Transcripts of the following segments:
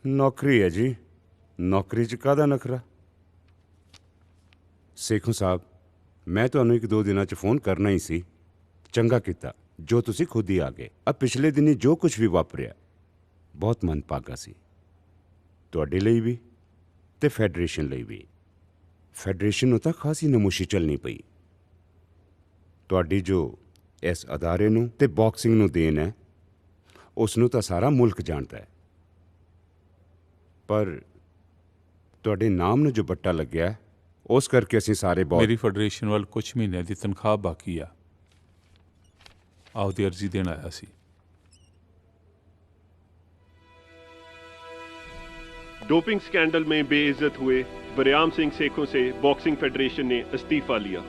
ਨੌਕਰੀ ਹੈ ਜੀ, ਨੌਕਰੀ 'ਚ ਕਾਹਦਾ ਨਖਰਾ। ਸੇਖੋਂ ਸਾਹਿਬ, ਮੈਂ ਤੁਹਾਨੂੰ 1-2 ਦਿਨਾਂ 'ਚ ਫੋਨ ਕਰਨਾ ਹੀ ਸੀ। ਚੰਗਾ ਕੀਤਾ ਜੋ ਤੁਸੀਂ ਖੁਦ ਹੀ ਆ ਗਏ। ਆ ਪਿਛਲੇ ਦਿਨੀ ਜੋ ਕੁਝ ਵੀ ਵਾਪਰਿਆ ਬਹੁਤ ਮਨਭਾਗਾ ਸੀ, ਤੁਹਾਡੇ ਲਈ ਵੀ ਤੇ ਫੈਡਰੇਸ਼ਨ ਲਈ ਵੀ। ਫੈਡਰੇਸ਼ਨ ਨੂੰ ਤਾਂ ਖਾਸੀ ਨਮੂਸ਼ੀ ਚੱਲਣੀ ਪਈ। ਤੁਹਾਡੀ ਜੋ ਇਸ ਅਦਾਰੇ ਨੂੰ ਤੇ ਬਾਕਸਿੰਗ ਨੂੰ ਦੇਣ ਹੈ, ਉਸ ਨੂੰ ਤਾਂ ਸਾਰਾ ਮੁਲਕ ਜਾਣਦਾ ਹੈ, ਪਰ ਤੁਹਾਡੇ ਨਾਮ ਨੂੰ ਜੋ ਬੱਟਾ ਲੱਗਿਆ ਉਸ ਕਰਕੇ ਅਸੀਂ ਸਾਰੇ ਬਹੁਤ। ਮੇਰੀ ਫੈਡਰੇਸ਼ਨ ਵੱਲ ਕੁਝ ਮਹੀਨਿਆਂ ਦੀ ਤਨਖਾਹ ਬਾਕੀ ਆ, ਆਪਦੀ ਅਰਜ਼ੀ ਦੇਣ ਆਇਆ ਸੀ। डोपिंग स्कैंडल में बेइज्जत हुए बरयाम सिंह सेखों से बॉक्सिंग फेडरेशन ने इस्तीफा लिया।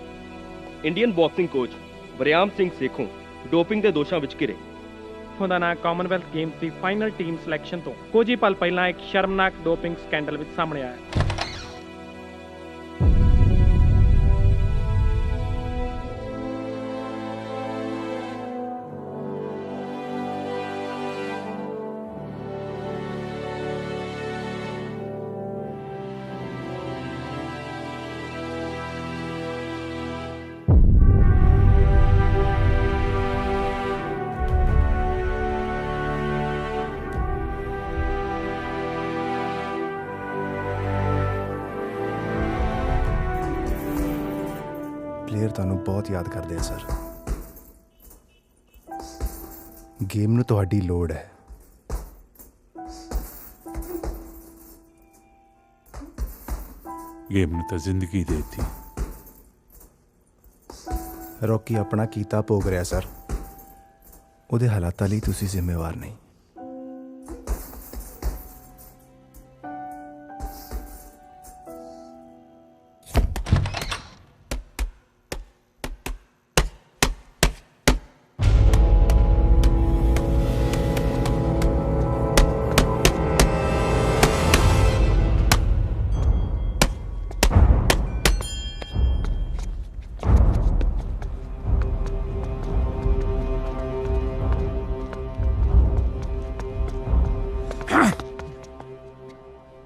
Indian boxing coach Bariam Singh Sekhon doping ਦੇ ਦੋਸ਼ਾਂ ਵਿੱਚ ਘਿਰੇ। ਉਹਦਾ ਨਾਂ ਕਾਮਨਵੈਲਥ ਗੇਮਸ ਦੀ ਫਾਈਨਲ ਟੀਮ ਸਿਲੈਕਸ਼ਨ ਤੋਂ ਕੁਝ ਹੀ ਪਲ ਪਹਿਲਾਂ ਇੱਕ ਸ਼ਰਮਨਾਕ ਡੋਪਿੰਗ ਸਕੈਂਡਲ ਵਿੱਚ ਸਾਹਮਣੇ ਆਇਆ। ਪਲੇਅਰ ਤੁਹਾਨੂੰ ਬਹੁਤ ਯਾਦ ਕਰਦੇ ਆ ਸਰ। ਗੇਮ ਨੂੰ ਤੁਹਾਡੀ ਲੋੜ ਹੈ। ਗੇਮ ਨੂੰ ਤਾਂ ਜ਼ਿੰਦਗੀ ਦੇ ਦਿੱਤੀ। ਰੌਕੀ ਆਪਣਾ ਕੀਤਾ ਭੋਗ ਰਿਹਾ ਸਰ, ਉਹਦੇ ਹਾਲਾਤਾਂ ਲਈ ਤੁਸੀਂ ਜ਼ਿੰਮੇਵਾਰ ਨਹੀਂ।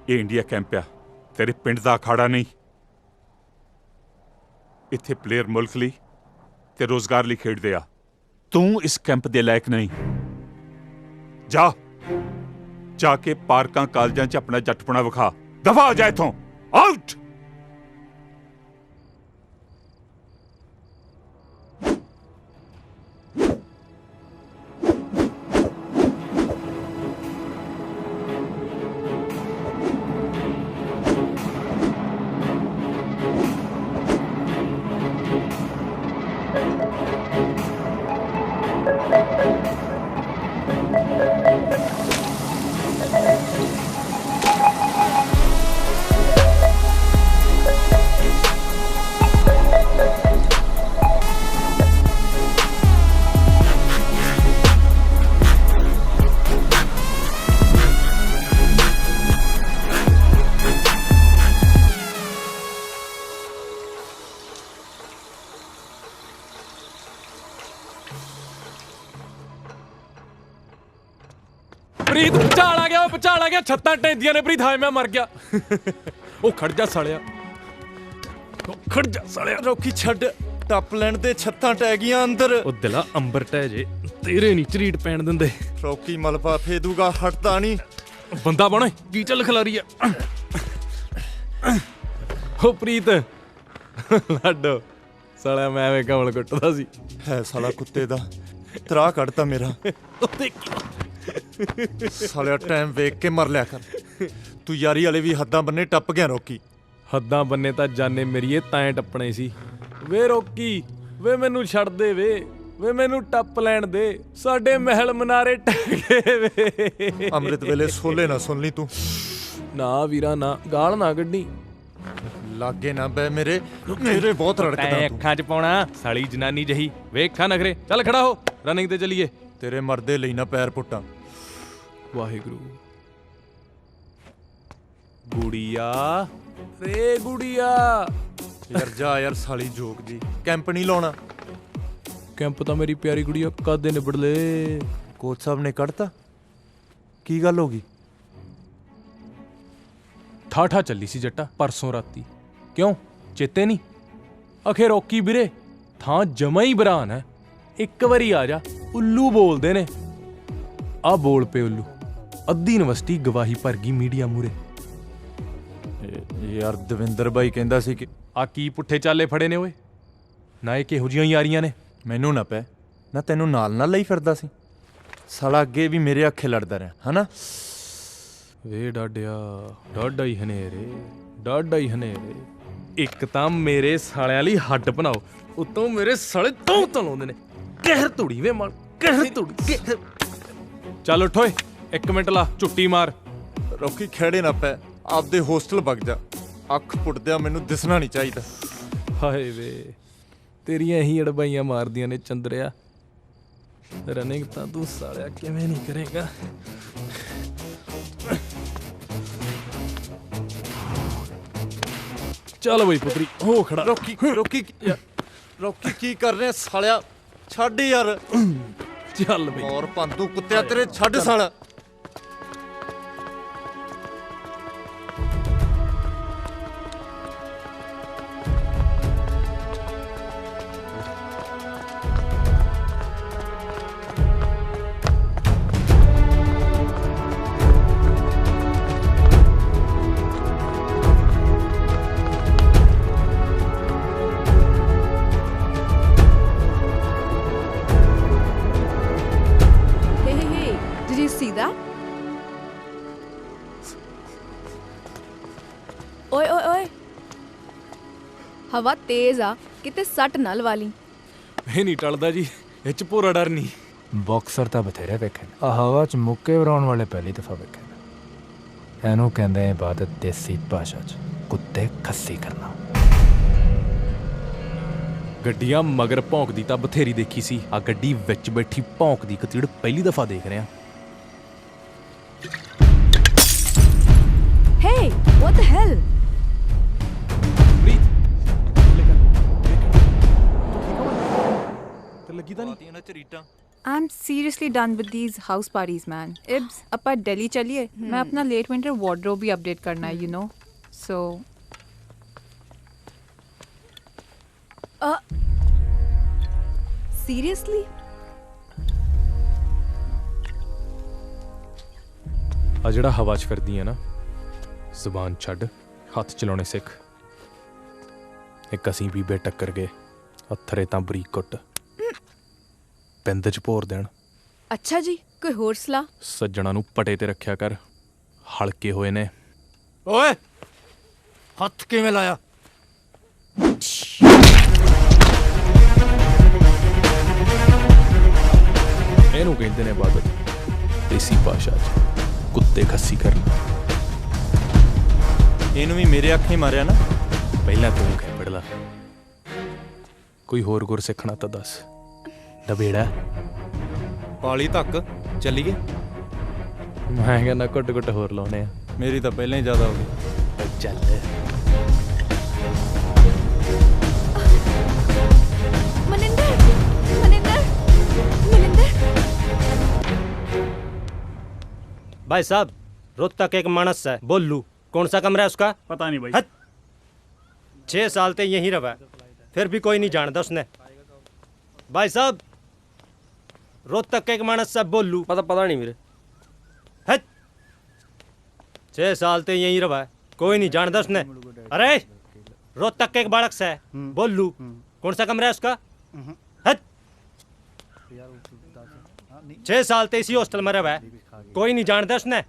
ਇਹ ਇੰਡੀਆ ਕੈਂਪ ਆ, ਤੇਰੇ ਪਿੰਡ ਦਾ ਅਖਾੜਾ ਨਹੀਂ। ਇੱਥੇ ਪਲੇਅਰ ਮੁਲਕ ਲਈ ਤੇ ਰੋਜ਼ਗਾਰ ਲਈ ਖੇਡਦੇ ਆ। ਤੂੰ ਇਸ ਕੈਂਪ ਦੇ ਲਾਇਕ ਨਹੀਂ। ਜਾ ਕੇ ਪਾਰਕਾਂ ਕਾਲਜਾਂ 'ਚ ਆਪਣਾ ਜੱਟਪਣਾ ਵਿਖਾ। ਦਫਾ ਹੋ ਜਾ ਇੱਥੋਂ, ਆਊਟ। ਪ੍ਰੀਤ ਭੁਚਾਲ ਆ ਗਿਆ ਛੱਤਾਂ ਟੈਂਦੀਆਂ ਨੇ। ਪ੍ਰੀਤ ਹਾਏ ਮੈਂ ਮਰ ਗਿਆ। ਉਹ ਖੜ ਜਾ ਸਾਲਿਆ, ਰੋਕੀ ਛੱਡ, ਟੱਪ ਲੈਣ ਦੇ ਛੱਤਾਂ ਟਹਿ ਗਈਆਂ ਅੰਦਰ। ਉਹ ਦਿਲਾ ਅੰਬਰ ਟਹਿ ਜੇ, ਤੇਰੇ ਨਹੀਂ ਝਰੀਟ ਪੈਣ ਦਿੰਦੇ। ਰੋਕੀ ਮਲਬਾ ਫੇਦੂਗਾ, ਹਟਦਾ ਨਹੀਂ। ਬੰਦਾ ਬਣ, ਕੀ ਚੱਲ ਖਿਲਾਰੀ ਆ। ਉਹ ਪ੍ਰੀਤ ਲਾਡੋ ਸਾਲਿਆ, ਮੈਂ ਐਵੇਂ ਕਮਲ ਕੁੱਟਦਾ ਸੀ। ਹੈ ਸਾਲਾ ਕੁੱਤੇ ਦਾ, ਤਰਾ ਕੱਢਤਾ ਮੇਰਾ। ਸਾਲਿਆ ਟਾਈਮ ਵੇਖ ਕੇ ਮਰ ਲਿਆ ਕਰ। ਤੂੰ ਯਾਰੀ ਵਾਲੇ ਵੀ ਹੱਦਾਂ ਬੰਨੇ ਟੱਪ ਗਿਆ ਰੋਕੀ। ਹੱਦਾਂ ਬੰਨੇ ਤਾਂ ਜਾਨੇ ਮੇਰੀਏ ਤੈਂ ਟੱਪਣੇ ਸੀ। ਵੇ ਰੋਕੀ, ਵੇ ਮੈਨੂੰ ਛੱਡ ਦੇ, ਵੇ ਮੈਨੂੰ ਟੱਪ ਲੈਣ ਦੇ। ਸਾਡੇ ਮਹਿਲ ਮਨਾਰੇ ਟਹਿ ਗਏ ਵੇ। ਅੰਮ੍ਰਿਤ ਵੇਲੇ ਸੋਲੇ ਨਾ ਸੁਣ ਲਈ ਤੂੰ। ਨਾ ਵੀਰਾ ਨਾ, ਗਾਲ ਨਾ ਕੱਢੀ। ਲਾਗੇ ਨਾ ਬੈ ਮੇਰੇ ਬਹੁਤ ਰੜਕਦਾ ਤੈਂ ਤੂੰ। ਅੱਖਾਂ 'ਚ ਪਾਉਣਾ ਸਾਲੀ ਜਨਾਨੀ ਜਹੀ। ਵੇਖਾਂ ਨਖਰੇ। ਚੱਲ ਖੜਾ ਹੋ, ਰਨਿੰਗ ਤੇ ਚੱਲੀਏ। ਤੇਰੇ ਮਰਦੇ ਲਈ ਨਾ ਪੈਰ ਪੁੱਟਾਂ। ਵਾਹਿਗੁਰੂ। ਗੁੜੀਆ ਰੇ ਗੁੜੀਆ। ਯਾਰ ਜਾ ਯਾਰ ਸਾਲੀ ਜੋਕ ਜੀ, ਕੈਂਪ ਨਹੀਂ ਲਾਉਣਾ। ਕੈਂਪ ਤਾਂ ਮੇਰੀ ਪਿਆਰੀ ਗੁੜੀਆ ਕਾਦੇ ਨਿਬੜ ਲੈ। ਕੋਚ ਸਾਹਿਬ ਨੇ ਕੱਢਤਾ? ਕੀ ਗੱਲ ਹੋ ਗਈ? ਠਾਠਾ ਚੱਲੀ ਸੀ ਜੱਟਾ ਪਰਸੋਂ ਰਾਤੀ। ਕਿਉਂ ਚੇਤੇ ਨਹੀਂ? ਅਖੇ ਰੋਕੀ ਵੀਰੇ ਥਾਂ ਜਮਾ ਹੀ ਬਰਾਨ ਹੈ। ਇੱਕ ਵਾਰੀ ਆ ਜਾ, ਉੱਲੂ ਬੋਲਦੇ ਨੇ। ਆ ਬੋਲ ਪਏ ਉੱਲੂ, ਅੱਧੀ ਯੂਨੀਵਰਸਿਟੀ ਗਵਾਹੀ ਭਰ ਗਈ ਮੀਡੀਆ ਮੂਰੇ। ਯਾਰ ਦਵਿੰਦਰ ਬਾਈ ਕਹਿੰਦਾ ਸੀ ਕਿ ਆ ਕੀ ਪੁੱਠੇ ਚਾਲੇ ਫੜੇ ਨੇ ਓਏ? ਨਾ ਇਹ ਕਿਹੋ ਜਿਹੀਆਂ ਯਾਰੀਆਂ ਨੇ? ਮੈਨੂੰ ਨਾ ਪੈ ਨਾ, ਤੈਨੂੰ ਨਾਲ ਲਈ ਫਿਰਦਾ ਸੀ ਸਾਲਾ, ਅੱਗੇ ਵੀ ਮੇਰੇ ਅੱਖੇ ਲੜਦਾ ਰਿਹਾ ਹਨਾ। ਵੇ ਡਾਡਿਆ ਡਾਡਾ ਹੀ ਹਨੇਰੇ, ਡਾਡਾ ਹੀ ਹਨੇਰੇ। ਇੱਕ ਤਾਂ ਮੇਰੇ ਸਾਲਿਆਂ ਲਈ ਹੱਡ ਬਣਾਓ, ਉਤੋਂ ਮੇਰੇ ਸਾਲੇ ਤੋਂ ਤਲਾਉਂਦੇ ਨੇ। ਕਹਿਰ ਧੂੜੀ ਵੇ ਮਨ, ਕਹਿਰ ਧੂੜੀ। ਚੱਲ ਉੱਠ ਓਏ, 1 ਮਿੰਟ ਲਾ ਝੁੱਟੀ ਮਾਰ। ਰੋਕੀ ਖੇੜੇ ਨਾ ਪੈ, ਆਪਦੇ ਹੋਸਟਲ ਵਗ ਜਾ। ਅੱਖ ਪੁੱਟਦਿਆਂ ਮੈਨੂੰ ਦਿਸਣਾ ਨਹੀਂ ਚਾਹੀਦਾ। ਹਾਏ ਵੇ ਤੇਰੀਆਂ ਹੀ ਅੜਬਾਈਆਂ ਮਾਰਦੀਆਂ ਨੇ ਚੰਦਰਿਆ। ਰਨਿੰਗ ਤਾਂ ਤੂੰ ਸਾਲਿਆ ਕਿਵੇਂ ਨਹੀਂ ਕਰੇਗਾ। ਚੱਲ ਬਈ ਪੁੱਤਰੀ ਹੋ ਖੜਾ। ਰੋਕੀ ਰੋਕੀ ਰੋਕੀ ਕੀ ਕਰ ਰਿਹਾ ਸਾਲਿਆ? ਛੱਡ ਯਾਰ। ਚੱਲ ਬਈ। ਔਰ ਪੰਦੂ ਕੁੱਤਿਆ ਤੇਰੇ ਛੱਡ ਸਾਲਾ। ਓਏ ਓਏ ਓਏ, ਹਵਾ ਤੇਜ਼ ਆ, ਕਿਤੇ ਸੱਟ ਨਾ ਲਵਾ ਲਈ। ਇਹ ਨਹੀਂ ਟਲਦਾ ਜੀ, ਇਹ ਚ ਪੂਰਾ ਡਰ ਨਹੀਂ। ਬਾਕਸਰ ਤਾਂ ਬਥੇਰੇ ਵੇਖੇ, ਆ ਹਵਾ ਚ ਮੁੱਕੇ ਵਰਾਉਣ ਵਾਲੇ ਪਹਿਲੀ ਦਫਾ ਵੇਖੇ। ਇਹਨੂੰ ਕਹਿੰਦੇ ਇਬਾਦਤ ਦੇਸੀ ਭਾਸ਼ਾ ਚ ਕੁੱਤੇ ਖੱਸੀ ਕਰਨਾ। ਗੱਡੀਆਂ ਮਗਰ ਭੌਂਕਦੀ ਤਾਂ ਬਥੇਰੀ ਦੇਖੀ ਸੀ, ਆ ਗੱਡੀ ਵਿੱਚ ਬੈਠੀ ਭੌਂਕਦੀ ਕਤੀੜ ਪਹਿਲੀ ਦਫਾ ਦੇਖ ਰਿਹਾ। Hey, what the hell? I'm seriously done with these house parties, man. Ibs, appa Delhi chaliye. मैं अपना late winter wardrobe भी update करना है, you know. So. Seriously? ਆ ਜਿਹੜਾ ਹਵਾ 'ਚ ਫਿਰਦੀ ਆ ਨਾ, ਜ਼ੁਬਾਨ ਛੱਡ, ਹੱਥ ਚਲਾਉਣੇ ਸਿੱਖ। ਇੱਕ ਅਸੀਂ ਬੀਬੇ ਟੱਕਰ ਗਏ, ਅੱਥਰੇ ਤਾਂ ਬਰੀਕ ਕੁੱਟ, ਪਿੰਡ 'ਚ ਭੋਰ ਦੇਣ। ਅੱਛਾ ਜੀ, ਕੋਈ ਹੋਰ ਸਲਾਹ? ਸੱਜਣਾ ਨੂੰ ਪਟੇ ਤੇ ਰੱਖਿਆ ਕਰ, ਹਲਕੇ ਹੋਏ ਨੇ। ਓਏ ਹੱਥ ਕਿਵੇਂ ਲਾਇਆ? ਇਹਨੂੰ ਕਹਿੰਦੇ ਨੇ ਇਬਾਦਤ, ਦੇਸੀ ਭਾਸ਼ਾ 'ਚ ਕੁੱਤੇ ਖੱਸੀ ਕਰਨਾ। ਇਹਨੂੰ ਵੀ ਮੇਰੇ ਅੱਖੇ ਮਾਰਿਆ ਨਾ। ਪਹਿਲਾਂ ਤੂੰ ਖੇਪੜ ਲਾ, ਕੋਈ ਹੋਰ ਗੁਰ ਸਿੱਖਣਾ ਤਾਂ ਦੱਸ। ਨਵੇੜਾ ਪਾਲੀ ਤੱਕ ਚੱਲੀਏ। ਮੈਂ ਕਹਿੰਦਾ ਘੁੱਟ ਘੁੱਟ ਹੋਰ ਲਾਉਣੇ ਆ। ਮੇਰੀ ਤਾਂ ਪਹਿਲਾਂ ਹੀ ਜ਼ਿਆਦਾ ਹੋ ਗਈ। ਚੱਲ ਮਨਿੰਦਰ, ਮਨਿੰਦਰ, ਮਨਿੰਦਰ। भाई साहब, रोज तक एक मानस है, बोल लू कौन सा कमरा है उसका? पता नहीं भाई। 6 साल से यहीं रहा है, फिर भी कोई नहीं जानता उसने। भाई साहब, रोज तक एक मानस है, बोल लू। पता नहीं मेरे। 6 साल से यहीं रहा है, कोई नहीं जानता उसने। अरे रोज तक एक बालक है, बोल लू कौन सा कमरा है उसका? 6 साल से इसी हॉस्टल में रहा है, कोई नहीं जानता उसने।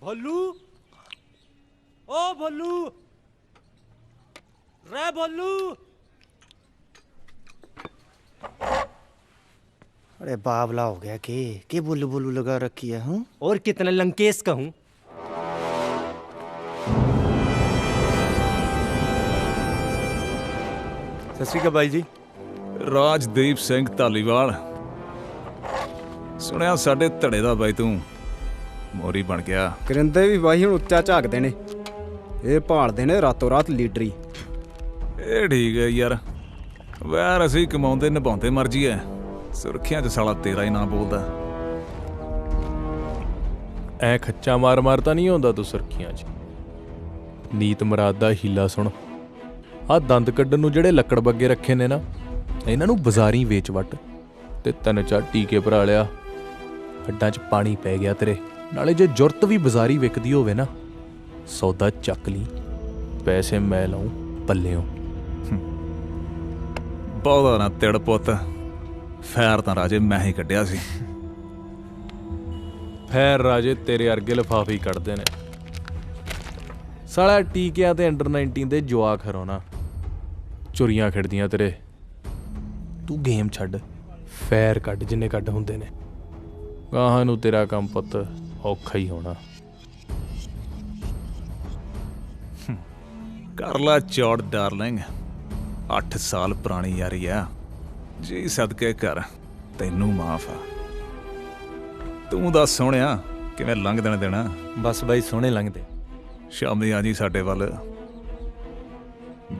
भोलू, ओ भोलू, रे भोलू। अरे बावला हो गया के बोलू बोलू लगा रखी है। हूँ और कितना लंकेश का हूँ। ਸਤਿ ਸ਼੍ਰੀ ਅਕਾਲ ਬਾਈ ਜੀ। ਰਾਜਦੀਪ ਸਿੰਘ ਧਾਲੀਵਾਲ, ਸੁਣਿਆ ਸਾਡੇ ਧੜੇ ਦਾ ਬਾਈ ਤੂੰ ਮੋਰੀ ਬਣ ਗਿਆ। ਕਰਿੰਦੇ ਵੀ ਬਾਈ ਹੁਣ ਉੱਚਾ ਝਾਕਦੇ ਨੇ, ਇਹ ਭਾਲਦੇ ਨੇ ਰਾਤੋਂ ਰਾਤ ਲੀਡਰੀ। ਇਹ ਠੀਕ ਹੈ ਯਾਰ, ਵੈਰ ਅਸੀਂ ਕਮਾਉਂਦੇ ਨਿਭਾਉਂਦੇ ਮਰਜੀ ਐ, ਸੁਰਖੀਆਂ 'ਚ ਸਾਲਾ ਤੇਰਾ ਹੀ ਨਾਂ ਬੋਲਦਾ। ਐ ਖੱਚਾ ਮਾਰ ਮਾਰ ਤਾਂ ਨਹੀਂ ਆਉਂਦਾ ਤੂੰ ਸੁਰਖੀਆਂ 'ਚ। ਨੀਤ ਮੁਰਾਦ ਦਾ ਹੀਲਾ ਸੁਣ। ਆਹ ਦੰਦ ਕੱਢਣ ਨੂੰ ਜਿਹੜੇ ਲੱਕੜ ਬੱਗੇ ਰੱਖੇ ਨੇ ਨਾ, ਇਹਨਾਂ ਨੂੰ ਬਾਜ਼ਾਰੀ ਵੇਚ ਵੱਟ ਤੇ 3-4 ਟੀਕੇ ਭਰਾ ਲਿਆ, ਹੱਡਾਂ 'ਚ ਪਾਣੀ ਪੈ ਗਿਆ ਤੇਰੇ। ਨਾਲੇ ਜੇ ਜ਼ਰੂਰਤ ਵੀ ਬਾਜ਼ਾਰੀ ਵਿਕਦੀ ਹੋਵੇ ਨਾ, ਸੌਦਾ ਚੱਕ ਲਈ, ਪੈਸੇ ਮੈਂ ਲਾਉਂ ਪੱਲਿਓਂ। ਬਹੁਤਾ ਨਾ ਤਿੜ ਪੁੱਤ, ਫੈਰ ਤਾਂ ਰਾਜੇ ਮੈਂ ਹੀ ਕੱਢਿਆ ਸੀ। ਫੈਰ ਰਾਜੇ ਤੇਰੇ ਅਰਗੇ ਲਿਫਾਫੇ ਹੀ ਕੱਢਦੇ ਨੇ। ਸਾਲਾ ਟੀਕਿਆਂ ਤੇ ਅੰਡਰ 19 ਦੇ ਜਵਾਕ ਹਰਾਉਣਾ, ਚੋਰੀਆਂ ਖੇਡਦੀਆਂ ਤੇਰੇ। ਤੂੰ ਗੇਮ ਛੱਡ, ਫੈਰ ਕੱਢ ਜਿੰਨੇ ਕੱਢ ਹੁੰਦੇ ਨੇ। ਗਾਹਾਂ ਨੂੰ ਤੇਰਾ ਕੰਮ ਪੁੱਤ ਔਖਾ ਹੀ ਹੋਣਾ। ਕਰ ਲਾ ਚੌੜ ਡਾਰਲਿੰਗ, 8 ਸਾਲ ਪੁਰਾਣੀ ਯਾਰੀ ਆ, ਜੀ ਸਦਕੇ ਕਰ, ਤੈਨੂੰ ਮਾਫ ਆ। ਤੂੰ ਦੱਸ ਸੋਹਣਿਆ, ਕਿਵੇਂ ਲੰਘ ਦੇਣਾ? ਬਸ ਬਾਈ ਸੋਹਣੇ ਲੰਘਦੇ। ਸ਼ਾਮੀ ਆ ਜੀ ਸਾਡੇ ਵੱਲ,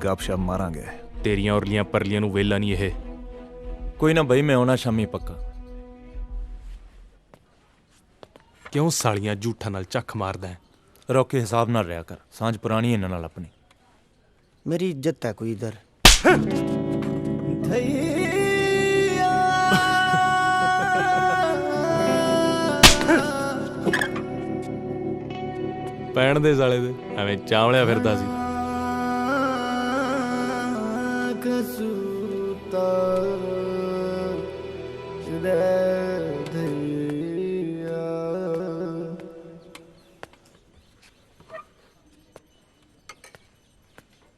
ਗੱਪ ਸ਼ਪ ਮਾਰਾਂਗੇ। ਤੇਰੀਆਂ ਉਰਲੀਆਂ ਪਰਲੀਆਂ ਨੂੰ ਵੇਲਾ ਨਹੀਂ ਇਹ। ਕੋਈ ਨਾ ਬਾਈ, ਮੈਂ ਆਉਣਾ ਸ਼ਾਮੀ ਪੱਕਾ। ਕਿਉਂ ਸਾਲੀਆਂ ਝੂਠਾਂ ਨਾਲ ਚੱਖ ਮਾਰਦਾ ਹੈ? ਰੋਕੇ ਹਿਸਾਬ ਨਾਲ ਰਿਹਾ ਕਰ, ਸਾਂਝ ਪੁਰਾਣੀ ਇਹਨਾਂ ਨਾਲ ਆਪਣੀ। मेरी इज्जत है कोई इधर। ਪੈਣ ਦੇ ਸਾਲੇ ਦੇ, ਐਵੇਂ ਚਾਵਲਿਆ ਫਿਰਦਾ ਸੀ।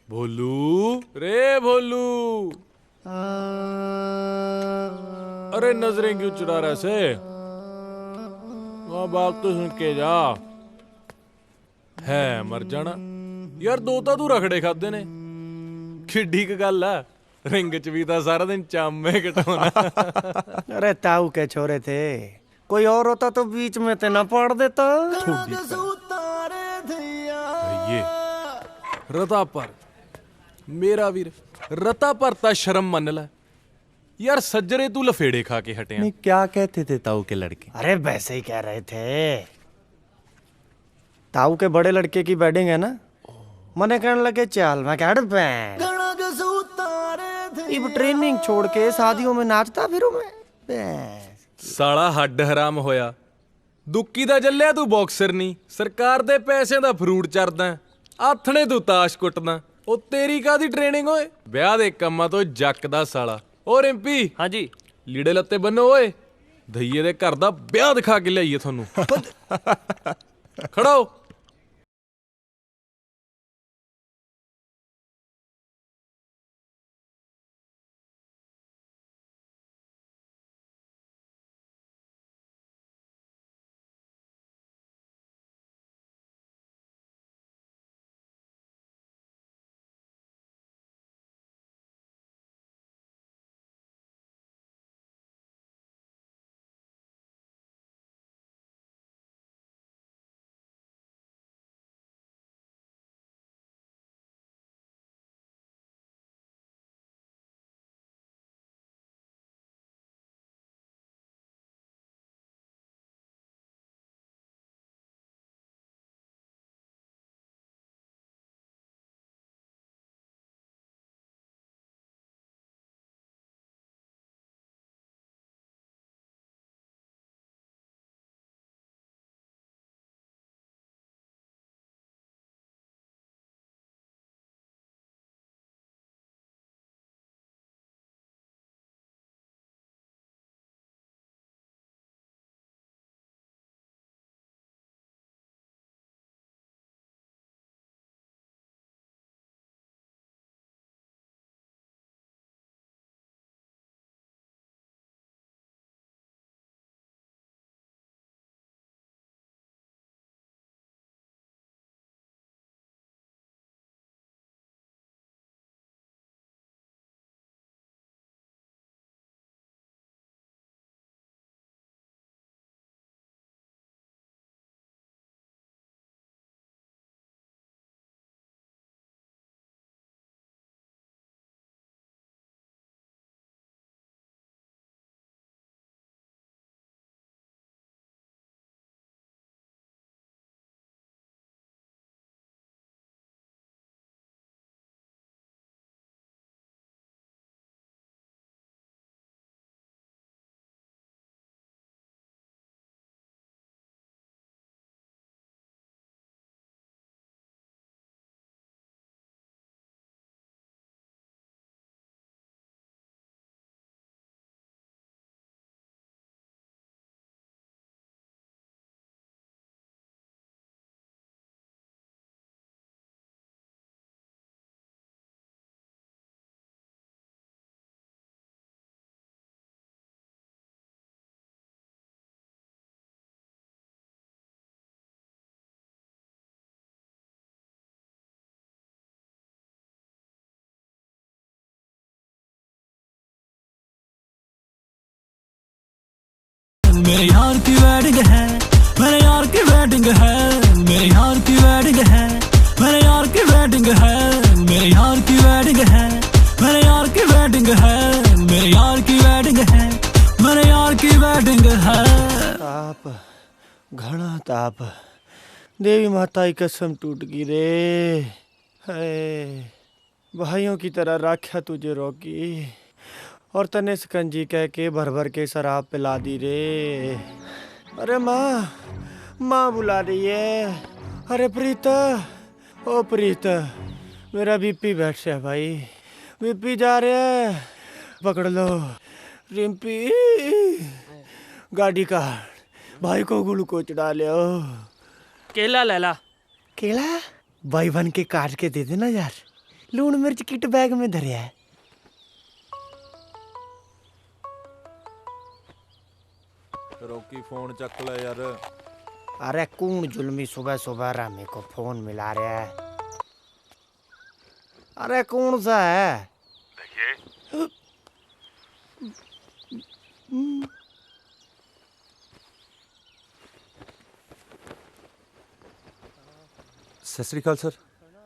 भोलू रे भोलू, अरे नजरें क्यों चुरा रहे से? वहाँ बात तो सुन के जा। है मर जाना यार, दो ਤਾਂ ਤੂੰ ਰਖੜੇ ਖਾਦੇ ਨੇ। ਕਿੱਡੀ ਕੁ ਗੱਲ ਆ, ਰਿੰਗ ਚ ਵੀ ਤਾਂ ਸਾਰਾ ਦਿਨ ਚਾਮੇ ਘਟਾਉਣਾ। अरे ताऊ के छोरे थे, कोई और होता तो बीच में ते ना पाड़ देता। ये रता पर मेरा वीर, रता पर ता शर्म मन ला यार। सज्जरे तू लफेड़े खा के हटे। नहीं, क्या कहते थे ताऊ के लड़के? अरे वैसे ही कह रहे थे। ताऊ के बड़े लड़के की वेडिंग है ना, मने कहने लगे चल। मैं कह अब ट्रेनिंग छोड़ के शादियों में नाचता फिरूं मैं। साला हड्ड हराम होया, दुक्की दा जल्लिया तू बॉक्सर नहीं, सरकार दे पैसे दा फ्रूट चरदा, आथणे तू ताश कुटदा। ਉਹ ਤੇਰੀ ਕਾਦੀ ਟ੍ਰੇਨਿੰਗ ਓਏ? ਵਿਆਹ ਦੇ ਕੰਮਾਂ ਤੋਂ ਜੱਕ ਦਾ ਸਾਲਾ। ਓ ਰਿੰਪੀ, ਹਾਂਜੀ ਲੀੜੇ ਲੱਤੇ ਬੰਨੋ ਓਏ, ਧਈਏ ਦੇ ਘਰ ਦਾ ਵਿਆਹ ਦਿਖਾ ਕੇ ਲਿਆਈਏ ਤੁਹਾਨੂੰ। ਖੜੋ। मेरे यार की वेडिंग है, मेरे यार की वेडिंग है, मेरे यार की वेडिंग है, मेरे यार की वेडिंग है, मेरे यार की वेडिंग है, मेरे यार की वेडिंग है, मेरे यार की वेडिंग है, मेरे यार की वेडिंग है। ताप, घना ताप, देवी माता की कसम टूट गई रे। हाय, भाइयों की तरह राख्या तुझे रॉकी, और तने सकंजी कह के भर भर के शराब पिला दी रे। अरे माँ, माँ बुला रही है। अरे प्रीत, ओ प्रीत, मेरा बीपी बैठ गया भाई, बीपी जा रहा है, पकड़ लो। रिम्पी, गाड़ी का भाई को ग्लूकोज डालो। केला ले ला। केला भाई बन के काट के दे देना यार, लून मिर्च किट बैग में धरिया है। रॉकी फोन चक ले यार। अरे कौन जुल्मी सुबह सुबह रामे को फोन मिला रहा है? अरे कौन सा है? देखिए, ਸਤਿ ਸ੍ਰੀ ਅਕਾਲ ਸਰ।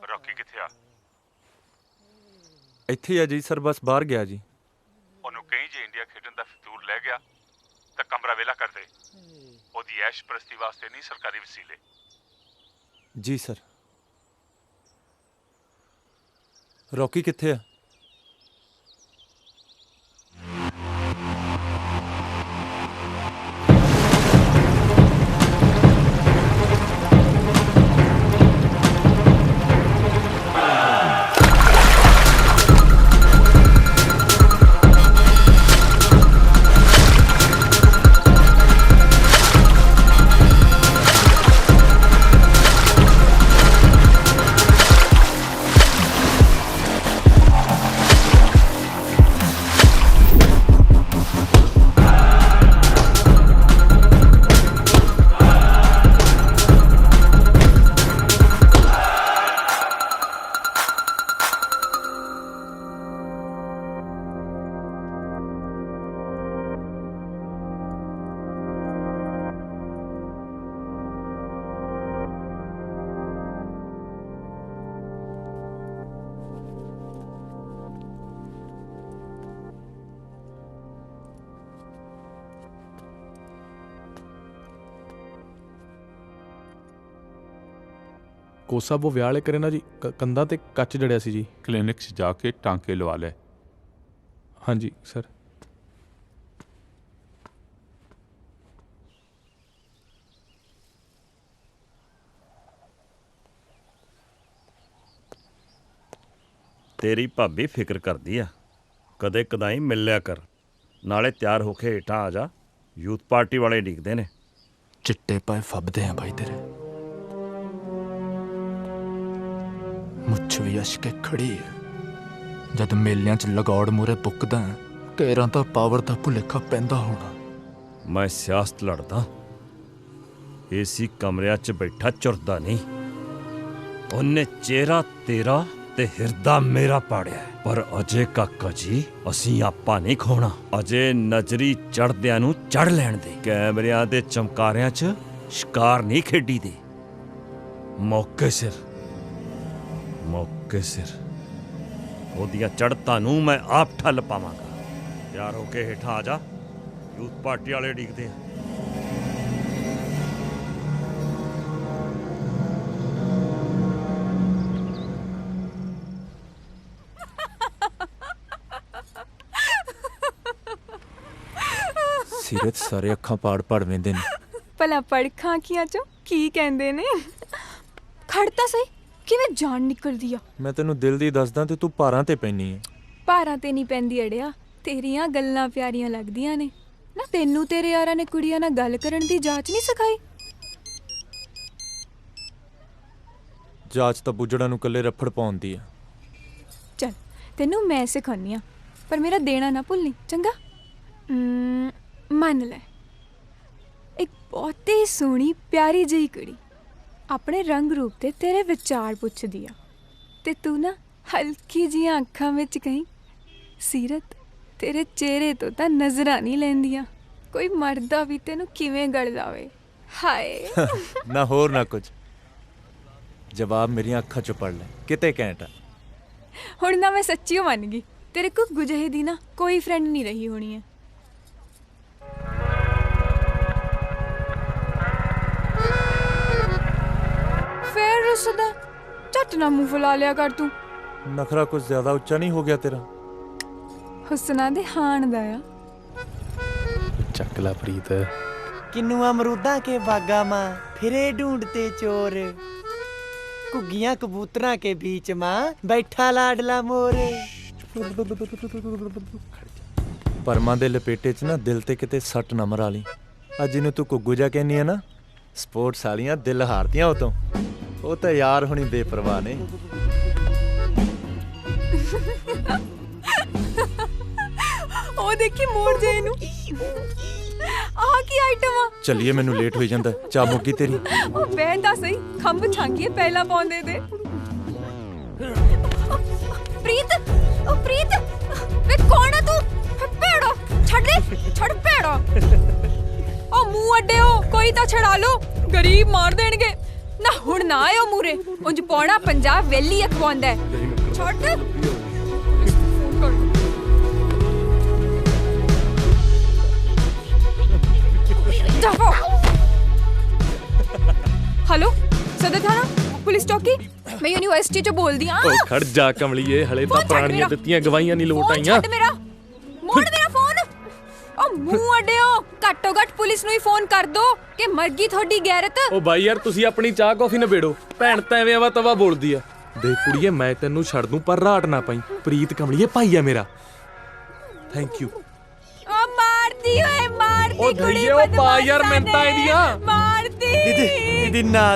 ਰੌਕੀ ਕਿੱਥੇ ਆ? ਇੱਥੇ ਹੀ ਆ ਜੀ ਸਰ, ਬਸ ਬਾਹਰ ਗਿਆ ਜੀ। ਉਹਨੂੰ ਕਹੀਂ ਜੇ ਇੰਡੀਆ ਖੇਡਣ ਦਾ ਫਿਤੂਰ ਲੈ ਗਿਆ ਤਾਂ ਕਮਰਾ ਵੇਲਾ ਕਰ ਦੇ। ਉਹਦੀ ਐਸ਼ ਪ੍ਰਸਤੀ ਵਾਸਤੇ ਨਹੀਂ, ਸਰਕਾਰੀ ਵਸੀਲੇ। ਜੀ ਸਰ। ਰੌਕੀ ਕਿੱਥੇ ਆ? ਕੋਸਾ ਉਹ ਵਿਆਹ ਵਾਲੇ ਕਰੇ ਨਾ ਜੀ, ਕੰਧਾਂ ਤੇ ਕੱਚ ਜੜਿਆ ਸੀ ਜੀ। ਕਲੀਨਿਕ 'ਚ ਜਾ ਕੇ ਟਾਂਕੇ ਲਵਾ ਲੈ। ਹਾਂਜੀ ਸਰ। ਤੇਰੀ ਭਾਬੀ ਫਿਕਰ ਕਰਦੀ ਆ, ਕਦੇ ਕਦਾਈ ਮਿਲ ਲਿਆ ਕਰ। ਨਾਲੇ ਤਿਆਰ ਹੋ ਕੇ ਹੇਠਾਂ ਆ ਜਾ, ਯੂਥ ਪਾਰਟੀ ਵਾਲੇ ਡਿੱਗਦੇ ਨੇ। ਚਿੱਟੇ ਪਾਏ ਫੱਬਦੇ ਆ ਬਾਈ ਤੇਰੇ, ਮੁੱਛ ਵੀ ਅਸ਼ਕੇ ਖੜੀ ਹੈ। ਜਦ ਮੇਲਿਆਂ 'ਚ ਲਗੌੜ ਮੂਰੇ ਪੁੱਕਦਾ, ਘੇਰਾਂ ਤਾਂ ਪਾਵਰ ਦਾ ਭੁਲੇਖਾ ਪੈਂਦਾ ਹੋਣਾ। ਮੈਂ ਸਿਆਸਤ ਲੜਦਾ, ਏਸੀ ਕਮਰਿਆਂ 'ਚ ਬੈਠਾ ਚੁਰਦਾ ਨਹੀਂ। ਉਹਨੇ ਚਿਹਰਾ ਤੇਰਾ ਤੇ ਹਿਰਦਾ ਮੇਰਾ ਪਾੜਿਆ, ਪਰ ਅਜੇ ਕਾਕਾ ਜੀ ਅਸੀਂ ਆਪਾਂ ਨਹੀਂ ਖੋਣਾ। ਅਜੇ ਨਜ਼ਰੀ ਚੜਦਿਆਂ ਨੂੰ ਚੜ ਲੈਣ ਦੇ। ਕੈਮਰਿਆਂ ਦੇ ਚਮਕਾਰਿਆਂ 'ਚ ਸ਼ਿਕਾਰ ਨਹੀਂ ਖੇਡੀ ਦੇ। ਮੌਕੇ ਸਿਰ ਉਹਦੀਆਂ ਚੜ੍ਹਤਾਂ ਨੂੰ ਮੈਂ ਆਪ ਠੱਲ ਪਾਵਾਂਗਾ। ਤਿਆਰ ਹੋ ਕੇ ਹੇਠਾਂ ਆ ਜਾ, ਯੂਥ ਪਾਰਟੀ ਵਾਲੇ ਡਿੱਗਦੇ ਆ। ਸੀਰਤ ਸਾਰੇ ਅੱਖਾਂ ਪਾੜ ਵੇਂਦੇ ਨੇ। ਭਲਾ ਪੜਖਾਂ ਅੱਖੀਆਂ ਚੋਂ ਕੀ ਕਹਿੰਦੇ ਨੇ? ਖੜਤਾ ਸਹੀ, ਕਿਵੇਂ ਜਾਨ ਨਿਕਲਦੀ ਆ। ਮੈਂ ਤੈਨੂੰ ਦਿਲ ਦੀ ਦੱਸਦਾ ਤੇ ਤੂੰ ਭਾਰਾਂ ਤੇ ਪੈਣੀ ਹੈ। ਭਾਰਾਂ ਤੇ ਨਹੀਂ ਪੈਂਦੀ ਅੜਿਆ, ਤੇਰੀਆਂ ਗੱਲਾਂ ਪਿਆਰੀਆਂ ਲੱਗਦੀਆਂ ਨੇ ਨਾ। ਤੈਨੂੰ ਤੇਰੇ ਯਾਰਾਂ ਨੇ ਕੁੜੀਆਂ ਨਾਲ ਗੱਲ ਕਰਨ ਦੀ ਜਾਂਚ ਨਹੀਂ ਸਿਖਾਈ? ਜਾਂਚ ਤਾਂ ਬੁੱਜੜਾਂ ਨੂੰ ਕੱਲੇ ਰੱਫੜ ਪਾਉਂਦੀ ਆ। ਚੱਲ ਤੈਨੂੰ ਮੈਂ ਸਿਖਾਉਂਦੀ ਆ, ਪਰ ਮੇਰਾ ਦੇਣਾ ਨਾ ਭੁੱਲੀ, ਚੰਗਾ? ਮੰਨ ਲੈ, ਇੱਕ ਬਹੁਤੀ ਸੋਹਣੀ ਪਿਆਰੀ ਜਿਹੀ ਕੁੜੀ ਆਪਣੇ ਰੰਗ ਰੂਪ ਤੇ ਤੇਰੇ ਵਿਚਾਰ ਪੁੱਛਦੀ ਆ, ਤੇ ਤੂੰ ਨਾ ਹਲਕੀ ਜਿਹੀਆਂ ਅੱਖਾਂ ਵਿੱਚ ਕਹੀਂ, ਸੀਰਤ ਤੇਰੇ ਚਿਹਰੇ ਤੋਂ ਤਾਂ ਨਜ਼ਰਾਂ ਨਹੀਂ ਲੈਂਦੀਆਂ, ਕੋਈ ਮਰਦਾ ਵੀ ਤੈਨੂੰ ਕਿਵੇਂ ਗਲ ਜਾਵੇ। ਹਾਏ ਨਾ ਹੋਰ ਨਾ ਕੁਝ, ਜਵਾਬ ਮੇਰੀਆਂ ਅੱਖਾਂ ਚੋਂ ਪੜ ਲੈ, ਕਿਤੇ ਘੈਂਟ ਆ। ਹੁਣ ਨਾ ਮੈਂ ਸੱਚੀ ਮੰਨ ਗਈ, ਤੇਰੇ ਕੋ ਗੁਜਹੇ ਦੀ ਨਾ ਕੋਈ ਫਰੈਂਡ ਨਹੀਂ ਰਹੀ ਹੋਣੀ ਹੈ। ਫੇਰ ਰਸਦਾ ਝੱਟ ਨਾ ਮੂੰਹ ਫੁਲਾ ਲਿਆ ਕਰ ਤੂੰ। ਨਖਰਾ ਕੁਝ ਜ਼ਿਆਦਾ ਉੱਚਾ ਨਹੀਂ ਹੋ ਗਿਆ ਤੇਰਾ? ਹੁਸਨਾ ਦੇ ਹਾਣ ਦਾ ਆ। ਚੱਕ ਲਾ ਪ੍ਰੀਤ। किन्नू अमरूदा के बागा माँ फिरे ढूंढते चोर, कुग्गियां कबूतरा के बीच माँ बैठा लाडला मोर। ਪਰਮਾਂ ਦੇ ਲਪੇਟੇ 'ਚ ਨਾ ਦਿਲ ਤੇ ਕਿਤੇ ਸੱਟ ਨਾ ਮਰਾ ਲਈ। ਅੱਜ ਜਿਹਨੂੰ ਤੂੰ ਕੁੱਗੂ ਜਾ ਕਹਿੰਦੀ ਆ ਨਾ, ਸਪੋਰਟਸ ਵਾਲੀਆਂ ਦਿਲ ਹਾਰਦੀਆਂ ਉਹ ਤੋਂ। ਉਹ ਤਾਂ ਯਾਰ ਹੁਣੀ ਬੇਪਰਵਾਹ ਨੇ। ਉਹ ਦੇਖੀ ਮੋੜ ਜੇ ਇਹਨੂੰ। ਆਹ ਕੀ ਆਈਟਮ ਆ? ਚੱਲੀਏ, ਮੈਨੂੰ ਲੇਟ ਹੋਈ ਜਾਂਦਾ। ਚਾਹ ਮੁੱਕੀ ਤੇਰੀ? ਉਹ ਬਹਿ ਤਾਂ ਸਹੀ, ਖੰਭ ਛਾਂਗੀਏ ਪਹਿਲਾਂ ਪਾਉਂਦੇ ਤੇ। ਪ੍ਰੀਤ, ਉਹ ਪ੍ਰੀਤ, ਵੇ ਕੌਣ ਆ ਤੂੰ? ਭੇੜੋ ਛੱਡ ਦੇ, ਛੱਡ ਭੇੜੋ। ਉਹ ਮੂੰਹ ਅੱਡਿਓ, ਕੋਈ ਤਾਂ ਛੜਾ ਲੋ, ਗਰੀਬ ਮਾਰ ਦੇਣਗੇ ਨਾ। ਹੁਣ ਨਾ ਆਇਓ ਮੂਰੇ, ਉਂਝ ਪੌਣਾ ਪੰਜਾਬ ਵੇਲੀ ਅਖਵਾਉਂਦਾ। ਛੱਡ। हेलो सदर थाना पुलिस चौकी, मैं यूनिवर्सिटी चो बोल दी। ओ खड़ जा कमलिए, हले तो पुरानियां दित्तियां गवाहियां नहीं लोट आईयां। मेरा मोड़ मेरा फोन। ओ मुंह अड्डियो, घट्टो घट पुलिस ਨੂੰ ਹੀ ਫੋਨ ਕਰ ਦੋ ਕਿ ਮਰ ਗਈ ਤੁਹਾਡੀ ਗੈਰਤ। ओ भाई यार ਤੁਸੀਂ ਆਪਣੀ ਚਾਹ ਕਾਫੀ ਨਵੇੜੋ, ਭੈਣ ਤਾਂ ਐਵੇਂ ਆਵਾ ਤਵਾ ਬੋਲਦੀ ਆ। ਦੇਖ ਕੁੜੀਏ, ਮੈਂ ਤੈਨੂੰ ਛੱਡ ਦੂੰ ਪਰ ਰਾਟ ਨਾ ਪਾਈ। ਪ੍ਰੀਤ ਕਮਲਿਏ ਭਾਈ ਆ ਮੇਰਾ। Thank you. ओ मारती ओए मारती ओ कुड़ी धइये, ओ पा यार मिन्नतां ਇਹਦੀਆਂ। मारती। दीदी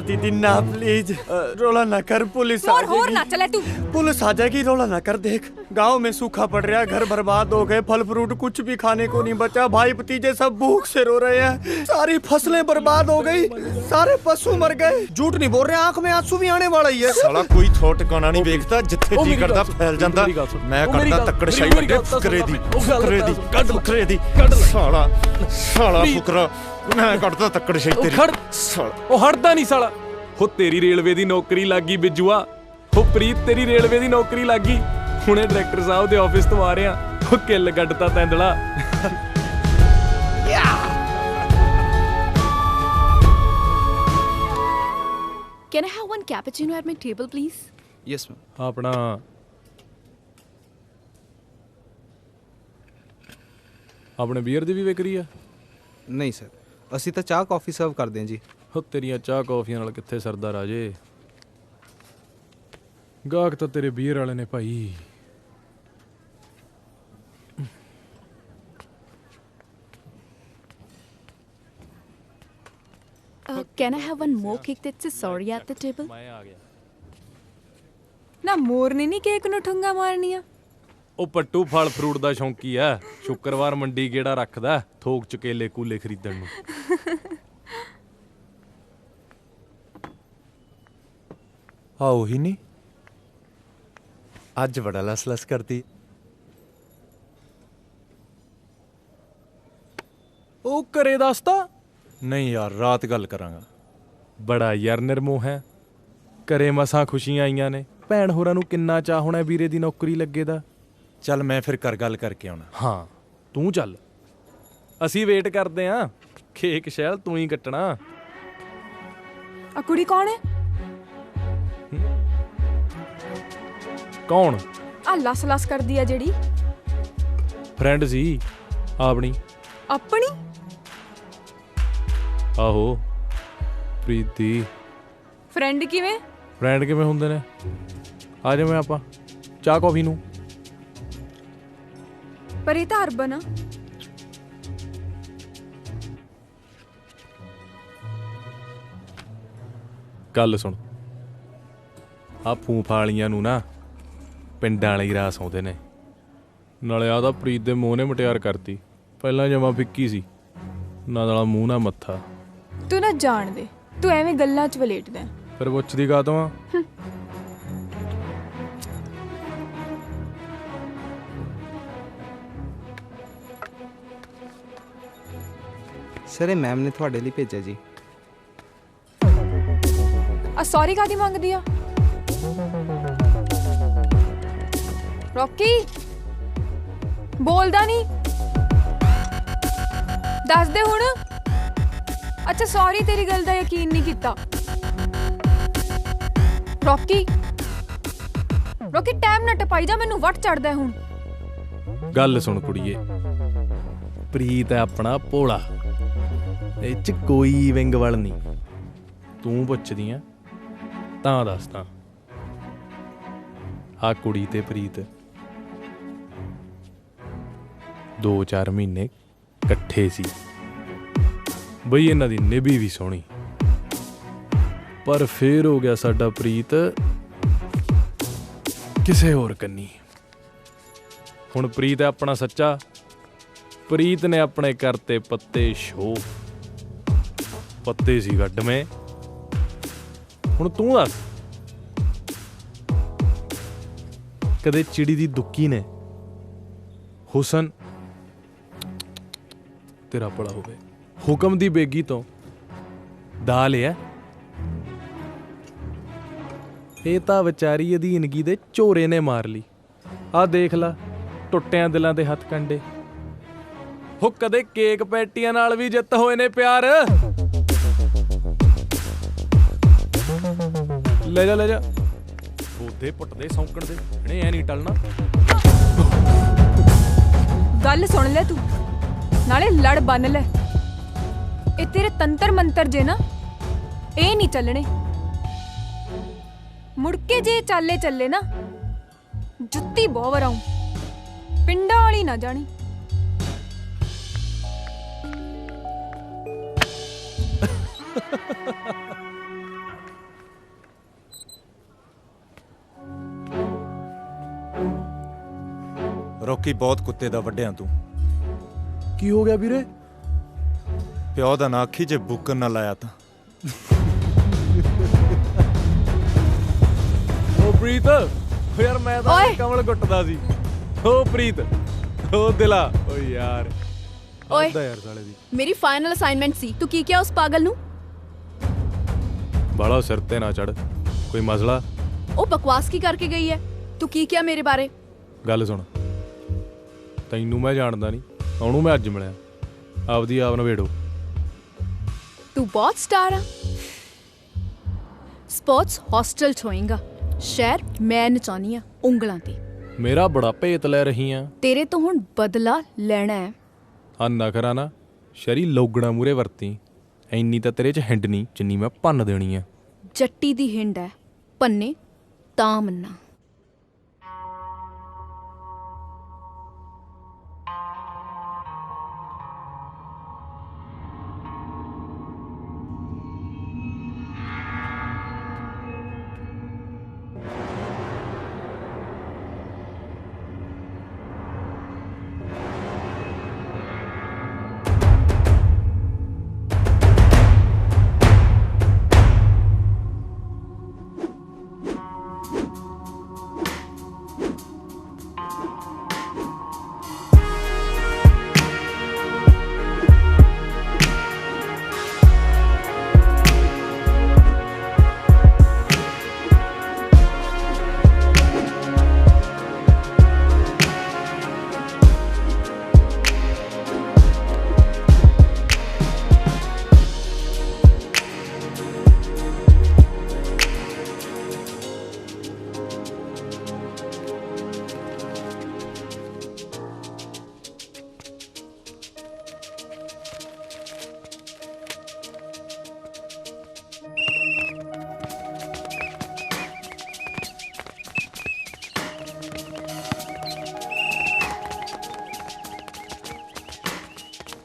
दीदी ना प्लीज, रोला ना कर, पुलिस आ और ना चले तू। पुलिस आ जाएगी, रोला ना कर। देख गांव में सूखा पड़ रहा, घर बर्बाद हो गए, फल फ्रूट कुछ भी खाने को नहीं बचा, भाई भतीजे सब भूख से रो रहे हैं, सारी फसलें बर्बाद हो गई, सारे पशु मर गए। झूठ नहीं बोल रहे, आंख में आंसू भी आने वाला ही है। साला कोई थोड़ ठिकाना नहीं देखता, जिथे जी करदा फैल जांदा। मैं करदा तक्कड़शाही वड्डे फुकरे दी, फुकरे दी साला साला फुकरा। मैं करदा तक्कड़शाही तेरी। ਉਹ ਹਟਦਾ ਨਹੀਂ ਸਾਲਾ। ਹੋ ਤੇਰੀ ਰੇਲਵੇ ਦੀ ਨੌਕਰੀ ਲੱਗੀ ਬਿੱਜੂਆ। ਹੋ ਪ੍ਰੀਤ ਤੇਰੀ ਰੇਲਵੇ ਦੀ ਨੌਕਰੀ ਲੱਗੀ। ਹੁਣੇ ਡਾਇਰੈਕਟਰ ਸਾਹਿਬ ਦੇ ਆਫਿਸ ਤੋਂ ਆ ਰਿਹਾ। ਉਹ ਕਿੱਲ ਗੱਡਤਾ ਤੈਂਦਲਾ। Can I have one cappuccino at my table, please? Yes, ma'am. ਆਪਣਾ ਆਪਣੇ ਬੀਅਰ ਦੀ ਵੀ ਵਿਕਰੀ ਆ? ਨਹੀਂ ਸਰ, ਅਸੀਂ ਤਾਂ ਚਾਹ ਕਾਫੀ ਸਰਵ ਕਰਦੇ ਹਾਂ ਜੀ। ਹੋ ਤੇਰੀਆਂ ਚਾਹ ਕੌਫੀਆਂ ਨਾਲ ਕਿੱਥੇ ਸਰਦਾ ਰਾਜੇ। ਗਾਹਕ ਤਾਂ ਤੇਰੇ ਬੀਅਰ ਵਾਲੇ ਨੇ ਭਾਈ। Can I have one more cake that's a sorry at the table? ਮੈਂ ਆ ਗਿਆ। ਨਾ ਮੋਰ ਨੇ ਨਹੀਂ ਕੇਕ ਨੂੰ ਠੁੰਗਾ ਮਾਰਨੀਆਂ। ਉਹ ਪੱਟੂ ਫਲ ਫਰੂਟ ਦਾ ਸ਼ੌਂਕੀ ਆ। ਸ਼ੁੱਕਰਵਾਰ ਮੰਡੀ ਗੇੜਾ ਰੱਖਦਾ, ਥੋਕ ਚ ਕੇਲੇ ਕੂਲੇ ਖਰੀਦਣ ਨੂੰ। ਆ ਉਹੀ ਨਹੀਂ, ਅੱਜ ਬੜਾ ਲਸ ਕਰਦੀ। ਉਹ ਘਰੇ ਦੱਸਤਾ? ਨਹੀਂ ਯਾਰ, ਰਾਤ ਗੱਲ ਕਰਾਂਗਾ। ਬੜਾ ਯਾਰ ਨਿਰਮੋਹ ਹੈ। ਘਰੇ ਮਸਾਂ ਖੁਸ਼ੀਆਂ ਆਈਆਂ ਨੇ। ਭੈਣ ਹੋਰਾਂ ਨੂੰ ਕਿੰਨਾ ਚਾਹ ਹੋਣਾ ਵੀਰੇ ਦੀ ਨੌਕਰੀ ਲੱਗੇ ਦਾ। ਚੱਲ ਮੈਂ ਫਿਰ ਕਰ ਗੱਲ ਕਰਕੇ ਆਉਣਾ। ਹਾਂ ਤੂੰ ਚੱਲ, ਅਸੀਂ ਵੇਟ ਕਰਦੇ ਆਂ। ਕੇਕ ਸ਼ੈਲ ਤੂੰ ਹੀ ਕੱਟਣਾ। ਆ ਕੁੜੀ ਕੌਣ ਹੈ? ਕੌਣ? ਆ ਲਸ ਕਰਦੀ ਆ ਜਿਹੜੀ। ਫਰੈਂਡ ਸੀ ਆਪਣੀ। ਆਪਣੀ? ਆਹੋ ਪ੍ਰੀਤੀ। ਫਰੈਂਡ ਕਿਵੇਂ? ਫਰੈਂਡ ਕਿਵੇਂ ਹੁੰਦੇ ਨੇ? ਆ ਜਾਵੇਂ ਆਪਾਂ ਚਾਹ ਕੌਫੀ ਨੂੰ। ਪਰ ਇਹ ਤਾਂ ਅਰਬਨ ਆ। ਗੱਲ ਸੁਣ, ਆ ਫੂਫਾ ਵਾਲੀਆਂ ਨੂੰ ਨਾ ਪਿੰਡਾਂ ਵਾਲੇ ਹੀ ਰਾਸ ਆਉਂਦੇ ਨੇ। ਨਾਲੇ ਆ ਤਾਂ ਪ੍ਰੀਤ ਦੇ ਮੂੰਹ ਨੇ ਮਟਿਆਰ ਕਰਤੀ। ਪਹਿਲਾਂ ਜਮਾ ਫਿੱਕੀ ਸੀ, ਨਾ ਨਾਲਾ ਮੂੰਹ ਨਾ ਮੱਥਾ। ਤੂੰ ਨਾ ਜਾਣ ਦੇ, ਤੂੰ ਐਵੇਂ ਗੱਲਾਂ 'ਚ ਵਲੇਟਦਾ। ਫਿਰ ਪੁੱਛਦੀ ਕਾਹਤੋਂ ਆ? ਸਰ ਇਹ ਮੈਮ ਨੇ ਤੁਹਾਡੇ ਲਈ ਭੇਜਿਆ ਜੀ। ਆ ਸੌਰੀ ਕਾਦੀ ਮੰਗਦੀ ਆ? ਰੌਕੀ ਬੋਲਦਾ ਨਹੀਂ, ਦੱਸ ਦੇ ਹੁਣ। ਅੱਛਾ ਸੌਰੀ ਤੇਰੀ ਗੱਲ ਦਾ ਯਕੀਨ ਨਹੀਂ ਕੀਤਾ। ਰੌਕੀ ਰੌਕੀ ਟਾਈਮ ਨਾ ਟਪਾਈ ਜਾ, ਮੈਨੂੰ ਵੱਟ ਚੜਦਾ ਹੁਣ। ਗੱਲ ਸੁਣ ਕੁੜੀਏ, ਪ੍ਰੀਤ ਹੈ ਆਪਣਾ ਭੋਲਾ, ਇਹ ਚ ਕੋਈ ਵਿੰਗ ਵਲ ਨਹੀਂ। ਤੂੰ ਪੁੱਛਦੀ ਆ ਤਾਂ ਦੱਸਦਾ। ਆ ਕੁੜੀ ਤੇ ਪ੍ਰੀਤ 2-4 ਮਹੀਨੇ ਇਕੱਠੇ ਸੀ ਬਈ, ਇਹਨਾਂ ਦੀ ਨਿਭੀ ਵੀ ਸੋਹਣੀ, ਪਰ ਫੇਰ ਹੋ ਗਿਆ ਸਾਡਾ ਪ੍ਰੀਤ ਕਿਸੇ ਹੋਰ ਕੰਨੀ। ਹੁਣ ਪ੍ਰੀਤ ਹੈ ਆਪਣਾ ਸੱਚਾ, ਪ੍ਰੀਤ ਨੇ ਆਪਣੇ ਕਰਤੇ ਪੱਤੇ ਸ਼ੋ, ਪੱਤੇ ਸੀ ਗੱਡਵੇਂ। ਹੁਣ ਤੂੰ ਦੱਸ, ਕਦੇ ਚਿੜੀ ਦੀ ਦੁੱਕੀ ਨੇ ਹੁਸਨ ਤੇਰਾ ਭਲਾ ਹੋਵੇ ਹੁਕਮ ਦੀ ਬੇਗੀ ਤੋਂ ਦਾ ਲਿਆ? ਇਹ ਤਾਂ ਵਿਚਾਰੀ ਅਧੀਨਗੀ ਦੇ ਝੋਰੇ ਨੇ ਮਾਰ ਲਈ। ਆਹ ਦੇਖ ਲਾ ਟੁੱਟਿਆਂ ਦਿਲਾਂ ਦੇ ਹੱਥ ਕੰਡੇ। ਹੋ ਕਦੇ ਕੇਕ ਪੈਟੀਆਂ ਨਾਲ ਵੀ ਜਿੱਤ ਹੋਏ ਨੇ ਪਿਆਰ। ਲੈ ਜਾ ਲੈ ਜਾ, ਬੋਦੇ ਪੁੱਟਦੇ ਸੌਂਕਣ ਦੇ ਇਹਨੇ ਐ ਨਹੀਂ ਟਲਣਾ। ਗੱਲ ਸੁਣ ਲੈ ਤੂੰ, ਨਾਲੇ ਲੜ ਬੰਨ ਲੈ। ਇਹ ਤੇਰੇ ਤੰਤਰ ਮੰਤਰ ਜੇ ਨਾ, ਇਹ ਨਹੀਂ ਚੱਲਣੇ। ਮੁੜ ਕੇ ਜੇ ਚੱਲੇ ਨਾ, ਜੁੱਤੀ ਬਹੁਤ ਵਰਾਉਂ, ਪਿੰਡਾਂ ਵਾਲੀ ਨਾ ਜਾਣੀ। ਰੌਕੀ ਬਹੁਤ ਕੁੱਤੇ ਦਾ ਵੱਡਿਆਂ ਤੂੰ। ਕੀ ਹੋ ਗਿਆ ਵੀਰੇ? ਪਿਓ ਦਾ ਨਾ ਆਖੀ ਜੇ ਬੁੱਕਰ ਨਾ ਲਾਇਆ ਤਾਂ। ਓ ਪ੍ਰੀਤ, ਯਾਰ ਮੈਂ ਤਾਂ ਕਮਲ ਗੁੱਟਦਾ ਸੀ। ਓ ਪ੍ਰੀਤ, ਓ ਦਿਲਾ, ਓ ਯਾਰ ਓਏ ਯਾਰ ਸਾਲੇ ਦੀ ਮੇਰੀ ਫਾਈਨਲ ਅਸਾਈਨਮੈਂਟ ਸੀ, ਤੂੰ ਕੀ ਕਿਹਾ ਉਸ ਪਾਗਲ ਨੂੰ? ਬਾਲਾ ਸਿਰ ਤੇ ਨਾ ਚੜ, ਕੋਈ ਮਸਲਾ? ਉਹ ਬਕਵਾਸ ਕੀ ਕਰਕੇ ਗਈ ਹੈ? ਤੂੰ ਕੀ ਕਿਹਾ ਮੇਰੇ ਬਾਰੇ? ਗੱਲ ਸੁਣ, ਤੈਨੂੰ ਮੈਂ ਜਾਣਦਾ ਨਹੀਂ, ਉਹਨੂੰ ਮੈਂ ਅੱਜ ਮਿਲਿਆ। ਆਪਦੀ ਆਪ ਨਵੇੜੋ। ਤੂੰ ਬਹੁਤ ਸਟਾਰ ਆ। ਸਪੋਰਟਸ ਹਾਸਟਲ ਚ ਹੋਏਗਾ, ਸ਼ਹਿਰ ਮੈਂ ਨਚਾਉਣੀ ਆ ਉਂਗਲਾਂ ਤੇ। ਮੇਰਾ ਬੜਾ ਭੇਤ ਲੈ ਰਹੀ ਆ। ਤੇਰੇ ਤੋਂ ਹੁਣ ਬਦਲਾ ਲੈਣਾ ਹੈ। ਆ ਨਖਰਾ ਨਾ ਸ਼ਰੀ ਲੋਗਣਾ ਮੂਰੇ ਵਰਤੀ, ਐਨੀ ਤਾਂ ਤੇਰੇ ਚ ਹਿੰਡ ਨਹੀਂ ਜਿੰਨੀ ਮੈਂ ਭੰਨ ਦੇਣੀ ਆ। ਜੱਟੀ ਦੀ ਹਿੰਡ ਹੈ, ਪੰਨੇ ਤਾਂ ਮੰਨਾ।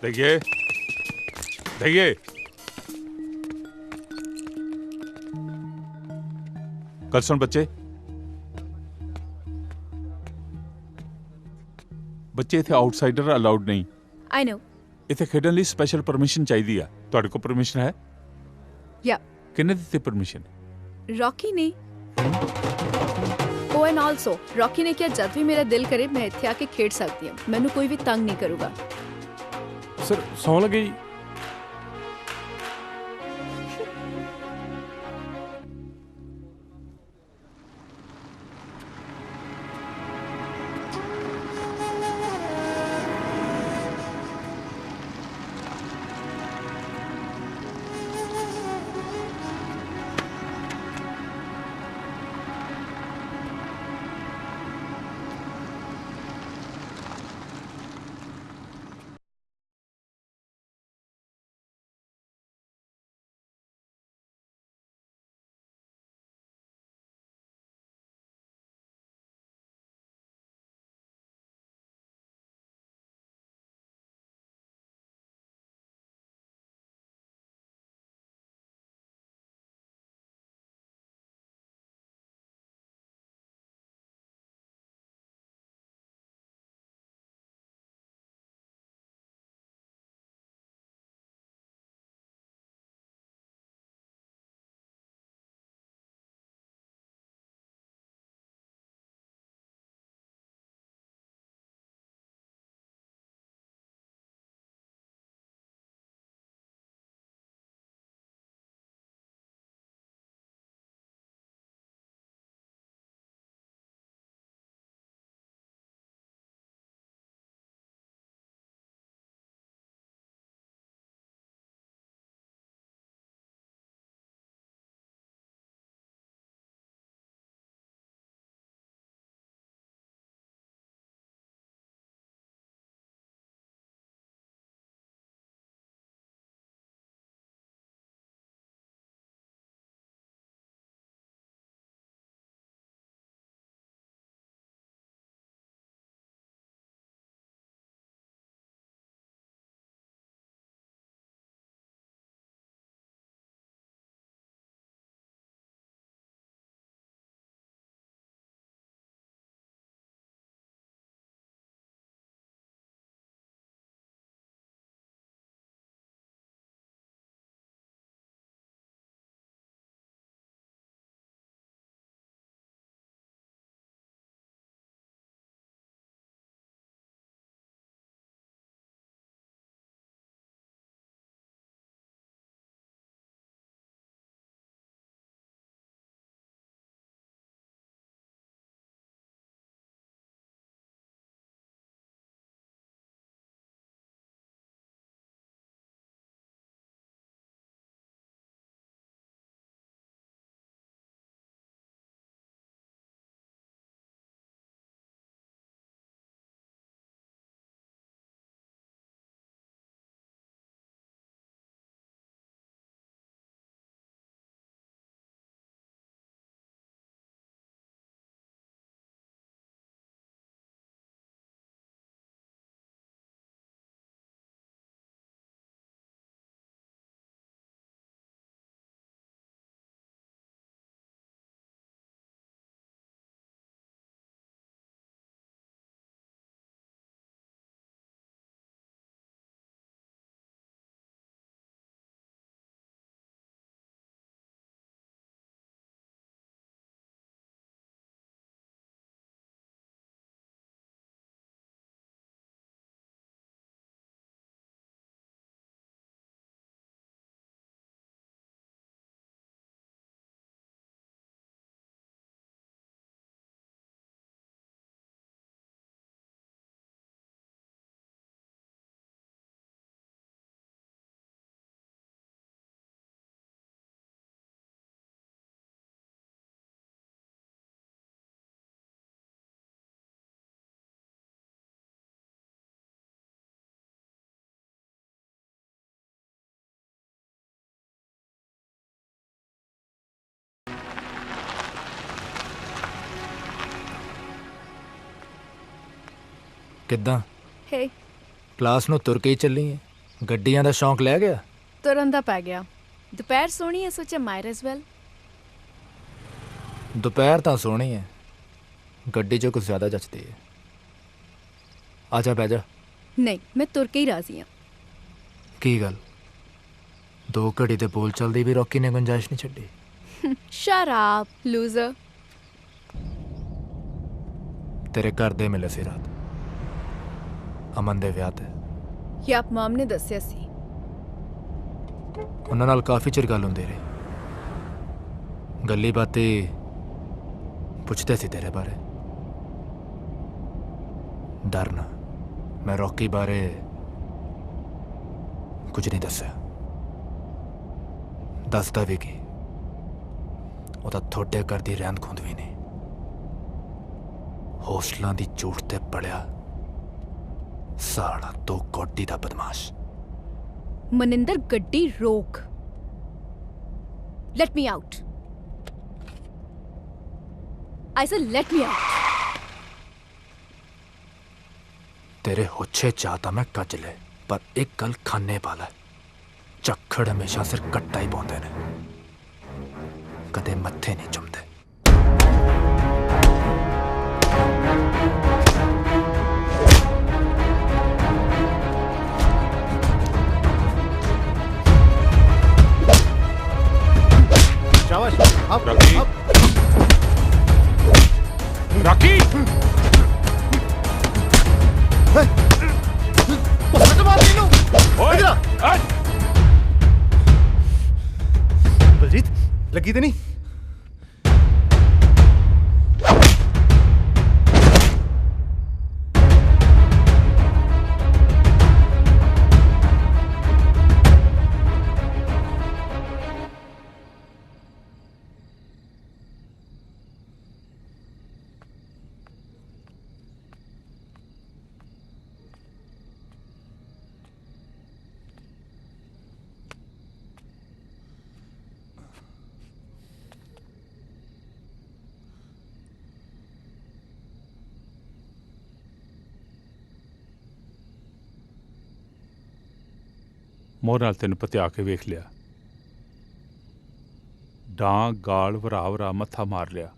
देखिए देखिए, कल सुन बच्चे, ਬੱਚੇ ਇੱਥੇ ਆਊਟਸਾਈਡਰ ਅਲਾਉਡ ਨਹੀਂ। ਆਈ ਨੋ। ਇੱਥੇ ਖੇਡਣ ਲਈ ਸਪੈਸ਼ਲ ਪਰਮਿਸ਼ਨ ਚਾਹੀਦੀ ਆ। ਤੁਹਾਡੇ ਕੋਲ ਪਰਮਿਸ਼ਨ ਹੈ? ਯਾ। ਕਿੰਨੇ ਦਿੱਤੀ ਪਰਮਿਸ਼ਨ? ਰੌਕੀ ਨੇ। ਓ ਐਂਡ ਆਲਸੋ ਰੌਕੀ ਨੇ ਕਿਹਾ ਜਦ ਵੀ ਮੇਰਾ ਦਿਲ ਕਰੇ ਮੈਂ ਇੱਥੇ ਆ ਕੇ ਖੇਡ ਸਕਦੀ ਹਾਂ, ਮੈਨੂੰ ਕੋਈ ਵੀ ਤੰਗ ਨਹੀਂ ਕਰੂਗਾ। ਸਰ ਸੌਣ ਲੱਗੇ ਜੀ? ਕਿੱਦਾਂ ਹੇ ਕਲਾਸ ਨੂੰ ਤੁਰ ਕੇ ਹੀ ਚੱਲੀ ਹੈ? ਗੱਡੀਆਂ ਦਾ ਸ਼ੌਂਕ ਲੈ ਗਿਆ? ਤੁਰਨ ਦਾ ਪੈ ਗਿਆ। ਦੁਪਹਿਰ ਸੋਹਣੀ ਹੈ, ਸੋਚਿਆ ਮਾਈਟ ਐਸ ਵੈਲ। ਦੁਪਹਿਰ ਤਾਂ ਸੋਹਣੀ ਹੈ, ਗੱਡੀ 'ਚ ਕੁਝ ਜ਼ਿਆਦਾ ਜੱਚਦੀ ਹੈ। ਆ ਜਾ ਬਹਿ ਜਾ। ਨਹੀਂ, ਮੈਂ ਤੁਰ ਕੇ ਹੀ ਰਾਜ਼ੀ ਹਾਂ। ਕੀ ਗੱਲ, 2 ਘੜੀ ਦੇ ਬੋਲ ਚੱਲਦੀ ਵੀ ਰੌਕੀ ਨੇ ਗੁੰਜਾਇਸ਼ ਨਹੀਂ ਛੱਡੀ। Shut up loser. ਤੇਰੇ ਘਰ ਦੇ ਮਿਲੇ ਸੀ ਰਾਤ, ਅਮਨ ਦੇ ਵਿਆਹ ਤੇ। ਯਾਪ ਮਾਮ ਨੇ ਦੱਸਿਆ ਸੀ। ਉਹਨਾਂ ਨਾਲ ਕਾਫੀ ਚਿਰ ਗੱਲ ਹੁੰਦੀ ਰਹੀ, ਗੱਲੀ ਬਾਤੀ ਪੁੱਛਦੇ ਸੀ ਤੇਰੇ ਬਾਰੇ। ਡਰ ਨਾ, ਮੈਂ ਰੌਕੀ ਬਾਰੇ ਕੁਝ ਨਹੀਂ ਦੱਸਿਆ। ਦੱਸਦਾ ਵੀ ਕੀ, ਉਹਦਾ ਤੁਹਾਡੇ ਘਰ ਦੀ ਰਹਿੰਦ ਖੂੰਦ ਵੀ ਨਹੀਂ। ਹੋਸਟਲਾਂ ਦੀ ਝੂਠ ਤੇ ਪੜਿਆ ਸਾਲਾ 2 ਕੋਟੀ ਦਾ ਬਦਮਾਸ਼। ਮਨਿੰਦਰ ਗੱਡੀ ਰੋਕ। Let me out. I say let me out. ਤੇਰੇ ਹੋਛੇ ਚਾਹਤਾ ਮੈਂ ਕੱਜ ਲੈ, ਪਰ ਇੱਕ ਗੱਲ ਖਾਨੇ ਪਾ ਲੈ, ਝੱਖੜ ਹਮੇਸ਼ਾ ਸਿਰ ਕੱਟਾ ਹੀ ਪਾਉਂਦੇ ਨੇ, ਕਦੇ ਮੱਥੇ ਨਹੀਂ ਚੁੰਮਦੇ। शाबाश, अब रॉकी। रॉकी बलजीत लगी तो नहीं? ਮੋਹ ਨਾਲ ਤੈਨੂੰ ਪਤਿਆ ਕੇ ਵੇਖ ਲਿਆ, ਡਾਂ ਗਾਲ ਵਰਾ ਵਰਾ ਮੱਥਾ ਮਾਰ ਲਿਆ,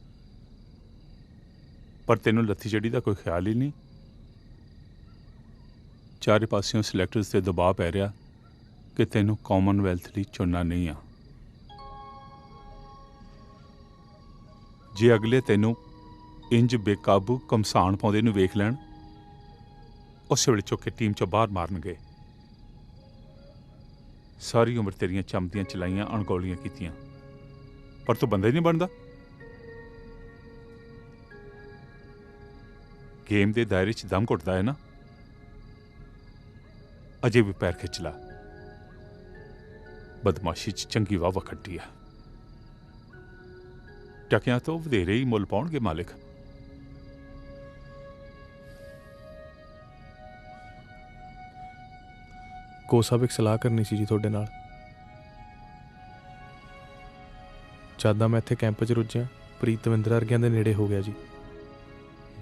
ਪਰ ਤੈਨੂੰ ਲੱਥੀ ਚੜੀ ਦਾ ਕੋਈ ਖਿਆਲ ਹੀ ਨਹੀਂ। ਚਾਰੇ ਪਾਸਿਓਂ ਸਿਲੈਕਟਰਸ ਤੇ ਦਬਾਅ ਪੈ ਰਿਹਾ ਕਿ ਤੈਨੂੰ ਕਾਮਨਵੈਲਥ ਲਈ ਚੁਣਨਾ ਨਹੀਂ ਆ। ਜੇ ਅਗਲੇ ਤੈਨੂੰ ਇੰਜ ਬੇਕਾਬੂ ਕਮਸਾਨ ਪਾਉਂਦੇ ਨੂੰ ਵੇਖ ਲੈਣ, ਉਸੇ ਵੇਲੇ ਚੁੱਕ ਕੇ ਟੀਮ ਚੋਂ ਬਾਹਰ ਮਾਰਨਗੇ। ਸਾਰੀ ਉਮਰ ਤੇਰੀਆਂ ਚਮਦੀਆਂ ਚਲਾਈਆਂ, ਅਣਗੌਲੀਆਂ ਕੀਤੀਆਂ, ਪਰ ਤੂੰ ਬੰਦਾ ਹੀ ਨਹੀਂ ਬਣਦਾ। ਗੇਮ ਦੇ ਦਾਇਰੇ 'ਚ ਦਮ ਘੁੱਟਦਾ ਹੈ ਨਾ, ਅਜੇ ਵੀ ਪੈਰ ਖਿੱਚ ਲਾ। ਬਦਮਾਸ਼ੀ 'ਚ ਚੰਗੀ ਵਾਹ ਖੱਟੀ ਆ। ਟਕਿਆਂ ਤੋਂ ਵਧੇਰੇ ਹੀ ਮੁੱਲ ਪਾਉਣਗੇ ਮਾਲਿਕ। ਕੋ ਸਾਹਿਬ ਇੱਕ ਸਲਾਹ ਕਰਨੀ ਸੀ ਜੀ ਤੁਹਾਡੇ ਨਾਲ। ਜਦ ਮੈਂ ਇੱਥੇ ਕੈਂਪ 'ਚ ਰੁੱਝਿਆ, ਪ੍ਰੀਤ ਦਵਿੰਦਰ ਵਰਗਿਆਂ ਦੇ ਨੇੜੇ ਹੋ ਗਿਆ ਜੀ।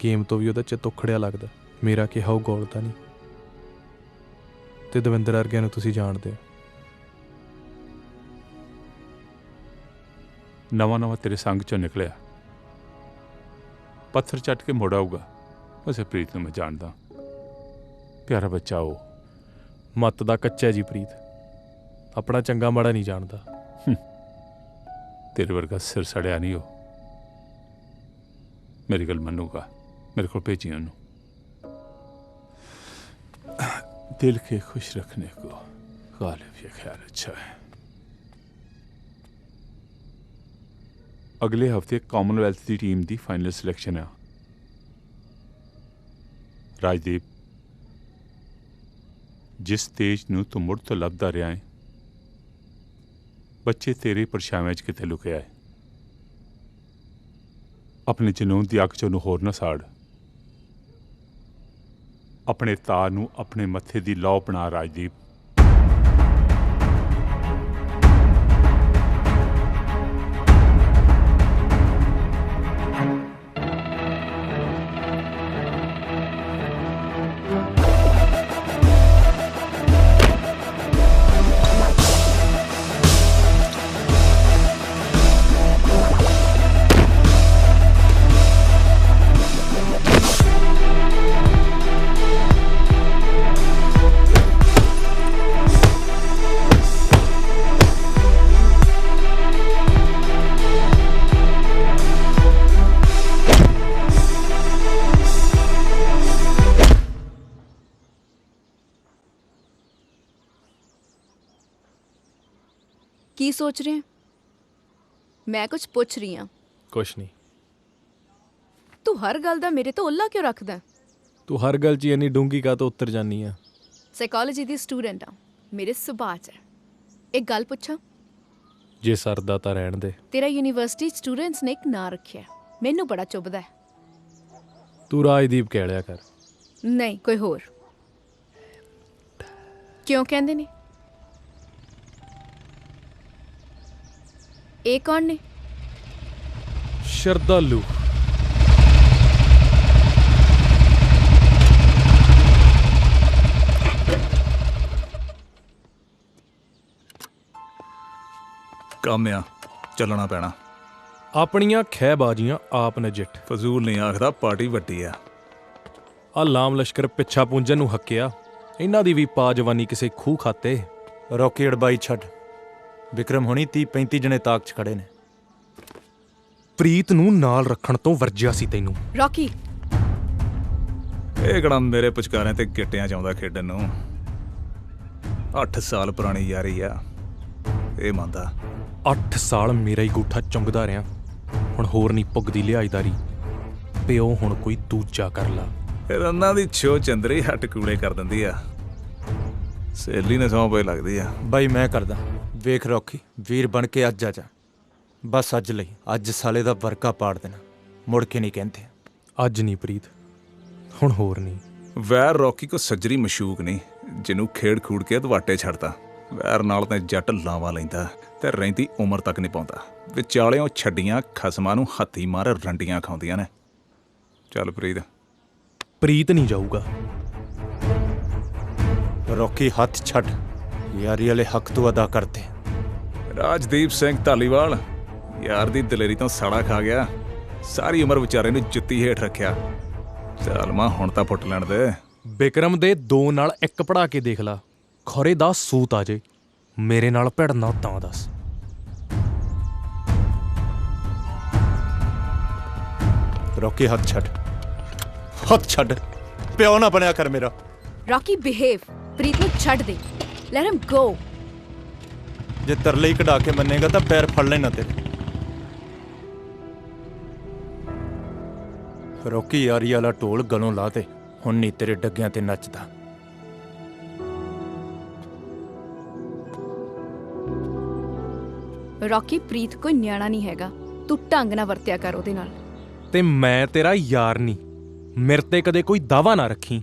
ਗੇਮ ਤੋਂ ਵੀ ਉਹਦਾ ਚਿੱਤ ਉਖੜਿਆ ਲੱਗਦਾ। ਮੇਰਾ ਕਿਹਾ ਉਹ ਗੌਲਦਾ ਨਹੀਂ, ਤੇ ਦਵਿੰਦਰ ਵਰਗਿਆਂ ਨੂੰ ਤੁਸੀਂ ਜਾਣਦੇ ਹੋ। ਨਵਾਂ ਤੇਰੇ ਸੰਗ 'ਚੋਂ ਨਿਕਲਿਆ, ਪੱਥਰ ਚੱਟ ਕੇ ਮੁੜ ਆਊਗਾ। ਵੈਸੇ ਪ੍ਰੀਤ ਨੂੰ ਮੈਂ ਜਾਣਦਾ, ਪਿਆਰਾ ਬੱਚਾ ਉਹ। ਮੱਤ ਦਾ ਕੱਚਾ ਜੀ ਪ੍ਰੀਤ, ਆਪਣਾ ਚੰਗਾ ਮਾੜਾ ਨਹੀਂ ਜਾਣਦਾ। ਤੇਰੇ ਵਰਗਾ ਸਿਰ ਸੜਿਆ ਨਹੀਂ ਉਹ। ਮੇਰੀ ਗੱਲ ਮੰਨੂਗਾ, मेरे को भेजी उन्होंने। दिल के खुश रखने को गालिब ये ख्याल अच्छा है। अगले हफ्ते कॉमनवेल्थ की टीम की फाइनल सिलेक्शन है। राजदीप, जिस तेज नूं तू मुड़ तो लभदा रहा है, बच्चे तेरे परछावें च किते लुके आए। अपने जनून की अग चों होर ना साड़। अपने तार नूं अपने मत्थे दी लौ बना राजदीप। ਕੀ ਸੋਚ ਰਹੇ? ਮੈਂ ਕੁਝ ਪੁੱਛ ਰਹੀ ਹਾਂ। ਕੁਛ ਨਹੀਂ। ਤੂੰ ਹਰ ਗੱਲ ਦਾ ਮੇਰੇ ਤੋਂ ਉੱਲਾ ਕਿਉਂ ਰੱਖਦਾ? ਤੂੰ ਹਰ ਗੱਲ 'ਚ ਇੰਨੀ ਡੂੰਘੀ ਕਾ ਤੋਂ ਉੱਤਰ ਜਾਨੀ ਆ? ਸਾਈਕੋਲੋਜੀ ਦੀ ਸਟੂਡੈਂਟ ਆ, ਮੇਰੇ ਸੁਭਾਅ 'ਚ ਹੈ। ਇੱਕ ਗੱਲ ਪੁੱਛਾਂ? ਜੇ ਸਰਦਾ ਤਾਂ ਰਹਿਣ ਦੇ। ਤੇਰਾ ਯੂਨੀਵਰਸਿਟੀ ਸਟੂਡੈਂਟਸ ਨੇ ਇੱਕ ਨਾਂ ਰੱਖਿਆ, ਮੈਨੂੰ ਬੜਾ ਚੁੱਭਦਾ ਹੈ। ਤੂੰ ਰਾਜਦੀਪ ਕਹਿ ਲਿਆ ਕਰ। ਨਹੀਂ, ਕੋਈ ਹੋਰ। ਕਿਉਂ ਕਹਿੰਦੇ ਨੇ? ਇਹ ਕੌਣ ਨੇ? ਸ਼ਰਧਾਲੂ। ਕੰਮ ਆ, ਚੱਲਣਾ ਪੈਣਾ। ਆਪਣੀਆਂ ਖਹਿਬਾਜ਼ੀਆਂ ਆਪ ਨਜਿੱਠ। ਫਜ਼ੂਲ ਨਹੀਂ ਆਖਦਾ, ਪਾਰਟੀ ਵੱਡੀ ਆ। ਆ ਲਾਮ ਲਸ਼ਕਰ ਪਿੱਛਾ ਪੂੰਜਣ ਨੂੰ ਹੱਕਿਆ, ਇਹਨਾਂ ਦੀ ਵੀ ਪਾ ਜਵਾਨੀ ਕਿਸੇ ਖੂਹ ਖਾਤੇ। ਰੌਕੀ ਅੜਬਾਈ ਛੱਡ, ਵਿਕਰਮ ਹੋਣੀ 30-35 ਜਣੇ ਤਾਕ 'ਚ ਖੜੇ ਨੇ। ਪ੍ਰੀਤ ਨੂੰ ਨਾਲ ਰੱਖਣ ਤੋਂ ਵਰਜਿਆ ਸੀ ਤੈਨੂੰ। ਰੌਕੀ, ਇਹ ਕਿਹੜਾ ਮੇਰੇ ਪੁਚਕਾਰਿਆਂ ਤੇ ਗਿੱਟਿਆਂ 'ਚ ਆਉਂਦਾ ਖੇਡਣ ਨੂੰ। 8 ਸਾਲ ਪੁਰਾਣੀ ਯਾਰੀ ਆ, ਇਹ ਮੰਨਦਾ। 8 ਸਾਲ ਮੇਰਾ ਹੀ ਗੂਠਾ ਚੁੰਗਦਾ ਰਿਹਾ, ਹੁਣ ਹੋਰ ਨਹੀਂ ਪੁੱਗਦੀ ਲਿਹਾਜ਼ਦਾਰੀ। ਪਿਓ ਹੁਣ ਕੋਈ ਦੂਜਾ ਕਰ ਲਾ। ਰੰਨਾਂ ਦੀ ਛੋ ਚੰਦਰੀ ਹੱਟ ਕੂੜੇ ਕਰ ਦਿੰਦੀ ਆ। ਸਹੇਲੀ ਨੇ ਸੌਂ ਪਈ ਲੱਗਦੀ ਆ। ਬਾਈ ਮੈਂ ਕਰਦਾ। ਵੇਖ ਰੌਕੀ, ਵੀਰ ਬਣ ਕੇ ਅੱਜ ਆ ਜਾ, ਬਸ ਅੱਜ ਲਈ। ਅੱਜ ਸਾਲੇ ਦਾ ਵਰਕਾ ਪਾੜ ਦੇਣਾ, ਮੁੜ ਕੇ ਨਹੀਂ ਕਹਿੰਦੇ। ਅੱਜ ਨਹੀਂ ਪ੍ਰੀਤ, ਹੁਣ ਹੋਰ ਨਹੀਂ। ਵੈਰ ਰੌਕੀ ਕੋ ਸੱਜਰੀ ਮਸ਼ੂਕ ਨਹੀਂ, ਜਿਹਨੂੰ ਖੇਡ ਖੂੜ ਕੇ ਦਵਾਟੇ ਛੱਡਦਾ। ਵੈਰ ਨਾਲ ਤਾਂ ਜੱਟ ਲਾਵਾ ਲੈਂਦਾ ਤੇ ਰਹਿੰਦੀ ਉਮਰ ਤੱਕ ਨਹੀਂ ਪਾਉਂਦਾ। ਵਿਚਾਲਿਓਂ ਛੱਡੀਆਂ ਖਸਮਾਂ ਨੂੰ ਹੱਥੀ ਮਾਰ ਰੰਡੀਆਂ ਖਾਉਂਦੀਆਂ ਨੇ। ਚੱਲ ਪ੍ਰੀਤ। ਪ੍ਰੀਤ ਨਹੀਂ ਜਾਊਗਾ। ਰੌਕੀ ਹੱਥ ਛੱਡ, ਯਾਰੀ ਵਾਲੇ ਹੱਕ ਤੂੰ ਅਦਾ ਕਰਦੇ। ਰਾਜਦੀਪ ਸਿੰਘ ਧਾਲੀਵਾਲ ਯਾਰ ਦੀ ਦਲੇਰੀ ਤੋਂ ਸਾੜਾ ਖਾ ਗਿਆ, ਸਾਰੀ ਉਮਰ ਵਿਚਾਰੇ ਨੂੰ ਜੁੱਤੀ ਹੇਠ ਰੱਖਿਆ। ਚੱਲ ਮਾਂ ਹੁਣ ਤਾਂ ਫੁੱਟ ਲੈਣ ਦੇ। ਬਿਕਰਮ ਦੇ 2 ਨਾਲ 1 ਪੜਾ ਕੇ ਦੇਖ ਲਾ, ਖਰੇ ਦਾ ਸੂਤ ਆ ਜੇ। ਮੇਰੇ ਨਾਲ ਭਿੜਨਾ ਤਾਂ ਦੱਸ। ਰੌਕੀ ਹੱਥ ਛੱਡ, ਹੱਥ ਛੱਡ। ਪਿਓ ਨਾ ਬਣਿਆ ਕਰ ਮੇਰਾ। Rocky behave. ਪ੍ਰੀਤ ਨੂੰ ਛੱਡ ਦੇ, ਲੈਟ ਹਿਮ ਗੋ। ਜੇ ਤਰਲੇ ਹੀ ਕਢਾ ਕੇ ਮੰਨੇਗਾ ਤਾਂ ਪੈਰ ਫੜ ਲੈਣਾ ਤੇਰੇ। ਰੌਕੀ ਯਾਰੀ ਵਾਲਾ ਢੋਲ ਗਲੋਂ ਲਾ ਦੇ, ਹੁਣ ਨਹੀਂ ਤੇਰੇ ਡੱਗਿਆਂ ਤੇ ਨੱਚਦਾ। ਰੌਕੀ, ਪ੍ਰੀਤ ਕੋਈ ਨਿਆਣਾ ਨਹੀਂ ਹੈਗਾ, ਤੂੰ ਢੰਗ ਨਾਲ ਵਰਤਿਆ ਕਰ ਉਹਦੇ ਨਾਲ। ਤੇ ਮੈਂ ਤੇਰਾ ਯਾਰ ਨਹੀਂ, ਮੇਰੇ ਤੇ ਕਦੇ ਕੋਈ ਦਾਵਾ ਨਾ ਰੱਖੀ।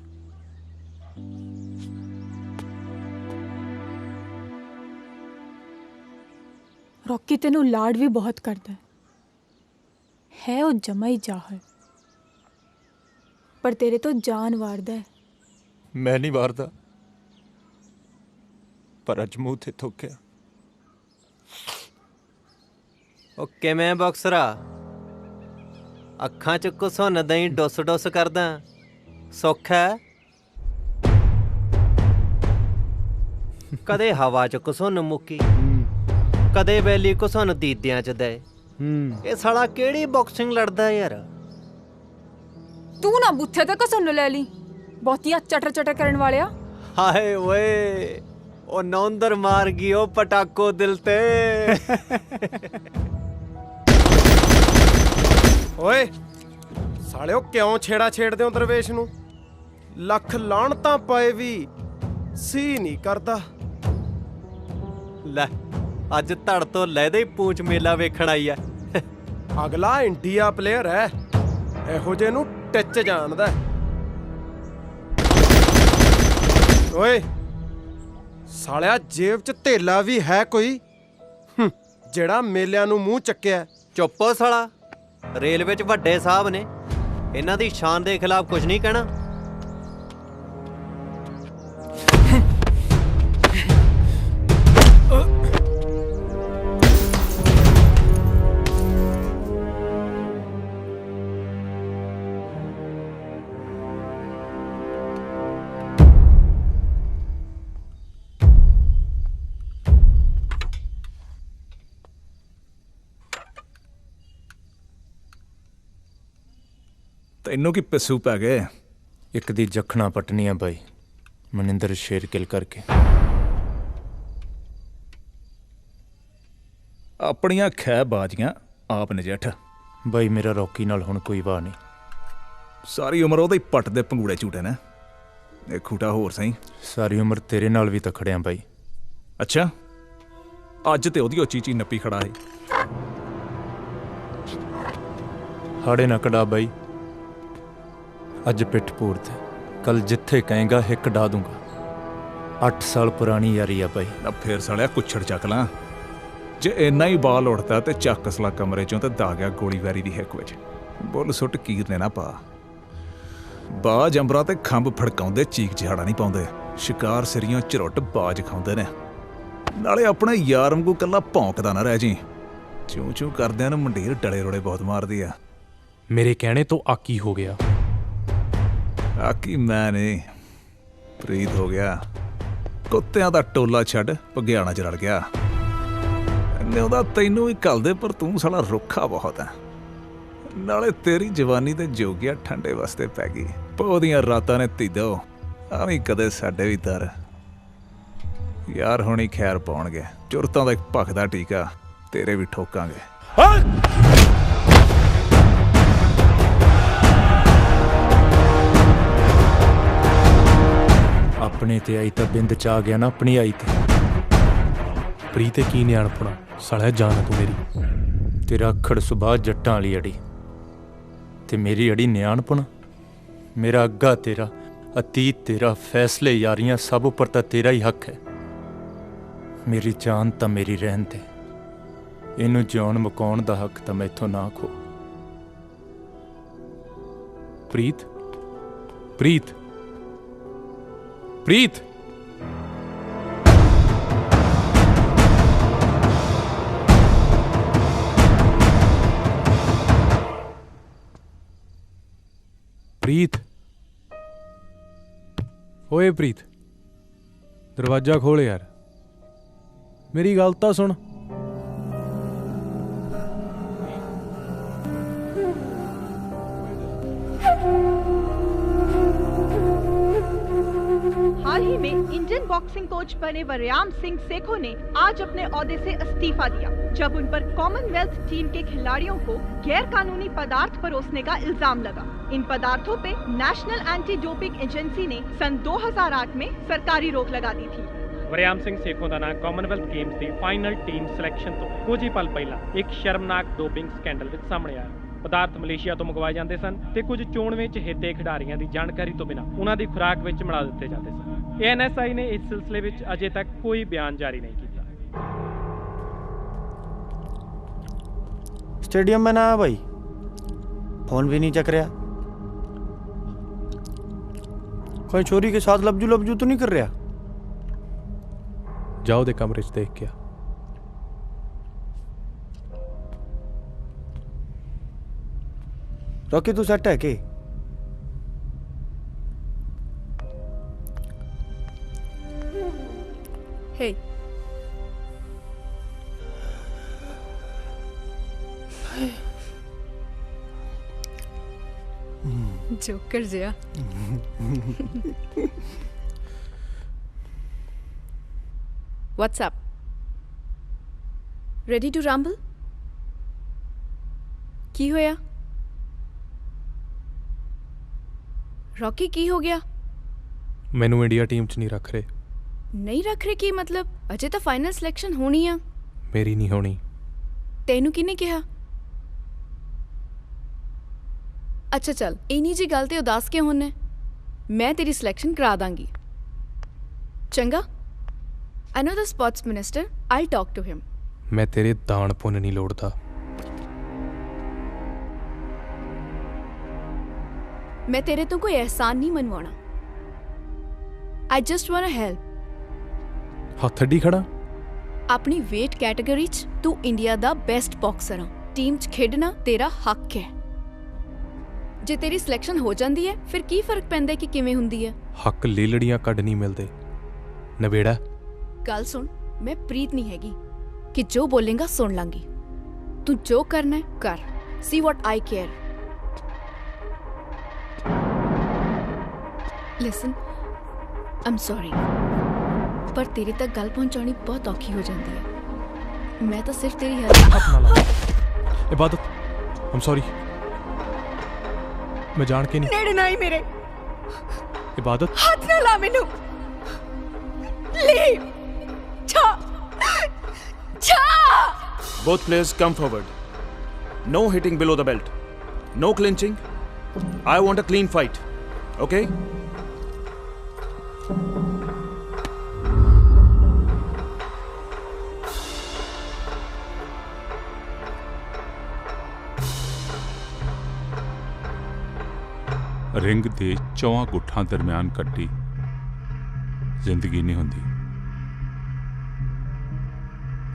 ਰੌਕੀ ਤੈਨੂੰ ਲਾਡ ਵੀ ਬਹੁਤ ਕਰਦਾ ਹੈ ਉਹ ਜਮਾ ਹੀ ਜਾਹਲ, ਪਰ ਤੇਰੇ ਤੋਂ ਜਾਨ ਵਾਰਦਾ ਹੈ। ਮੈਂ ਨਹੀਂ ਵਾਰਦਾ, ਪਰ ਅੱਜ ਮੂੰਹ ਤੇ ਥੁੱਕਿਆ। ਉਹ ਕਿਵੇਂ ਬਾਕਸਰਾ? ਅੱਖਾਂ 'ਚ ਘੁਸੁੰਨ ਦਈ ਡੁੱਸ ਡੁੱਸ ਕਰਦਾ, ਸੁੱਖ ਹੈ? ਕਦੇ ਹਵਾ 'ਚ ਘੁਸੁੰਨ ਮੁੱਕੀ, ਕਦੇ ਵੈਲੀ ਘੁਸੁੰਨ ਦੀਦਿਆਂ 'ਚ ਦੇ। ਇਹ ਸਾਲਾ ਕਿਹੜੀ ਬਾਕਸਿੰਗ ਲੜਦਾ ਯਾਰ? ਤੂੰ ਨਾ ਬੁੱਥੇ ਤੇ ਘਸੁੰਨ ਲੈ ਲਈ, ਬਹੁਤੀਆਂ ਚਟਰ ਚਟਰ ਕਰਨ ਵਾਲਿਆ। ਹਾਏ ਓਏ, ਉਹ ਨੌਂਦਰ ਮਾਰ ਗਈ ਉਹ ਪਟਾਕੋ ਦਿਲ ਤੇ। ਓਏ ਸਾਲਿਓ, ਕਿਉਂ ਛੇੜਾ ਛੇੜਦੇ ਹੋ ਦਰਵੇਸ਼ ਨੂੰ? ਲੱਖ ਲਾਹਣਤਾਂ ਪਏ ਵੀ ਸੀ ਨਹੀਂ ਕਰਦਾ। ਲੈ, ਅੱਜ ਧੜ ਤੋਂ ਲੈਦੇ ਹੀ ਪੂੰਛ ਮੇਲਾ ਵੇਖਣ ਆਈ ਐ। ਅਗਲਾ ਇੰਡੀਆ ਪਲੇਅਰ ਹੈ, ਇਹੋ ਜਿਹੇ ਨੂੰ ਟਿੱਚ ਜਾਣਦਾ। ਓਏ ਸਾਲਿਆ, ਜੇਬ 'ਚ ਧੇਲਾ ਵੀ ਹੈ ਕੋਈ ਜਿਹੜਾ ਮੇਲਿਆਂ ਨੂੰ ਮੂੰਹ ਚੱਕਿਆ? ਚੁੱਪੋ ਸਾਲਾ, ਰੇਲਵੇ 'ਚ ਵੱਡੇ ਸਾਹਿਬ ਨੇ, ਇਹਨਾਂ ਦੀ ਸ਼ਾਨ ਦੇ ਖਿਲਾਫ ਕੁਝ ਨਹੀਂ ਕਹਿਣਾ। ਤੈਨੂੰ ਕੀ ਪਿੱਸੂ ਪੈ ਗਏ? ਇੱਕ ਦੀ ਜਖਣਾ ਪਟਨੀਆਂ ਬਾਈ, ਮਨਿੰਦਰ ਸ਼ੇਰ ਕਿਲ ਕਰਕੇ। ਆਪਣੀਆਂ ਖੈ ਬਾਜੀਆਂ ਆਪ ਨਜਿੱਠ। ਬਾਈ ਮੇਰਾ ਰੌਕੀ ਨਾਲ ਹੁਣ ਕੋਈ ਵਾਹ ਨਹੀਂ। ਸਾਰੀ ਉਮਰ ਉਹਦੇ ਪੱਟ ਦੇ ਪੰਗੂੜੇ ਝੂਟੇ ਨੇ। ਇਹ ਖੂਟਾ ਹੋਰ ਸਹੀ। ਸਾਰੀ ਉਮਰ ਤੇਰੇ ਨਾਲ ਵੀ ਤਾਂ ਖੜਿਆ ਬਾਈ। ਅੱਛਾ, ਅੱਜ ਤੇ ਉਹਦੀ ਚੀਚੀ ਨੱਪੀ ਖੜਾ ਹੈ। ਹਾੜੇ ਨਾ ਕਢਾ ਬਾਈ। ਅੱਜ ਪਿੱਠ ਪੂਰ ਤੇ, ਕੱਲ ਜਿੱਥੇ ਕਹੇਗਾ ਹਿੱਕ ਡਾ ਦੂੰਗਾ। 8 ਸਾਲ ਪੁਰਾਣੀ ਯਾਰੀ ਆ ਬਾਈ। ਨਾ ਫੇਰ ਸਾਲਿਆ ਕੁੱਛੜ ਚੱਕ ਲਾਂ। ਜੇ ਇੰਨਾ ਹੀ ਬਾਲ ਉੜਦਾ ਤੇ ਚੱਕ ਸਲਾ ਕਮਰੇ ਚੋਂ ਤੇ ਦਾ ਗਿਆ ਗੋਲੀ ਵੈਰੀ ਦੀ ਹਿੱਕ ਵਿੱਚ। ਬੁੱਲ ਸੁੱਟ ਕੀਰ ਨੇ ਨਾ ਪਾ। ਬਾਜ ਅੰਬਰਾਂ ਤੇ ਖੰਭ ਫੜਕਾਉਂਦੇ, ਚੀਕ ਚਿਹਾੜਾ ਨਹੀਂ ਪਾਉਂਦੇ। ਸ਼ਿਕਾਰ ਸਿਰੀਆਂ ਝਰੁੱਟ ਬਾਜ ਖਾਉਂਦੇ ਨੇ। ਨਾਲੇ ਆਪਣੇ ਯਾਰ ਵਾਂਗੂ ਕੱਲਾ ਭੌਂਕਦਾ ਨਾ ਰਹਿ ਜੀ। ਚੂੰ ਚੂੰ ਕਰਦਿਆਂ ਨੂੰ ਮੰਡੀਰ ਡਲੇ ਰੋੜੇ ਬਹੁਤ ਮਾਰਦੀ ਆ। ਮੇਰੇ ਕਹਿਣੇ ਤੋਂ ਆਕੀ ਹੋ ਗਿਆ। ਆਕੀ ਮੈਂ ਨਹੀਂ, ਪ੍ਰੀਤ ਹੋ ਗਿਆ। ਕੁੱਤਿਆਂ ਦਾ ਟੋਲਾ ਛੱਡ ਭਗਿਆਣਾ ਚ ਰਲ ਗਿਆ। ਇਹਨੇ ਉਹਦਾ ਤੈਨੂੰ ਵੀ ਘੱਲਦੇ, ਪਰ ਤੂੰ ਸਾਲਾ ਰੁੱਖਾ ਬਹੁਤ ਹੈ। ਨਾਲੇ ਤੇਰੀ ਜਵਾਨੀ ਤੇ ਜੋਗਿਆ ਠੰਡੇ ਵਾਸਤੇ ਪੈ ਗਈ। ਪੌਦੀਆਂ ਰਾਤਾਂ ਨੇ ਧੀਦੋ ਆਵੀਂ ਕਦੇ ਸਾਡੇ ਵੀ ਦਰ। ਯਾਰ ਹੁਣੀ ਖੈਰ ਪਾਉਣਗੇ। ਚੁਰਤਾਂ ਦਾ ਇੱਕ ਭਖਦਾ ਟੀਕਾ ਤੇਰੇ ਵੀ ਠੋਕਾਂਗੇ। ਆਪਣੇ ਤੇ ਆਈ ਤਾਂ ਬਿੰਦ ਚ ਆ ਗਿਆ ਨਾ ਆਪਣੀ ਆਈ ਤੇ। ਪ੍ਰੀਤ ਕੀ ਨਿਆਣਪੁਣਾ ਸਾਲਿਆ, ਜਾਨ ਤੂੰ ਮੇਰੀ। ਤੇਰਾ ਅੱਖੜ ਸੁਭਾਅ ਜੱਟਾਂ ਵਾਲੀ ਅੜੀ ਤੇ ਮੇਰੀ ਅੜੀ ਨਿਆਣਪੁਣਾ। ਮੇਰਾ ਅੱਗਾ ਤੇਰਾ, ਅਤੀਤ ਤੇਰਾ, ਫੈਸਲੇ ਯਾਰੀਆਂ ਸਭ ਉੱਪਰ ਤਾਂ ਤੇਰਾ ਹੀ ਹੱਕ ਹੈ। ਮੇਰੀ ਜਾਨ ਤਾਂ ਮੇਰੀ ਰਹਿਣ ਤੇ, ਇਹਨੂੰ ਜਿਉਣ ਮੁਕਾਉਣ ਦਾ ਹੱਕ ਤਾਂ ਮੈਥੋਂ ਨਾ ਖੋ। ਪ੍ਰੀਤ, ਪ੍ਰੀਤ, ਪ੍ਰੀਤ। ਪ੍ਰੀਤ, ਓਏ ਪ੍ਰੀਤ, ਦਰਵਾਜ਼ਾ ਖੋਲ ਯਾਰ। ਮੇਰੀ ਗੱਲ ਤਾਂ ਸੁਣ। हाल ही में इंडियन बॉक्सिंग कोच बने वरयाम सिंह सेखों ने आज अपने ओहदे से इस्तीफा दिया, जब उन पर कॉमनवेल्थ टीम के खिलाड़ियों को गैर कानूनी पदार्थ परोसने का इल्जाम लगा। इन पदार्थों पे नेशनल एंटी डोपिंग एजेंसी ने सन 2008 में सरकारी रोक लगा दी थी। ਵਰਿਆਮ ਸਿੰਘ ਸੇਖੋਂ ਦਾ ਨਾਂ ਕਾਮਨਵੈਲਥ ਗੇਮਸ ਦੀ ਫਾਈਨਲ ਟੀਮ ਸਿਲੈਕਸ਼ਨ ਤੋਂ ਕੁਝ ਹੀ ਪਲ ਪਹਿਲਾਂ ਇੱਕ ਸ਼ਰਮਨਾਕ ਡੋਪਿੰਗ ਸਕੈਂਡਲ ਵਿੱਚ ਸਾਹਮਣੇ ਆਇਆ। ਪਦਾਰਥ ਮਲੇਸ਼ੀਆ ਤੋਂ ਮੰਗਵਾਏ ਜਾਂਦੇ ਸਨ ਤੇ ਕੁਝ ਚੋਣ ਵਿੱਚ ਹਿੱਤੇ ਖਿਡਾਰੀਆਂ ਦੀ ਜਾਣਕਾਰੀ ਤੋਂ ਬਿਨਾਂ ਉਹਨਾਂ ਦੀ ਖੁਰਾਕ ਵਿੱਚ ਮਿਲਾ ਦਿੱਤੇ ਜਾਂਦੇ ਸਨ। ANSI ਨੇ ਇਸ ਸਿਲਸਿਲੇ ਵਿੱਚ ਅਜੇ ਤੱਕ ਕੋਈ ਬਿਆਨ ਜਾਰੀ ਨਹੀਂ ਕੀਤਾ। स्टेडियम में ना भाई, फोन भी नहीं चक रहा। कोई छोरी के साथ लबजू लबजू तो नहीं कर रहा? जाओ दे कमरे च देख के। रॉकी तू सेट है के? Hey. जोकर जिया। What's up? Ready to rumble? ਕੀ ਹੋਇਆ? ਰੌਕੀ ਕੀ ਹੋ ਗਿਆ? ਮੈਨੂੰ ਇੰਡੀਆ ਟੀਮ 'ਚ ਨਹੀਂ ਰੱਖ ਰਹੇ। ਨਹੀਂ ਰੱਖ ਰਹੇ ਕੀ ਮਤਲਬ? ਅਜੇ ਤਾਂ ਫਾਈਨਲ ਸਿਲੈਕਸ਼ਨ ਹੋਣੀ ਆ। ਮੇਰੀ ਨਹੀਂ ਹੋਣੀ। ਤੈਨੂੰ ਕਿਹਨੇ ਕਿਹਾ? ਅੱਛਾ ਚੱਲ, ਇੰਨੀ ਜੀ ਗੱਲ ਤੇ ਉਦਾਸ ਕਿਉਂ ਹੁੰਨੇ? ਮੈਂ ਤੇਰੀ ਸਿਲੈਕਸ਼ਨ ਕਰਾ ਦਾਂਗੀ। ਚੰਗਾ? I know the sports minister. I'll talk to him. ਮੈਂ ਤੇਰੇ ਦਾਨ ਪੁੰਨ ਨਹੀਂ ਲੋੜਦਾ। ਮੈਂ ਤੇਰੇ ਤੋਂ ਕੋਈ ਅਹਿਸਾਨ ਨਹੀਂ ਮਨਵਾਉਣਾ। I just wanna help. ਹੱਥ ਅੱਡੀ ਖੜਾ। ਆਪਣੀ weight category 'ਚ ਤੂੰ ਇੰਡੀਆ ਦਾ ਬੈਸਟ ਬਾਕਸਰ ਆ। ਟੀਮ 'ਚ ਖੇਡਣਾ ਤੇਰਾ ਹੱਕ ਹੈ। ਜੇ ਤੇਰੀ ਸਿਲੈਕਸ਼ਨ ਹੋ ਜਾਂਦੀ ਹੈ ਫਿਰ ਕੀ ਫਰਕ ਪੈਂਦਾ ਕਿ ਕਿਵੇਂ ਹੁੰਦੀ ਹੈ? ਹੱਕ ਲੇਲੜੀਆਂ ਕੱਢ ਨਹੀਂ ਮਿਲਦੇ। ਨਵੇੜਾ। ਗੱਲ ਸੁਣ, ਮੈਂ ਪ੍ਰੀਤ ਨਹੀਂ ਹੈਗੀ ਕਿ ਜੋ ਬੋਲੇਗਾ ਸੁਣ ਲਾਂਗੀ। ਤੂੰ ਜੋ ਕਰਨਾ ਹੈ ਕਰ। See what I care. Listen, I'm sorry, ਪਰ ਤੇਰੇ ਤੱਕ ਗੱਲ ਪਹੁੰਚਾਉਣੀ ਬਹੁਤ ਔਖੀ ਹੋ ਜਾਂਦੀ ਹੈ। मैं तो सिर्फ तेरी हेल्प। इबादत, I'm sorry, मैं जान के नहीं। नेड़े ना ही मेरे। इबादत, हाथ ना ला मैनू। लीव। छा। छा। Both players come forward. No hitting below the belt. No clinching. I want a clean fight. Okay? Ring ਦੇ ਚੌਹਾਂ ਗੁੱਠਾਂ ਦਰਮਿਆਨ ਕੱਟੀ ਜ਼ਿੰਦਗੀ ਨਹੀਂ ਹੁੰਦੀ।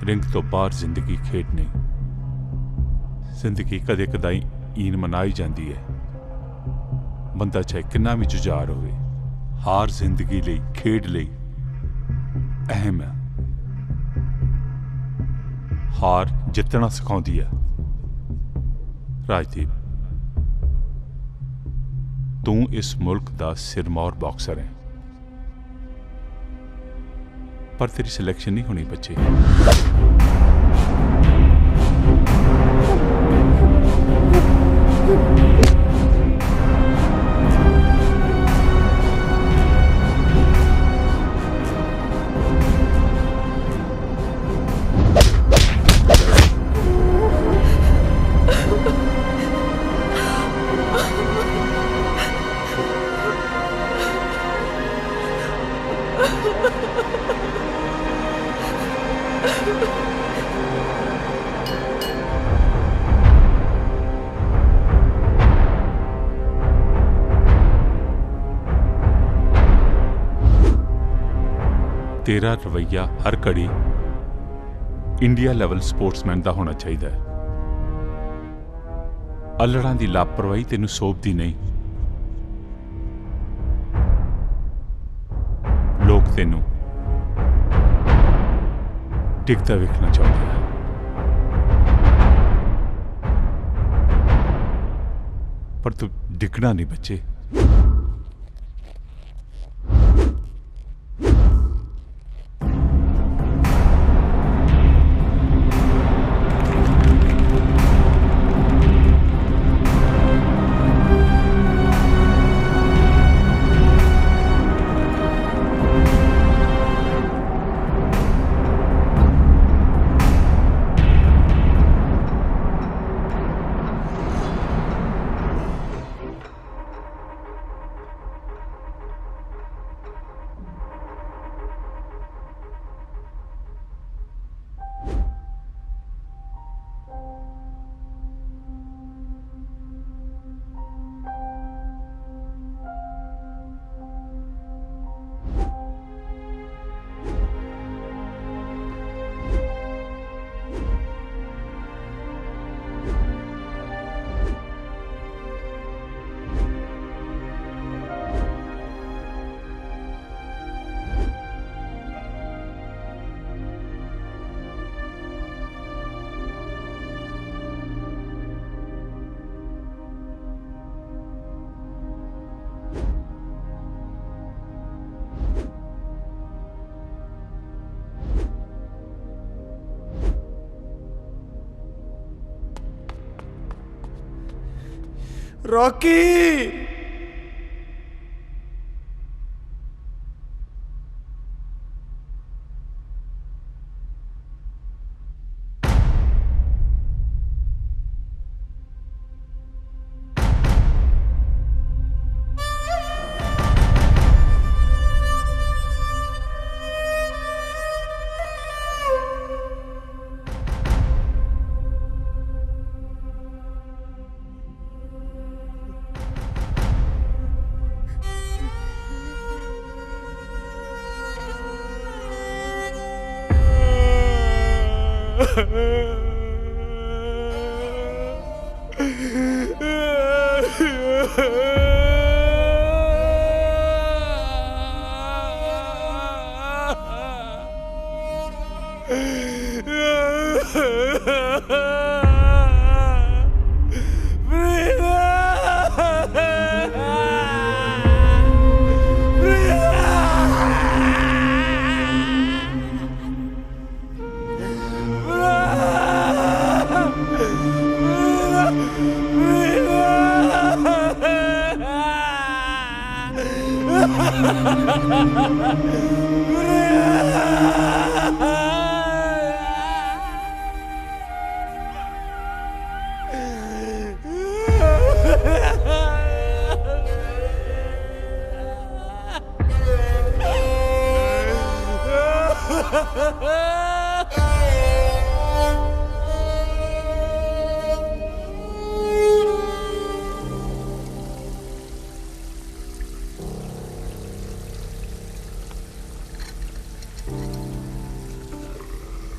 ਰਿੰਗ ਤੋਂ ਬਾਹਰ ਜ਼ਿੰਦਗੀ ਖੇਡ ਨਹੀਂ। ਜ਼ਿੰਦਗੀ ਕਦੇ ਕਦਾਈ ਈਨ ਮਨਾਈ ਜਾਂਦੀ ਹੈ। ਬੰਦਾ ਚਾਹੇ ਕਿੰਨਾ ਵੀ ਜੁਝਾਰ ਹੋਵੇ, ਹਾਰ ਜ਼ਿੰਦਗੀ ਲਈ, ਖੇਡ ਲਈ ਅਹਿਮ ਹੈ। ਹਾਰ ਜਿੱਤਣਾ ਸਿਖਾਉਂਦੀ ਹੈ। ਰਾਜਦੀਪ, तू इस मुल्क दा सिरमौर बॉक्सर है, पर तेरी सिलेक्शन नहीं होनी बच्चे। तेरा रवैया हर घड़ी इंडिया लेवल स्पोर्ट्समैन का होना चाहिए। अल्लड़ां दी लापरवाही तेनू सोभदी नहीं। लोग तेनू डिगदा वेखना चाहते हैं, पर तू डिगना नहीं बच्चे। रॉकी,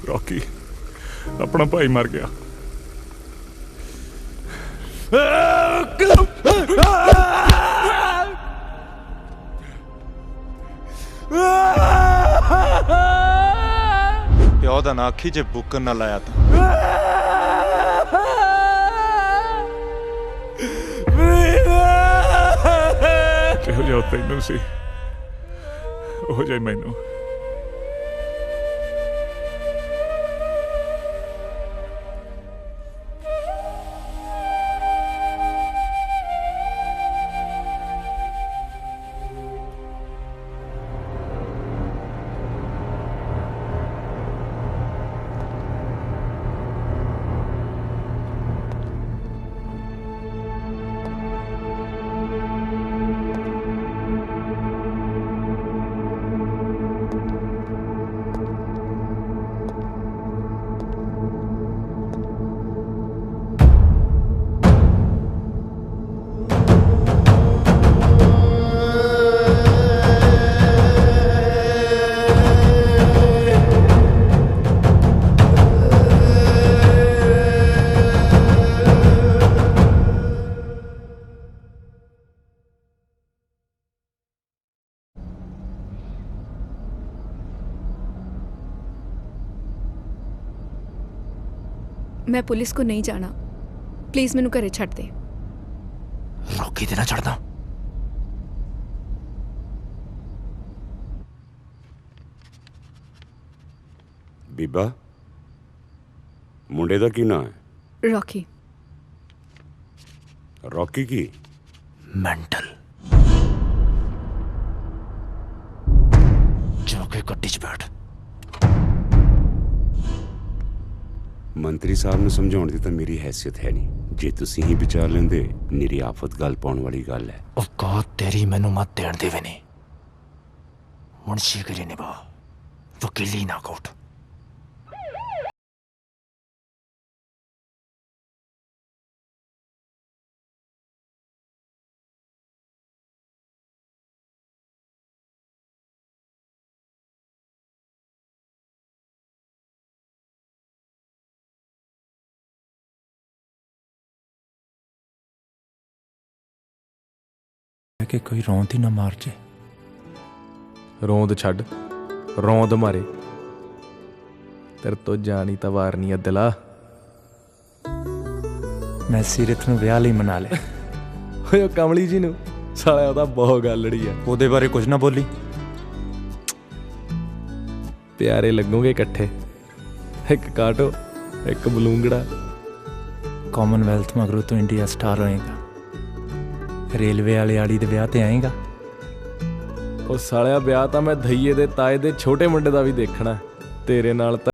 ਰੌਕੀ ਆਪਣਾ ਭਾਈ ਮਰ ਗਿਆ। ਪਿਓ ਦਾ ਨਾ ਆਖੀ ਜੇ ਬੁੱਕਣ ਨਾ ਲਾਇਆ ਤਾਂ ਜਿਹੋ ਜਿਹਾ ਤੈਨੂੰ ਸੀ ਉਹ ਜਿਹਾ ਮੈਨੂੰ। मैं पुलिस को नहीं जाना, प्लीज मैनू घरे छड्ड दे। रॉकी ते ना छड्डदा। ਬੀਬਾ ਮੁੰਡੇ ਦਾ ਕੀ ਨਾਂ ਹੈ? रॉकी। ਰੌਕੀ ਕੀ? मेंटल। जाके गड्डी च बैठ। ਮੰਤਰੀ ਸਾਹਿਬ ਨੂੰ ਸਮਝਾਉਣ ਦੀ ਤਾਂ ਮੇਰੀ ਹੈਸੀਅਤ ਹੈ ਨਹੀਂ। ਜੇ ਤੁਸੀਂ ਹੀ ਵਿਚਾਰ ਲੈਂਦੇ ਨਿਰੀ ਆਫਤ ਗੱਲ ਪਾਉਣ ਵਾਲੀ ਗੱਲ ਹੈ। औकात तेरी मैनू मत देण देवे ने। मुंशीगिरी निभा, वकीली ना कोट। कि कोई रौंद ही ना मार जे। ਰੋਂਦ ਛੱਡ, ਰੌਂਦ ਮਾਰੇ। ਤੇਰੇ ਤੋਂ ਜਾਣੀ ਤਾਂ ਵਾਰ ਨਹੀਂ ਅਦਲਾ। ਮੈਂ ਸੀਰਤ ਨੂੰ ਵਿਆਹ ਲਈ ਮਨਾ ਲਿਆ। ਓਏ ਉਹ ਕਮਲੀ ਜੀ ਨੂੰ ਸਾਲਿਆ ਉਹਦਾ ਬਹੁਤ ਗੱਲੜੀ ਆ। ਉਹਦੇ ਬਾਰੇ ਕੁਝ ਨਾ ਬੋਲੀ। ਪਿਆਰੇ ਲੱਗੋਗੇ ਇਕੱਠੇ, ਇੱਕ ਕਾਟੋ ਇੱਕ ਬਲੂੰਗੜਾ। ਕਾਮਨਵੈਲਥ ਮਗਰੋਂ ਤੂੰ ਇੰਡੀਆ ਸਟਾਰ ਹੋਏਗਾ। ਰੇਲਵੇ ਵਾਲੇ ਆੜੀ ਦੇ ਵਿਆਹ ਤੇ ਆਏਗਾ। ਉਹ ਸਾਲਿਆ ਵਿਆਹ ਤਾਂ ਮੈਂ ਧਈਏ ਦੇ ਤਾਏ ਦੇ ਛੋਟੇ ਮੁੰਡੇ ਦਾ ਵੀ ਦੇਖਣਾ। ਤੇਰੇ ਨਾਲ ਤਾਂ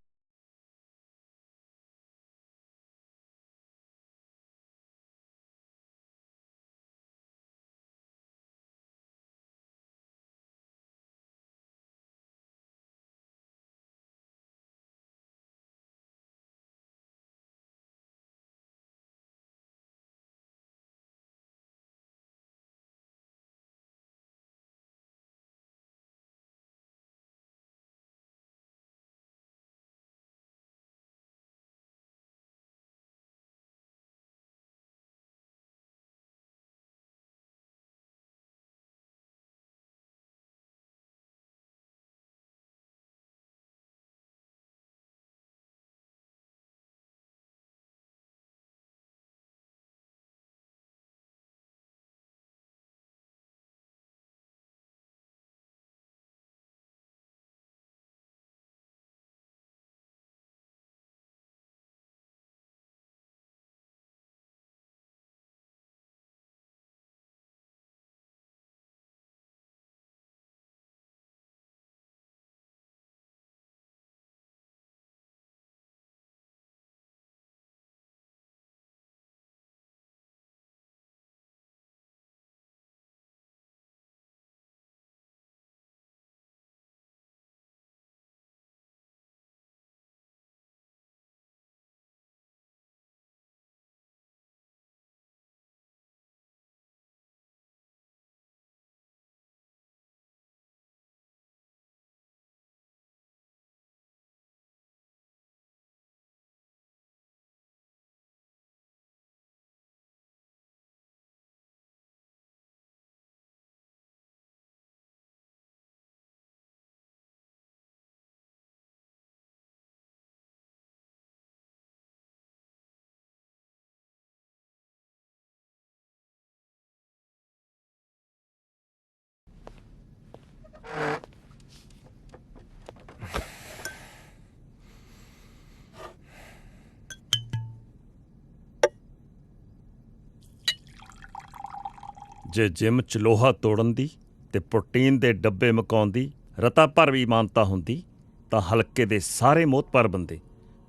ਜੇ ਜਿਮ 'ਚ ਲੋਹਾ ਤੋੜਨ ਦੀ ਤੇ ਪ੍ਰੋਟੀਨ ਦੇ ਡੱਬੇ ਮਕਾਉਣ ਦੀ ਰਤਾ ਭਰ ਵੀ ਮਾਨਤਾ ਹੁੰਦੀ ਤਾਂ ਹਲਕੇ ਦੇ ਸਾਰੇ ਮੋਹਤਪਰ ਬੰਦੇ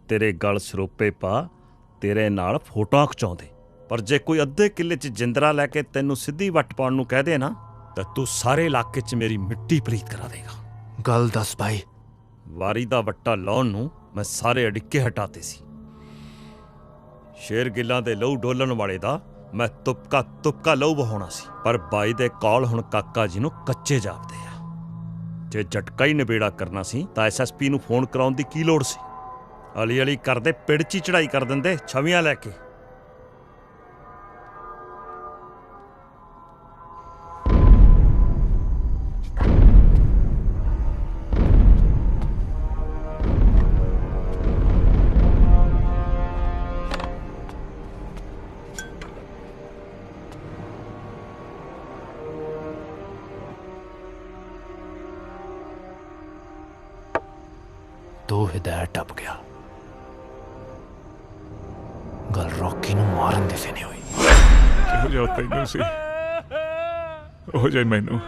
ਤੇਰੇ ਗਲ ਸਰੋਪੇ ਪਾ ਤੇਰੇ ਨਾਲ ਫੋਟੋਆਂ ਖਿਚਾਉਂਦੇ। ਪਰ ਜੇ ਕੋਈ ਅੱਧੇ ਕਿੱਲੇ 'ਚ ਜਿੰਦਰਾ ਲੈ ਕੇ ਤੈਨੂੰ ਸਿੱਧੀ ਵੱਟ ਪਾਉਣ ਨੂੰ ਕਹਿ ਦੇ ਨਾ ਤਾਂ ਤੂੰ ਸਾਰੇ ਇਲਾਕੇ 'ਚ ਮੇਰੀ ਮਿੱਟੀ ਪਲੀਤ ਕਰਾ ਦੇਗਾ। ਗੱਲ ਦੱਸ ਭਾਈ। ਵਾਰੀ ਦਾ ਵੱਟਾ ਲਾਉਣ ਨੂੰ ਮੈਂ ਸਾਰੇ ਅੜਿੱਕੇ ਹਟਾਤੇ ਸੀ। ਸ਼ੇਰ ਗਿੱਲਾਂ ਦੇ ਲਹੂ ਡੋਲਣ ਵਾਲੇ ਦਾ ਮੈਂ ਤੁਪਕਾ ਲਹੂ ਵਹਾਉਣਾ ਸੀ। ਪਰ ਬਾਈ ਦੇ ਕੌਲ ਹੁਣ ਕਾਕਾ ਜੀ ਨੂੰ ਕੱਚੇ ਜਾਪਦੇ ਆ। ਜੇ ਝਟਕਾ ਹੀ ਨਿਬੇੜਾ ਕਰਨਾ ਸੀ ਤਾਂ ਐਸਐਸਪੀ ਨੂੰ ਫੋਨ ਕਰਾਉਣ ਦੀ ਕੀ ਲੋੜ ਸੀ? ਅਲੀ ਅਲੀ ਕਰਦੇ ਪਿੜ 'ਚ ਹੀ ਚੜਾਈ ਕਰ ਦਿੰਦੇ ਛਵੀਆਂ ਲੈ ਕੇ। ਦੋ ਹਿਦਾਇਤ ਟੱਪ ਗਿਆ। ਗੱਲ ਰੌਕੀ ਨੂੰ ਮਾਰਨ ਦੀ ਸੀ ਨਹੀਂ ਹੋਈ। ਇਹੋ ਜਿਹਾ ਤੈਨੂੰ ਸੀ ਉਹ ਜਿਹਾ ਮੈਨੂੰ।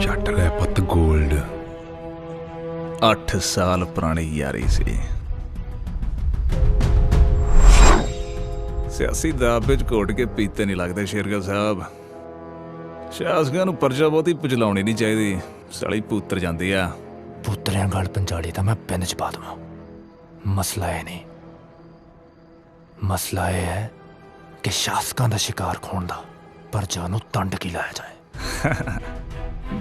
ਛੱਟ ਲੈ ਪੁੱਤ ਗੋਲਡ। 8 ਸਾਲ ਪੁਰਾਣੀ ਯਾਰੀ ਸੀ। ਸਿਆਸੀ ਦਾਅਵੇ 'ਚ ਘੋਟ ਕੇ ਪੀਤੇ ਨਹੀਂ ਲੱਗਦੇ ਸ਼ੇਰਗਿੱਲ ਸਾਹਿਬ। ਸ਼ਾਸਕਾਂ ਨੂੰ ਪਰਚਾ ਬਹੁਤੀ ਪਚਲਾਉਣੀ ਨਹੀਂ ਚਾਹੀਦੀ। ਸਾਲੀ ਪੁੱਤਰ ਜਾਂਦੀ ਆ। ਪੁੱਤਰਿਆਂ ਗਲ ਪੰਜਾਲੀ ਤਾਂ ਮੈਂ ਪਿੰਨ 'ਚ ਪਾ ਦੇਵਾਂ। ਮਸਲਾ ਇਹ ਨਹੀਂ। ਮਸਲਾ ਇਹ ਹੈ ਕਿ ਸ਼ਾਸਕਾਂ ਦਾ ਸ਼ਿਕਾਰ ਖੋਣ ਦਾ ਪਰਚਾ ਨੂੰ ਤੰਡ ਕੀ ਲਾਇਆ ਜਾਏ।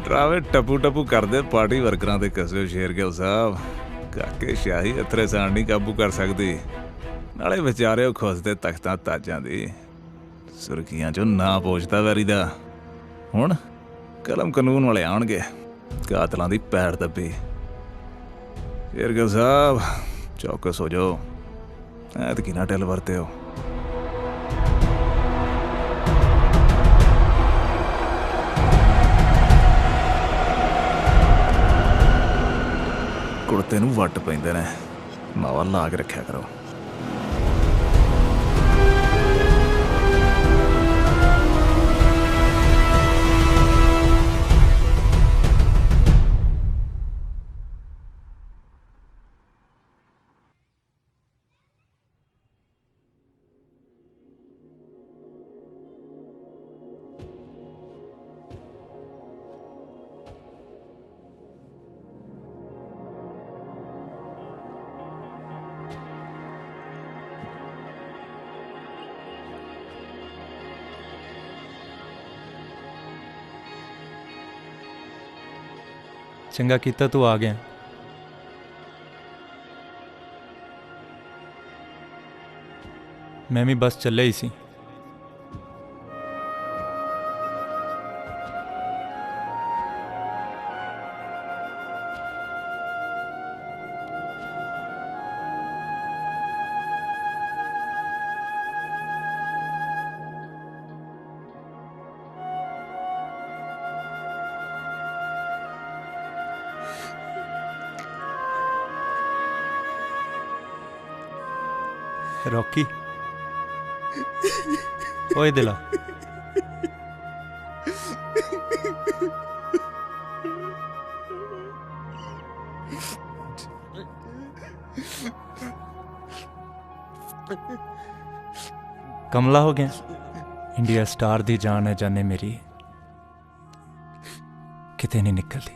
ਡਰਾਵੇ ਟਪੂ ਕਰਦੇ ਪਾਰਟੀ ਵਰਕਰਾਂ ਦੇ ਕਸੇ ਸ਼ੇਰਗਿੱਲ ਸਾਹਿਬ। ਕਾਕੇ ਸ਼ਾਹੀ ਅਥਰੇ ਸਾਣ ਨਹੀਂ ਕਾਬੂ ਕਰ ਸਕਦੀ। ਨਾਲੇ ਵਿਚਾਰੇ ਉਹ ਖੁੱਸਦੇ ਤਖਤਾਂ ਤਾਜਾਂ ਦੀ ਸੁਰਖੀਆਂ 'ਚੋਂ ਨਾ ਪਹੁੰਚਦਾ ਵੈਰੀ ਦਾ। ਹੁਣ ਕਲਮ ਕਾਨੂੰਨ ਵਾਲੇ ਆਉਣਗੇ ਕਾਤਲਾਂ ਦੀ ਪੈਰ ਦੱਬੀ। ਸ਼ੇਰਗਿੱਲ ਸਾਹਿਬ ਚੌਕਸ ਹੋ ਜਾਓ। ਐਤਕੀ ਨਾ ਢਿੱਲ ਵਰਤੇ ਹੋ। ਕੁੜਤੇ ਨੂੰ ਵੱਟ ਪੈਂਦੇ ਨੇ। ਮਾਵਾ ਲਾ ਕੇ ਰੱਖਿਆ ਕਰੋ। ਚੰਗਾ ਕੀਤਾ ਤੂੰ ਆ ਗਿਆ। ਮੈਂ ਵੀ ਬਸ ਚੱਲਿਆ ਹੀ ਸੀ। रॉकी ओए दिला कमला हो गया। इंडिया स्टार दी जान है जाने मेरी किते नहीं निकलती।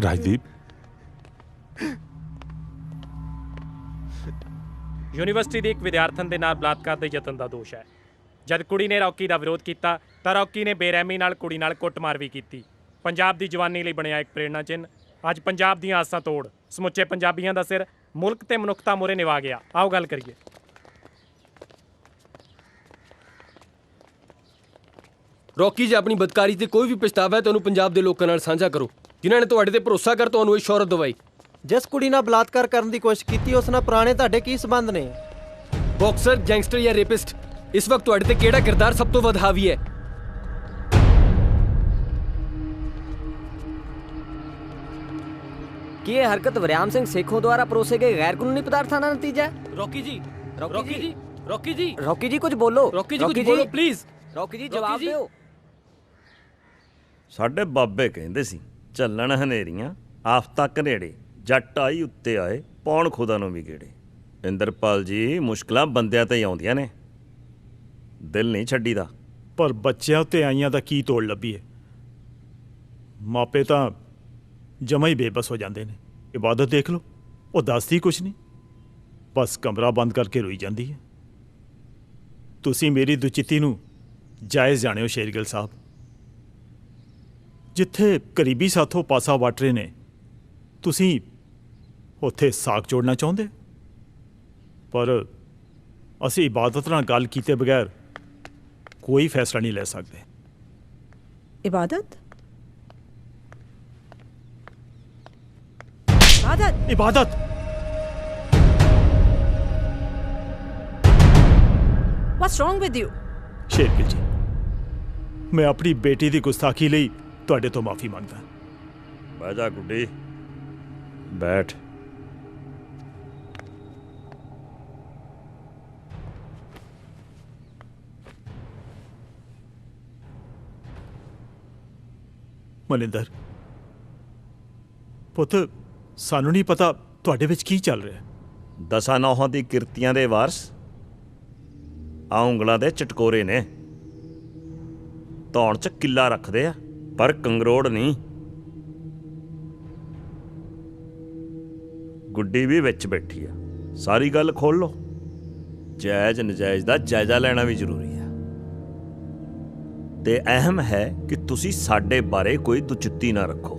ਰਾਜਦੀਪ, ਯੂਨੀਵਰਸਿਟੀ ਦੇ ਇੱਕ ਵਿਦਿਆਰਥਣ ਦੇ ਨਾਲ ਬਲਾਤਕਾਰ ਦੇ ਯਤਨ ਦਾ ਦੋਸ਼ ਹੈ। ਜਦ ਕੁੜੀ ਨੇ ਰੌਕੀ ਦਾ ਵਿਰੋਧ ਕੀਤਾ ਤਾਂ ਰੌਕੀ ਨੇ ਬੇਰਹਿਮੀ ਨਾਲ ਕੁੜੀ ਨਾਲ ਕੁੱਟਮਾਰ ਵੀ ਕੀਤੀ। ਪੰਜਾਬ ਦੀ ਜਵਾਨੀ ਲਈ ਬਣਿਆ ਇੱਕ ਪ੍ਰੇਰਣਾ ਚਿੰਨ੍ਹ ਅੱਜ ਪੰਜਾਬ ਦੀਆਂ ਆਸਾਂ ਤੋੜ ਸਮੁੱਚੇ ਪੰਜਾਬੀਆਂ ਦਾ ਸਿਰ ਮੁਲਕ ਤੇ ਮਨੁੱਖਤਾ ਮੂਹਰੇ ਨਿਵਾ ਗਿਆ। ਆਓ ਗੱਲ ਕਰੀਏ। ਰੌਕੀ ਜੀ, ਆਪਣੀ ਬਦਕਾਰੀ ਤੇ ਕੋਈ ਵੀ ਪਛਤਾਵਾ ਹੈ ਤੁਹਾਨੂੰ ਪੰਜਾਬ ਦੇ ਲੋਕਾਂ ਨਾਲ ਸਾਂਝਾ ਕਰੋ, ਜਿਨ੍ਹਾਂ ਨੇ ਤੁਹਾਡੇ ਤੇ ਭਰੋਸਾ ਕਰ ਤੁਹਾਨੂੰ ਇਹ ਸ਼ੌਹਰਤ ਦਵਾਈ। ਜਿਸ ਕੁੜੀ ਨਾਲ ਬਲਾਤਕਾਰ ਕਰਨ ਦੀ ਕੋਸ਼ਿਸ਼ ਕੀਤੀ ਉਸ ਨਾਲ ਪੁਰਾਣੇ ਤੁਹਾਡੇ ਕੀ ਸਬੰਧ ਨੇ? ਬਾਕਸਰ, ਗੈਂਗਸਟਰ ਜਾਂ ਰੇਪਿਸਟ, ਇਸ ਵਕਤ ਤੁਹਾਡੇ ਤੇ ਕਿਹੜਾ ਕਿਰਦਾਰ ਸਭ ਤੋਂ ਵੱਧ ਹਾਵੀ ਹੈ? ਕੀ ਇਹ ਹਰਕਤ ਵਰਿਆਮ ਸਿੰਘ ਸੇਖੋਂ ਦੁਆਰਾ ਪਰੋਸੇ ਗਏ ਗੈਰ ਕਾਨੂੰਨੀ ਪਦਾਰਥਾਂ ਦਾ ਨਤੀਜਾ ਹੈ? ਰੌਕੀ ਜੀ, ਰੌਕੀ ਜੀ ਕੁਝ ਬੋਲੋ। ਰੌਕੀ ਜੀ ਕੁਝ ਬੋਲੋ ਪਲੀਜ਼। ਰੌਕੀ ਜੀ ਜਵਾਬ ਦਿਓ। ਸਾਡੇ ਬਾਬੇ ਕਹਿੰਦੇ ਸੀ, ਚੱਲਣ ਹਨੇਰੀਆਂ ਆਫਤਾਂ ਘਨੇੜੇ, ਜੱਟ ਆਈ ਉੱਤੇ ਆਏ, ਪੌਣ ਖੁਦਾ ਨੂੰ ਵੀ ਗੇੜੇ। ਇੰਦਰਪਾਲ ਜੀ, ਮੁਸ਼ਕਲਾਂ ਬੰਦਿਆਂ ਤੇ ਹੀ ਆਉਂਦੀਆਂ ਨੇ, ਦਿਲ ਨਹੀਂ ਛੱਡੀਦਾ। ਪਰ ਬੱਚਿਆਂ ਉੱਤੇ ਆਈਆਂ ਦਾ ਕੀ ਤੋੜ ਲੱਭੀਏ? ਮਾਪੇ ਤਾਂ ਜਮਾ ਹੀ ਬੇਬਸ ਹੋ ਜਾਂਦੇ ਨੇ। ਇਬਾਦਤ ਦੇਖ ਲਓ, ਉਹ ਦੱਸਦੀ ਕੁਛ ਨਹੀਂ, ਬਸ ਕਮਰਾ ਬੰਦ ਕਰਕੇ ਰੋਈ ਜਾਂਦੀ ਹੈ। ਤੁਸੀਂ ਮੇਰੀ ਦੁਚਿੱਤੀ ਨੂੰ ਜਾਇਜ਼ ਜਾਣਿਓ ਸ਼ੇਰਗਿੱਲ ਸਾਹਿਬ। ਜਿੱਥੇ ਕਰੀਬੀ ਸਾਥੋਂ ਪਾਸਾ ਵੱਟ ਰਹੇ ਨੇ, ਤੁਸੀਂ ਉੱਥੇ ਸਾਕ ਜੋੜਨਾ ਚਾਹੁੰਦੇ। ਪਰ ਅਸੀਂ ਇਬਾਦਤ ਨਾਲ ਗੱਲ ਕੀਤੇ ਬਗੈਰ ਕੋਈ ਫੈਸਲਾ ਨਹੀਂ ਲੈ ਸਕਦੇ। ਇਬਾਦਤ ਇਬਾਦਤ What's wrong with you? Shergill ਜੀ, ਮੈਂ ਆਪਣੀ ਬੇਟੀ ਦੀ ਗੁਸਤਾਖੀ ਲਈ ਤੁਹਾਡੇ ਤੋਂ ਮਾਫੀ ਮੰਗਦਾ। ਬਹਿ ਜਾ ਗੁੱਡੀ, ਬੈਠ। ਮਨਿੰਦਰ ਪੁੱਤ, ਸਾਨੂੰ ਨਹੀਂ ਪਤਾ ਤੁਹਾਡੇ ਵਿੱਚ ਕੀ ਚੱਲ ਰਿਹਾ। ਦਸਾਂ ਨੌਹਾਂ ਦੀ ਕਿਰਤੀਆਂ ਦੇ ਵਾਰਸ ਆ ਉਂਗਲਾਂ ਦੇ ਚਟਕੋਰੇ ਨੇ। ਧੌਣ 'ਚ ਕਿੱਲਾ ਰੱਖਦੇ ਆ ਪਰ ਕੰਗਰੋੜ ਨਹੀਂ। ਗੁੱਡੀ ਵੀ ਵਿੱਚ ਬੈਠੀ ਆ, ਸਾਰੀ ਗੱਲ ਖੋਲ ਲੋ। ਜਾਇਜ਼ ਨਜਾਇਜ਼ ਦਾ ਜਾਇਜ਼ਾ ਲੈਣਾ ਵੀ ਜ਼ਰੂਰੀ ਆ, ਤੇ ਅਹਿਮ ਹੈ ਕਿ ਤੁਸੀਂ ਸਾਡੇ ਬਾਰੇ ਕੋਈ ਦੁਚਿੱਤੀ ਨਾ ਰੱਖੋ,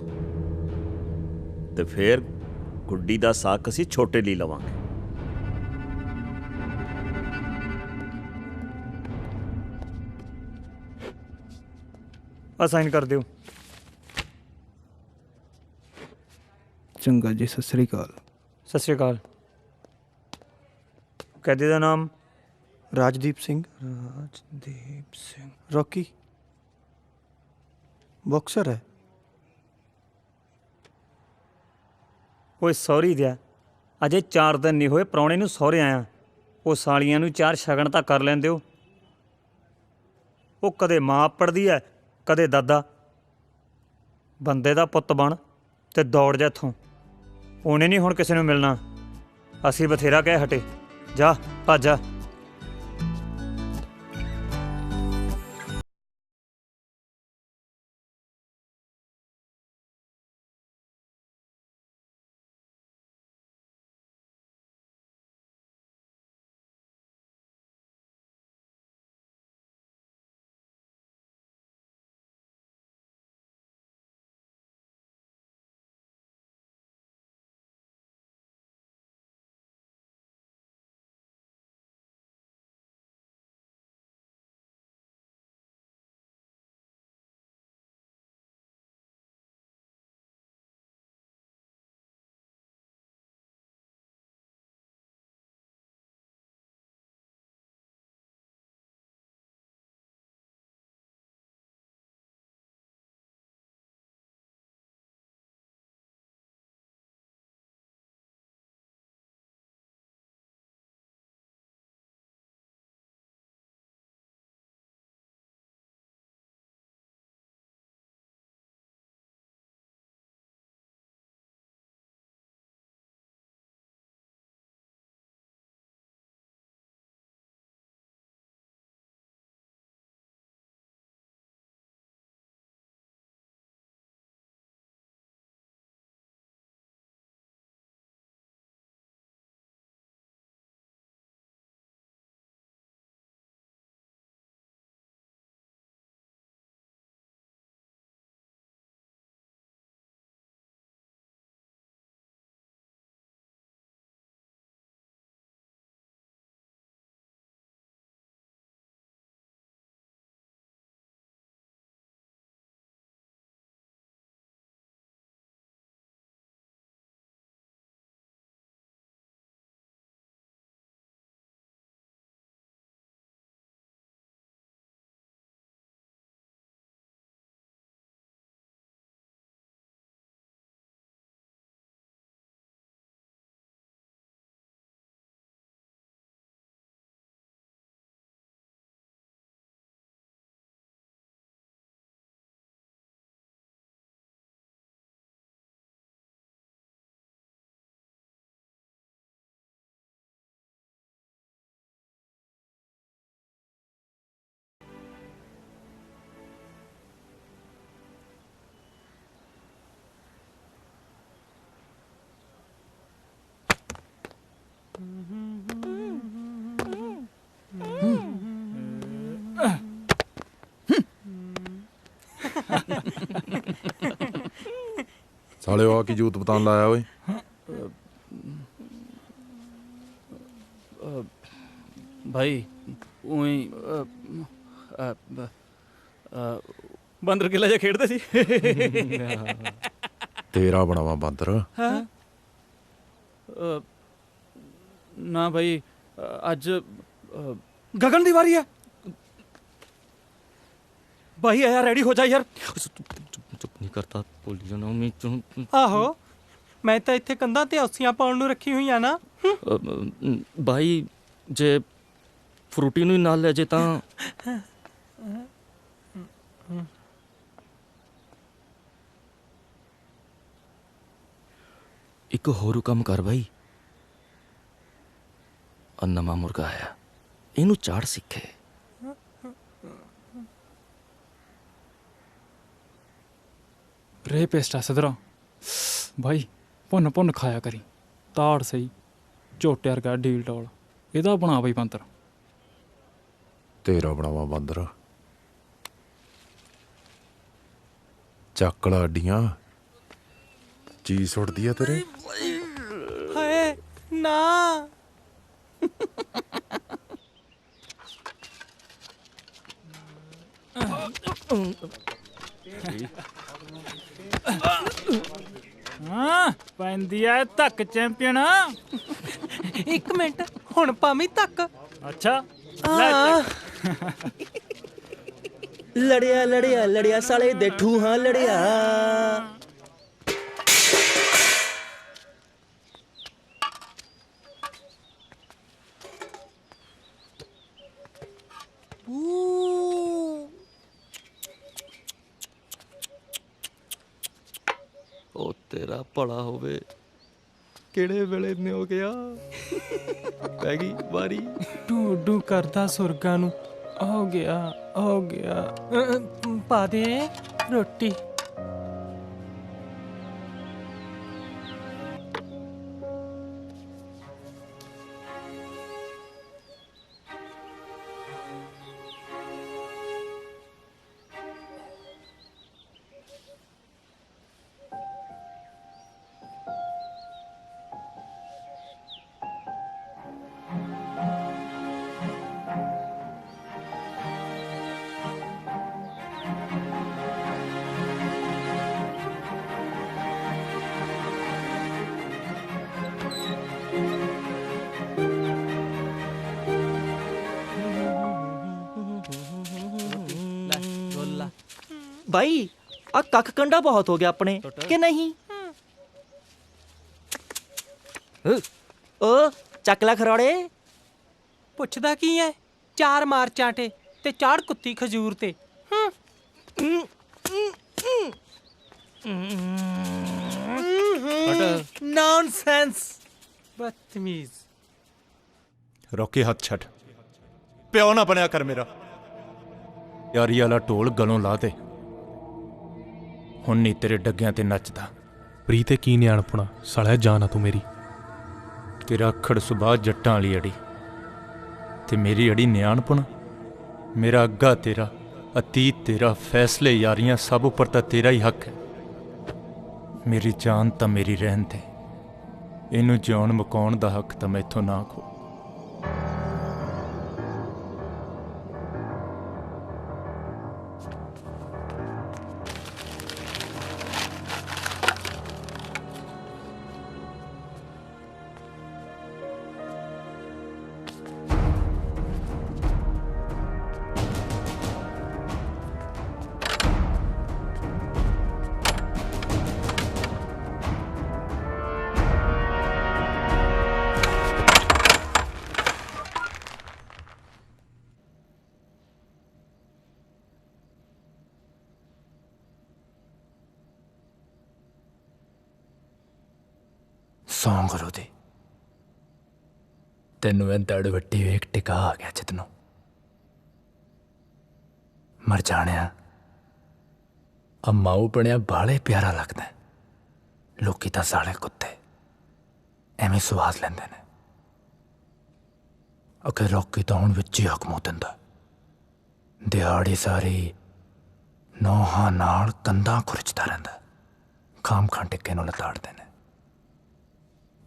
ਤੇ ਫਿਰ ਗੁੱਡੀ ਦਾ ਸਾਕ ਅਸੀਂ ਛੋਟੇ ਲਈ ਲਵਾਂਗੇ। ਸਾਈਨ ਕਰ ਦਿਓ। ਚੰਗਾ ਜੀ, ਸਤਿ ਸ੍ਰੀ ਅਕਾਲ। ਸਤਿ ਸ੍ਰੀ ਅਕਾਲ। ਕੈਦੀ ਦਾ ਨਾਮ? ਰਾਜਦੀਪ ਸਿੰਘ। ਰਾਜਦੀਪ ਸਿੰਘ। ਰੌਕੀ ਬਾਕਸਰ ਹੈ। ਓਏ ਸੌਰੀ ਦਿਆ, ਅਜੇ 4 ਦਿਨ ਨਹੀਂ ਹੋਏ ਪ੍ਰਾਹੁਣੇ ਨੂੰ ਸਹੁਰੇ ਆਇਆ। ਉਹ ਸਾਲੀਆਂ ਨੂੰ 4 ਸ਼ਗਨ ਤਾਂ ਕਰ ਲੈਂਦੇ ਹੋ। ਉਹ ਕਦੇ ਮਾਂ ਪੜਦੀ ਹੈ, ਕਦੇ ਦਾਦਾ। ਬੰਦੇ ਦਾ ਪੁੱਤ ਬਣ ਤੇ ਦੌੜ ਜਾ ਇੱਥੋਂ। ਉਹਨੇ ਨਹੀਂ ਹੁਣ ਕਿਸੇ ਨੂੰ ਮਿਲਣਾ। ਅਸੀਂ ਬਥੇਰਾ ਕਹਿ ਹਟੇ। ਜਾ ਭੱਜ ਜਾ। ਸਾਲਿਓ ਆ ਕੀ ਜੂਤ ਪਤਾਨ ਲਾਇਆ ਓਏ? ਭਾਈ ਉਹੀ ਬਾਂਦਰ ਕਿਲਾ ਜਿਹਾ ਖੇਡਦੇ ਸੀ। ਤੇਰਾ ਬਣਾਵਾ ਬਾਂਦਰ। ਹਾਂ ਨਾ ਭਾਈ ਅੱਜ ਗਗਨ ਦੀ ਵਾਰੀ ਹੈ। ਭਾਈ ਆਇਆ ਰੈਡੀ ਹੋ ਜਾ ਯਾਰ। ਚੁੱਪ ਨਹੀਂ ਕਰਤਾ ਭੁੱਲ ਜਾਣਾ ਮੈਂ। ਆਹੋ ਮੈਂ ਤਾਂ ਇੱਥੇ ਕੰਧਾਂ ਤੇ ਔਸੀਆਂ ਪਾਉਣ ਨੂੰ ਰੱਖੀ ਹੋਈਆਂ ਨਾ। ਭਾਈ ਜੇ ਫਰੂਟੀ ਨੂੰ ਹੀ ਨਾਲ ਲੈ ਜੇ ਤਾਂ ਇੱਕ ਹੋਰ ਕੰਮ ਕਰ ਭਾਈ। ਆ ਨਵਾਂ ਮੁਰਗਾ ਆਇਆ, ਇਹਨੂੰ ਚਾੜ ਸਿੱਖੇ। ਰੇ ਪੇਸਟਾ ਸਦਰਾ ਭਾਈ ਭੁੰਨ ਭੁੰਨ ਖਾਇਆ ਕਰੀ। ਤਾੜ ਸਹੀ ਝੋਟੇ ਵਰਗਾ ਢੀਲ ਟੋਲ ਇਹਦਾ ਬਣਾ ਬਈ ਬੰਤਰ। ਤੇਰਾ ਬਣਾਵਾ ਬਾਂਦਰ। ਚੱਕਲਾ ਅੱਡੀਆਂ ਚੀਜ਼ ਸੁੱਟਦੀ ਆ ਤੇਰੇ। ਹਾਏ ਨਾ। ਹਾਂ ਪੈਂਦੀ ਐ ਧੱਕ ਚੈਂਪੀਅਨ। ਇੱਕ ਮਿੰਟ ਹੁਣ ਭਾਵੇਂ ਧੱਕ। ਅੱਛਾ ਲੜਿਆ ਲੜਿਆ ਲੜਿਆ ਸਾਲੇ ਦੇ ਠੂਹਾਂ ਲੜਿਆ। ਉਹ ਤੇਰਾ ਭਲਾ ਹੋਵੇ। ਕਿਹੜੇ ਵੇਲੇ ਨੇ ਹੋ ਗਿਆ ਪੈ ਗਈ ਵਾਰੀ। ਡੂ ਡੂ ਕਰਦਾ ਸੁਰਗਾਂ ਨੂੰ। ਹੋ ਗਿਆ ਹੋ ਗਿਆ। ਪਾ ਦੇ ਰੋਟੀ। भाई आ कख कंडा बहुत हो गया अपने कि नहीं? ओ चकला खरोड़े ਪੁੱਛਦਾ ਕੀ ਐ? ਚਾਰ ਮਾਰ ਚਾਂਟੇ ਤੇ ਚਾੜ ਕੁੱਤੀ ਖਜੂਰ ਤੇ। ਨੌਨਸੈਂਸ ਬਦਤਮੀਜ਼। ਰੋਕੀ ਹੱਥ ਛੱਡ। ਪਿਓ ਨਾ ਬਣਿਆ ਕਰ ਮੇਰਾ। ਯਾਰੀ ਵਾਲਾ ਢੋਲ ਗਲੋਂ ਲਾ ਦੇ। ਹੁਣ ਨਹੀਂ ਤੇਰੇ ਡੱਗਿਆਂ ਤੇ ਨੱਚਦਾ। ਪ੍ਰੀਤੇ ਕੀ ਨਿਆਣਪੁਣਾ ਸਾਲਿਆ ਜਾਨ ਆ ਤੂੰ ਮੇਰੀ। ਤੇਰਾ ਅਖੜ ਸੁਭਾਅ ਜੱਟਾਂ ਵਾਲੀ ਅੜੀ ਤੇ ਮੇਰੀ ਅੜੀ ਨਿਆਣਪੁਣ। ਮੇਰਾ ਅੱਗਾ ਤੇਰਾ, ਅਤੀਤ ਤੇਰਾ, ਫੈਸਲੇ ਯਾਰੀਆਂ ਸਭ ਉੱਪਰ ਤਾਂ ਤੇਰਾ ਹੀ ਹੱਕ ਹੈ। ਮੇਰੀ ਜਾਨ ਤਾਂ ਮੇਰੀ ਰਹਿਣ ਦੇ। ਇਹਨੂੰ ਜਿਉਣ ਮੁਕਾਉਣ ਦਾ ਹੱਕ ਤਾਂ ਮੈਥੋਂ ਨਾ ਖੋ। ਸੌਂ ਗੁਰੂ ਦੀ ਤੈਨੂੰ ਇਹ ਦੜ ਵੱਟੀ ਵੇਖ ਟਿਕਾ ਆ ਗਿਆ ਜਿੱਤ ਨੂੰ। ਮਰ ਜਾਣਿਆ ਆ ਮਾਊ ਬਣਿਆ ਬਾਲੇ ਪਿਆਰਾ ਲੱਗਦਾ। ਲੋਕੀ ਤਾਂ ਸਾਲੇ ਕੁੱਤੇ ਐਵੇਂ ਸਵਾਦ ਲੈਂਦੇ ਨੇ। अगर रॉकी तो हुण विच ही हकमो दिंदा दिहाड़ी सारी नौहां नाल कंधां खुरचदा रहिंदा खाम खां टिक्के नूं लताड़दे ने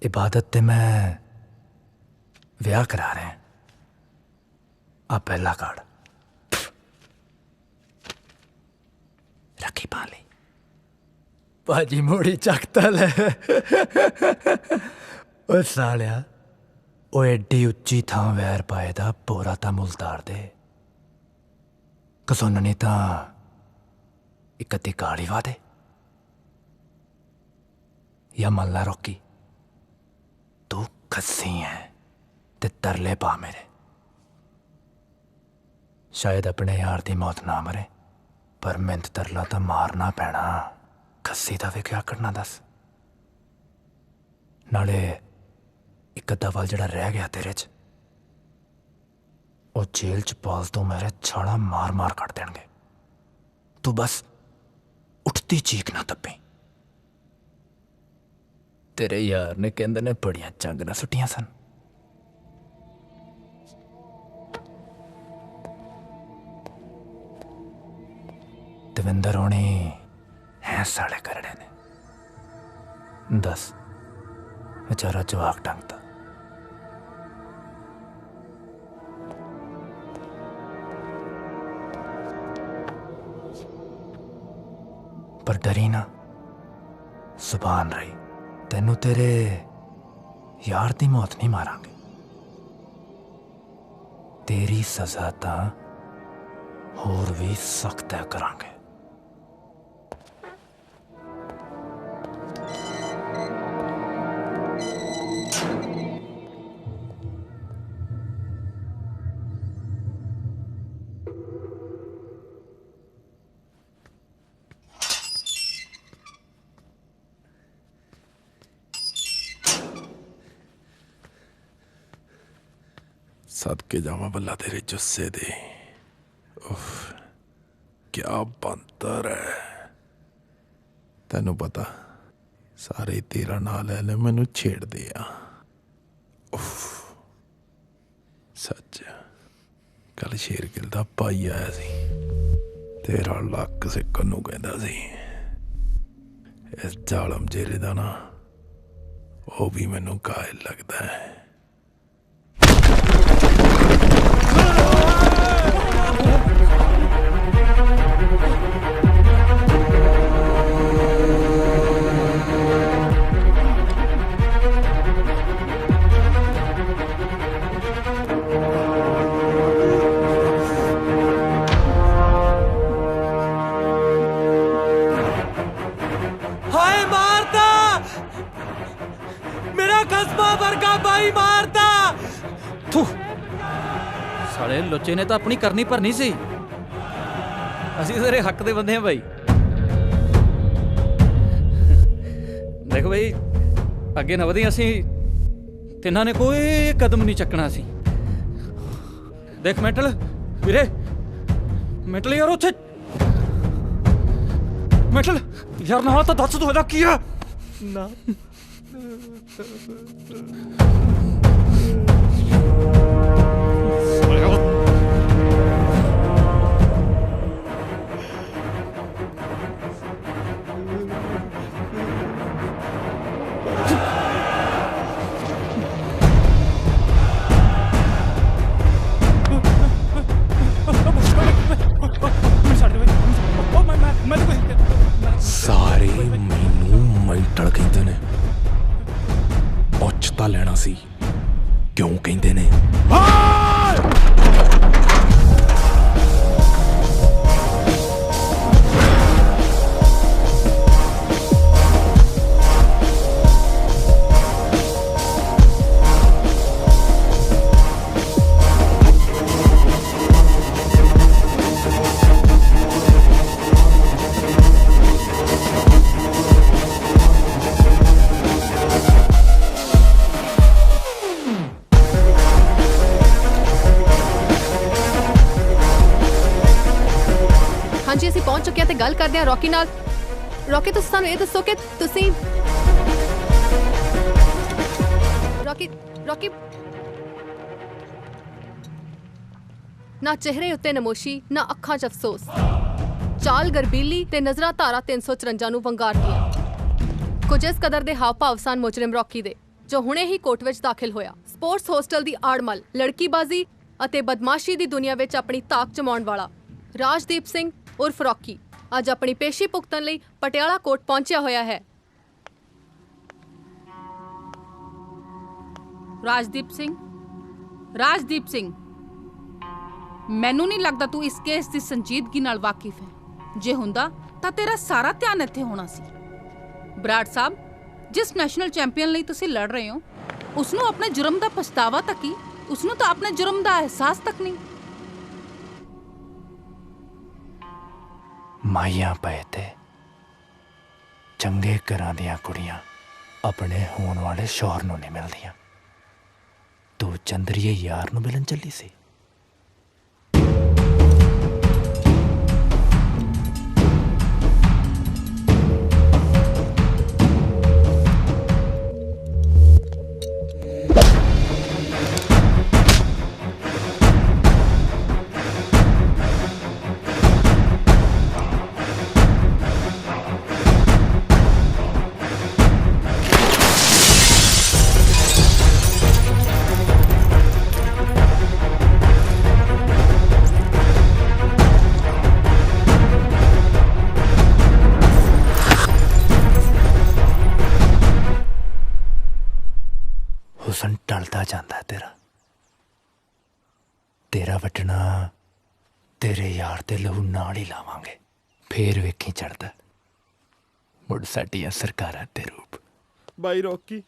इबादत ते मैं विआह करा रहे हैं आ पहला कार्ड रखी पा ली भाजी मोड़ी चकता ले ओ सालिया ओ एडी उच्ची थां वैर पाए दा पूरा तां मुलतार दे कसुन्ननी तां इक अद्धी गाली वा दे या मल्ला रॉकी तू खस्सी है ते तरले पा मेरे शायद अपने यार दी मौत ना मरे पर मिंत तरला तां मारना पैना खस्सी दा वे क्या करना दस नाले एक अद्धा वाल जड़ा रह गया तेरे च ओ जेल च पाल तो मेरे छाड़ा मार मार कट देंगे तू बस उठती चीख ना तपे तेरे यार ने कहंदे ने बड़ियां चंग ना सुटियां सन दविंदर होनी हैं साले करने ने दस बेचारा जवाक टंगता पर डरी ना सुभान रही तेनू तेरे यार दी मौत नहीं मारांगे तेरी सजा तां होर भी सख्त है करांगे सदके जावा बल्ला तेरे जुस्से दे उफ क्या बंतर है तेनू पता सारे तेरा ना ले ले मैनू छेड़ दे उफ सच कल शेरगिल दा भाई आया सी तेरा लक सिक्कन नू कहंदा सी इस जालम जेरे दा ना वो भी मैनू कायल लगदा है हाय मारता मेरा कस्बा वर्गा भाई मारता थू साले लुच्चे ने तो अपनी करनी भरनी सी ਅਸੀਂ ਸਾਰੇ ਹੱਕ ਦੇ ਬੰਦੇ ਆ ਭਾਈ ਦੇਖੋ ਭਾਈ ਅੱਗੇ ਨਾ ਵਧੀ ਅਸੀਂ ਤਿੰਨਾਂ ਨੇ ਕੋਈ ਕਦਮ ਨਹੀਂ ਚੱਕਣਾ ਸੀ ਦੇਖ ਮੈਂਟਲ ਵੀਰੇ ਮੈਂਟਲ ਯਾਰ ਉੱਥੇ ਮੈਂਟਲ ਯਾਰ ਨਾ ਤਾਂ ਦੱਸ ਤੂੰ ਇਹਦਾ ਕੀ ਆ ਨਾ ਸਾਰੇ ਮੈਨੂੰ ਮੈਂਟਲ ਕਹਿੰਦੇ ਨੇ ਪੁੱਛ ਤਾਂ ਲੈਣਾ ਸੀ ਕਿਉਂ ਕਹਿੰਦੇ ਨੇ ਹਾਂਜੀ ਅਸੀਂ ਪਹੁੰਚ ਚੁੱਕੇ ਹਾਂ ਤੇ ਗੱਲ ਕਰਦੇ ਹਾਂ ਰੌਕੀ ਨਾਲ ਰੌਕੀ ਤੁਸੀਂ ਸਾਨੂੰ ਇਹ ਦੱਸੋ ਕਿ ਤੁਸੀਂ ਰੌਕੀ ਨਾ ਚਿਹਰੇ ਉੱਤੇ ਨਮੋਸ਼ੀ, ਨਾ ਅੱਖਾਂ 'ਚ ਅਫਸੋਸ। ਚਾਲ ਗਰਬੀਲੀ ਤੇ ਨਜ਼ਰਾਂ ਧਾਰਾ 354 ਨੂੰ ਵੰਗਾਰਦੀਆਂ। ਕੁਝ ਇਸ ਕਦਰ ਦੇ ਹਾਵ ਭਾਵ ਸਨ ਮੁਜਰਿਮ ਰੌਕੀ ਦੇ, ਜੋ ਹੁਣੇ ਹੀ ਕੋਰਟ ਵਿੱਚ ਦਾਖਲ ਹੋਇਆ। ਸਪੋਰਟਸ ਹੋਸਟਲ ਦੀ ਆੜਮਲ, ਲੜਕੀਬਾਜ਼ੀ ਅਤੇ ਬਦਮਾਸ਼ੀ ਦੀ ਦੁਨੀਆ ਵਿੱਚ ਆਪਣੀ ਤਾਕ ਜਮਾਉਣ ਵਾਲਾ ਰਾਜਦੀਪ ਸਿੰਘ ਉਰਫ ਰੌਕੀ ਅੱਜ ਆਪਣੀ ਪੇਸ਼ੀ ਭੁਗਤਣ ਲਈ ਪਟਿਆਲਾ ਕੋਰਟ ਪਹੁੰਚਿਆ ਹੋਇਆ ਹੈ। ਰਾਜਦੀਪ ਸਿੰਘ, ਮੈਨੂੰ ਨਹੀਂ ਲੱਗਦਾ ਤੂੰ ਇਸ ਕੇਸ ਦੀ ਸੰਜੀਦਗੀ ਨਾਲ ਵਾਕਿਫ ਹੈ। ਜੇ ਹੁੰਦਾ ਤਾਂ ਤੇਰਾ ਸਾਰਾ ਧਿਆਨ ਇੱਥੇ ਹੋਣਾ ਸੀ। ਬਰਾੜ ਸਾਹਿਬ, ਜਿਸ ਨੈਸ਼ਨਲ ਚੈਂਪੀਅਨ ਲਈ ਤੁਸੀਂ ਲੜ ਰਹੇ ਹੋ, ਉਸ ਨੂੰ ਆਪਣੇ ਜੁਰਮ ਦਾ ਪਛਤਾਵਾ ਤੱਕ ਹੀ, ਉਸ ਨੂੰ ਤਾਂ ਆਪਣੇ ਜੁਰਮ ਦਾ ਅਹਿਸਾਸ ਤੱਕ ਨਹੀਂ। ਮਾਈਆਂ ਪਏ ਤੇ ਚੰਗੇ ਘਰਾਂ ਦੀਆਂ ਕੁੜੀਆਂ ਆਪਣੇ ਹੋਣ ਵਾਲੇ ਸ਼ੌਹਰ ਨੂੰ ਨਹੀਂ ਮਿਲਦੀਆਂ। ਤੂੰ ਚੰਦਰੀਏ ਯਾਰ ਨੂੰ ਮਿਲਣ ਚੱਲੀ ਸੀ। ਹੁਸਨ ਟਲਦਾ ਜਾਂਦਾ ਤੇਰਾ ਵੱਟਣਾ ਤੇਰੇ ਯਾਰ ਦੇ ਲਹੂ ਨਾਲ ਹੀ ਲਾਵਾਂਗੇ। ਫੇਰ ਵੇਖੀ ਚੜਦਾ ਮੁੜ ਸਾਡੀਆਂ ਸਰਕਾਰਾਂ ਦੇ ਰੂਪ। ਬਾਈ ਰੌਕੀ,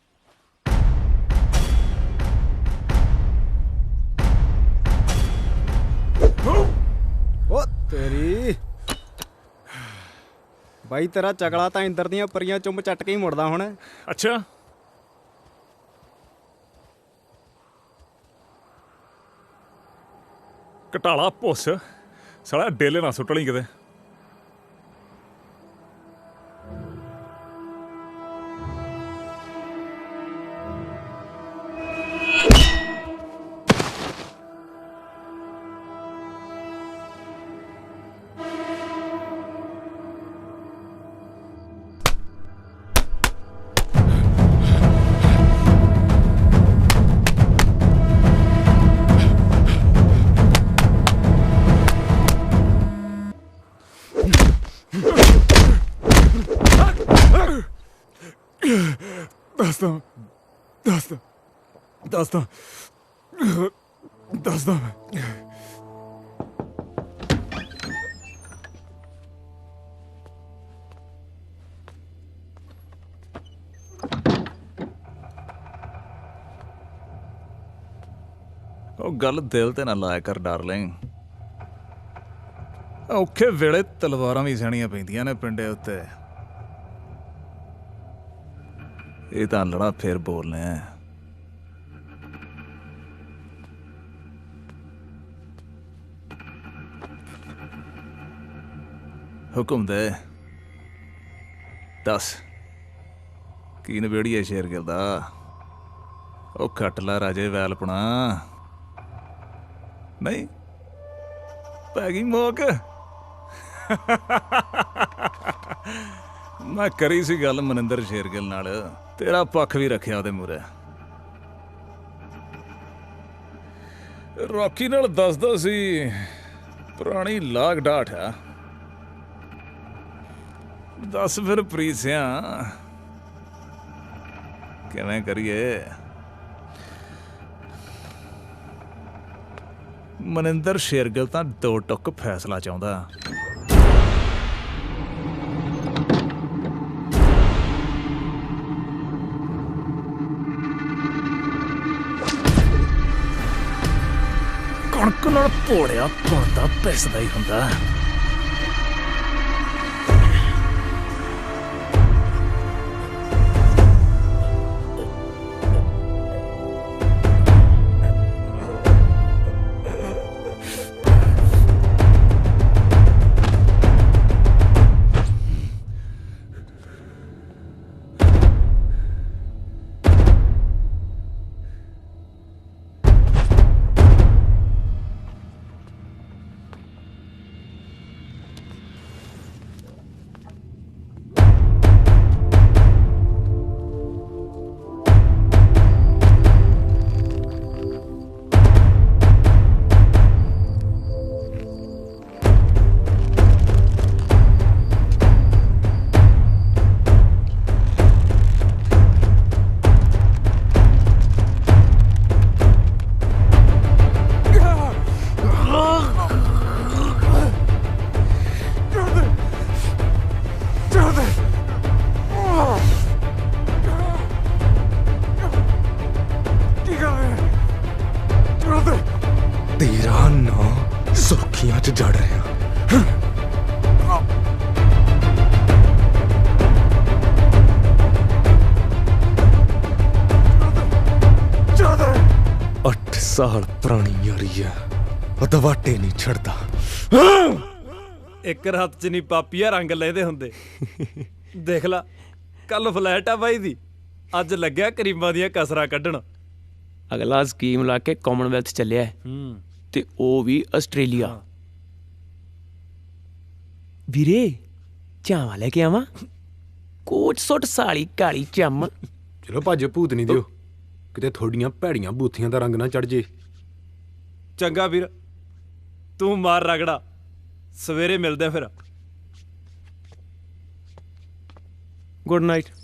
ਓ ਤੇਰੀ ਬਾਈ, ਤੇਰਾ ਚਗਲਾ ਤਾਂ ਇੰਦਰ ਦੀਆਂ ਪਰੀਆਂ ਚੁੰਮ ਚੱਟ ਕੇ ਹੀ ਮੁੜਦਾ ਹੁਣ। ਅੱਛਾ, ਘਟਾਲਾ ਪੁੱਸ ਸਾਲਾ ਡੇਲੇ ਨਾ ਸੁੱਟ ਲਈ ਕਿਤੇ। ਦੱਸਦਾ ਮੈਂ। ਉਹ ਗੱਲ ਦਿਲ ਤੇ ਨਾ ਲਾਇਆ ਕਰ ਡਾਰਲਿੰਗ। ਔਖੇ ਵੇਲੇ ਤਲਵਾਰਾਂ ਵੀ ਸਹਿਣੀਆਂ ਪੈਂਦੀਆਂ ਨੇ ਪਿੰਡੇ ਉੱਤੇ। ਇਹ ਤਾਂ ਲੜਾ ਫੇਰ ਬੋਲਨੇ ਆ। ਹੁਕਮ ਦੇ, ਦੱਸ ਕੀ ਨਵੇੜੀਏ ਸ਼ੇਰਗਿਲ ਦਾ? ਉਹ ਖੱਟ ਲਾ ਰਾਜੇ ਵੈਲਪਣਾ। ਨਹੀਂ ਪੈ ਗਈ ਮੋਕ। ਮੈਂ ਕਰੀ ਸੀ ਗੱਲ ਮਨਿੰਦਰ ਸ਼ੇਰਗਿਲ ਨਾਲ, ਤੇਰਾ ਪੱਖ ਵੀ ਰੱਖਿਆ ਉਹਦੇ ਮੂਹਰੇ। ਰੌਕੀ ਨਾਲ ਦੱਸਦਾ ਸੀ ਪੁਰਾਣੀ ਲਾਗ ਡਾਠ ਆ। ਦੱਸ ਫਿਰ ਪ੍ਰੀਤ ਸਿਆ ਕਿਵੇਂ ਕਰੀਏ? ਮਨਿੰਦਰ ਸ਼ੇਰਗਿਲ ਤਾਂ ਦੋ ਟੁੱਕ ਫੈਸਲਾ ਚਾਹੁੰਦਾ। ਕਣਕ ਨਾਲ ਭੋੜਿਆ ਪੁੰਦਾ ਪੈਸਦਾ ਹੀ ਹੁੰਦਾ। ਸੁਰਖੀਆਂ 'ਚ ਜੜ ਰਿਹਾ। ਅੱਠ ਸਾਲ ਪੁਰਾਣੀ ਯਾਰੀ ਆ, ਅਦਵਾਟੇ ਨਹੀਂ ਛੱਡਦਾ। ਇੱਕ ਰਾਤ 'ਚ ਨਹੀਂ ਪਾਪੀਆ ਰੰਗ ਲੈਦੇ ਹੁੰਦੇ। ਦੇਖ ਲਾ, ਕੱਲ ਫਲੈਟ ਆ ਬਾਈ ਦੀ, ਅੱਜ ਲੱਗਿਆ ਕਰੀਮਾਂ ਦੀਆਂ ਕਸਰਾਂ ਕੱਢਣ। ਅਗਲਾ ਸਕੀਮ ਲਾ ਕੇ ਕਾਮਨਵੈਲਥ ਚੱਲਿਆ ਤੇ ਉਹ ਵੀ ਆਸਟ੍ਰੇਲੀਆ। ਵੀਰੇ ਚਾਵਾਂ ਲੈ ਕੇ ਆਵਾਂ? ਕੋਟ ਸੁੱਟ ਸਾਲੀ ਕਾਲੀ ਚੰਮ। ਚਲੋ ਭੱਜ ਭੂਤ ਨਹੀਂ ਦਿਓ, ਕਿਤੇ ਥੋੜੀਆਂ ਭੈੜੀਆਂ ਬੂਥੀਆਂ ਦਾ ਰੰਗ ਨਾ ਚੜ ਜੇ। ਚੰਗਾ ਵੀਰ, ਤੂੰ ਮਾਰ ਰਗੜਾ, ਸਵੇਰੇ ਮਿਲਦੇ ਫਿਰ। Good night.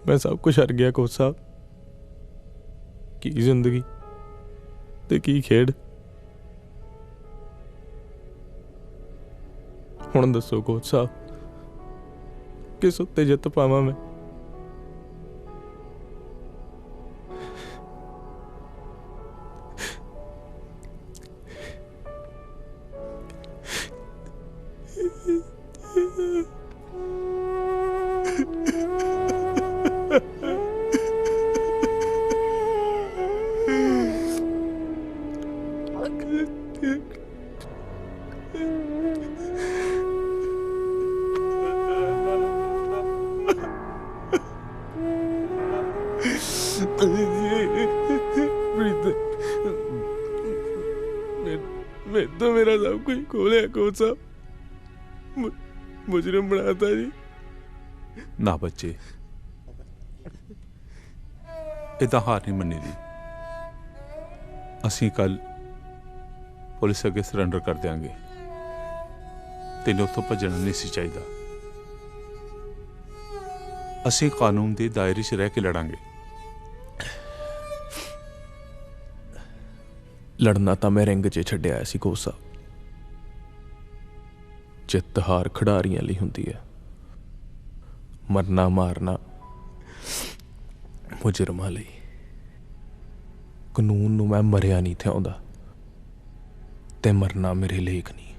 ਮੈਂ ਸਭ ਕੁਝ ਹਰ ਗਿਆ ਕੋਚ ਸਾਹਿਬ। ਕੀ ਜ਼ਿੰਦਗੀ ਤੇ ਕੀ ਖੇਡ। ਹੁਣ ਦੱਸੋ ਕੋਚ ਸਾਹਿਬ, ਕਿਸ ਉੱਤੇ ਜਿੱਤ ਪਾਵਾਂ ਮੈਂ? मैं तो मेरा सब कुछ खो लिया कोच साहब, मुजरिम बनाता जी। ना बच्चे, इदा हार नहीं मन्नी दी। असी कल पुलिस अगे सरेंडर कर देंगे। तेन उतों भजना नहीं सी चाहिए। असी कानून के दायरे च रह के लड़ांगे। लड़ना तो मैं रिंग च छड्डिया सी कोच साहब। जित हार खिडारियां लई हुंदी है, मरना मारना मुजरमां लई। कानून नूं मैं मरिया नहीं थिआउंदा ते मरना मेरे लेख नहीं।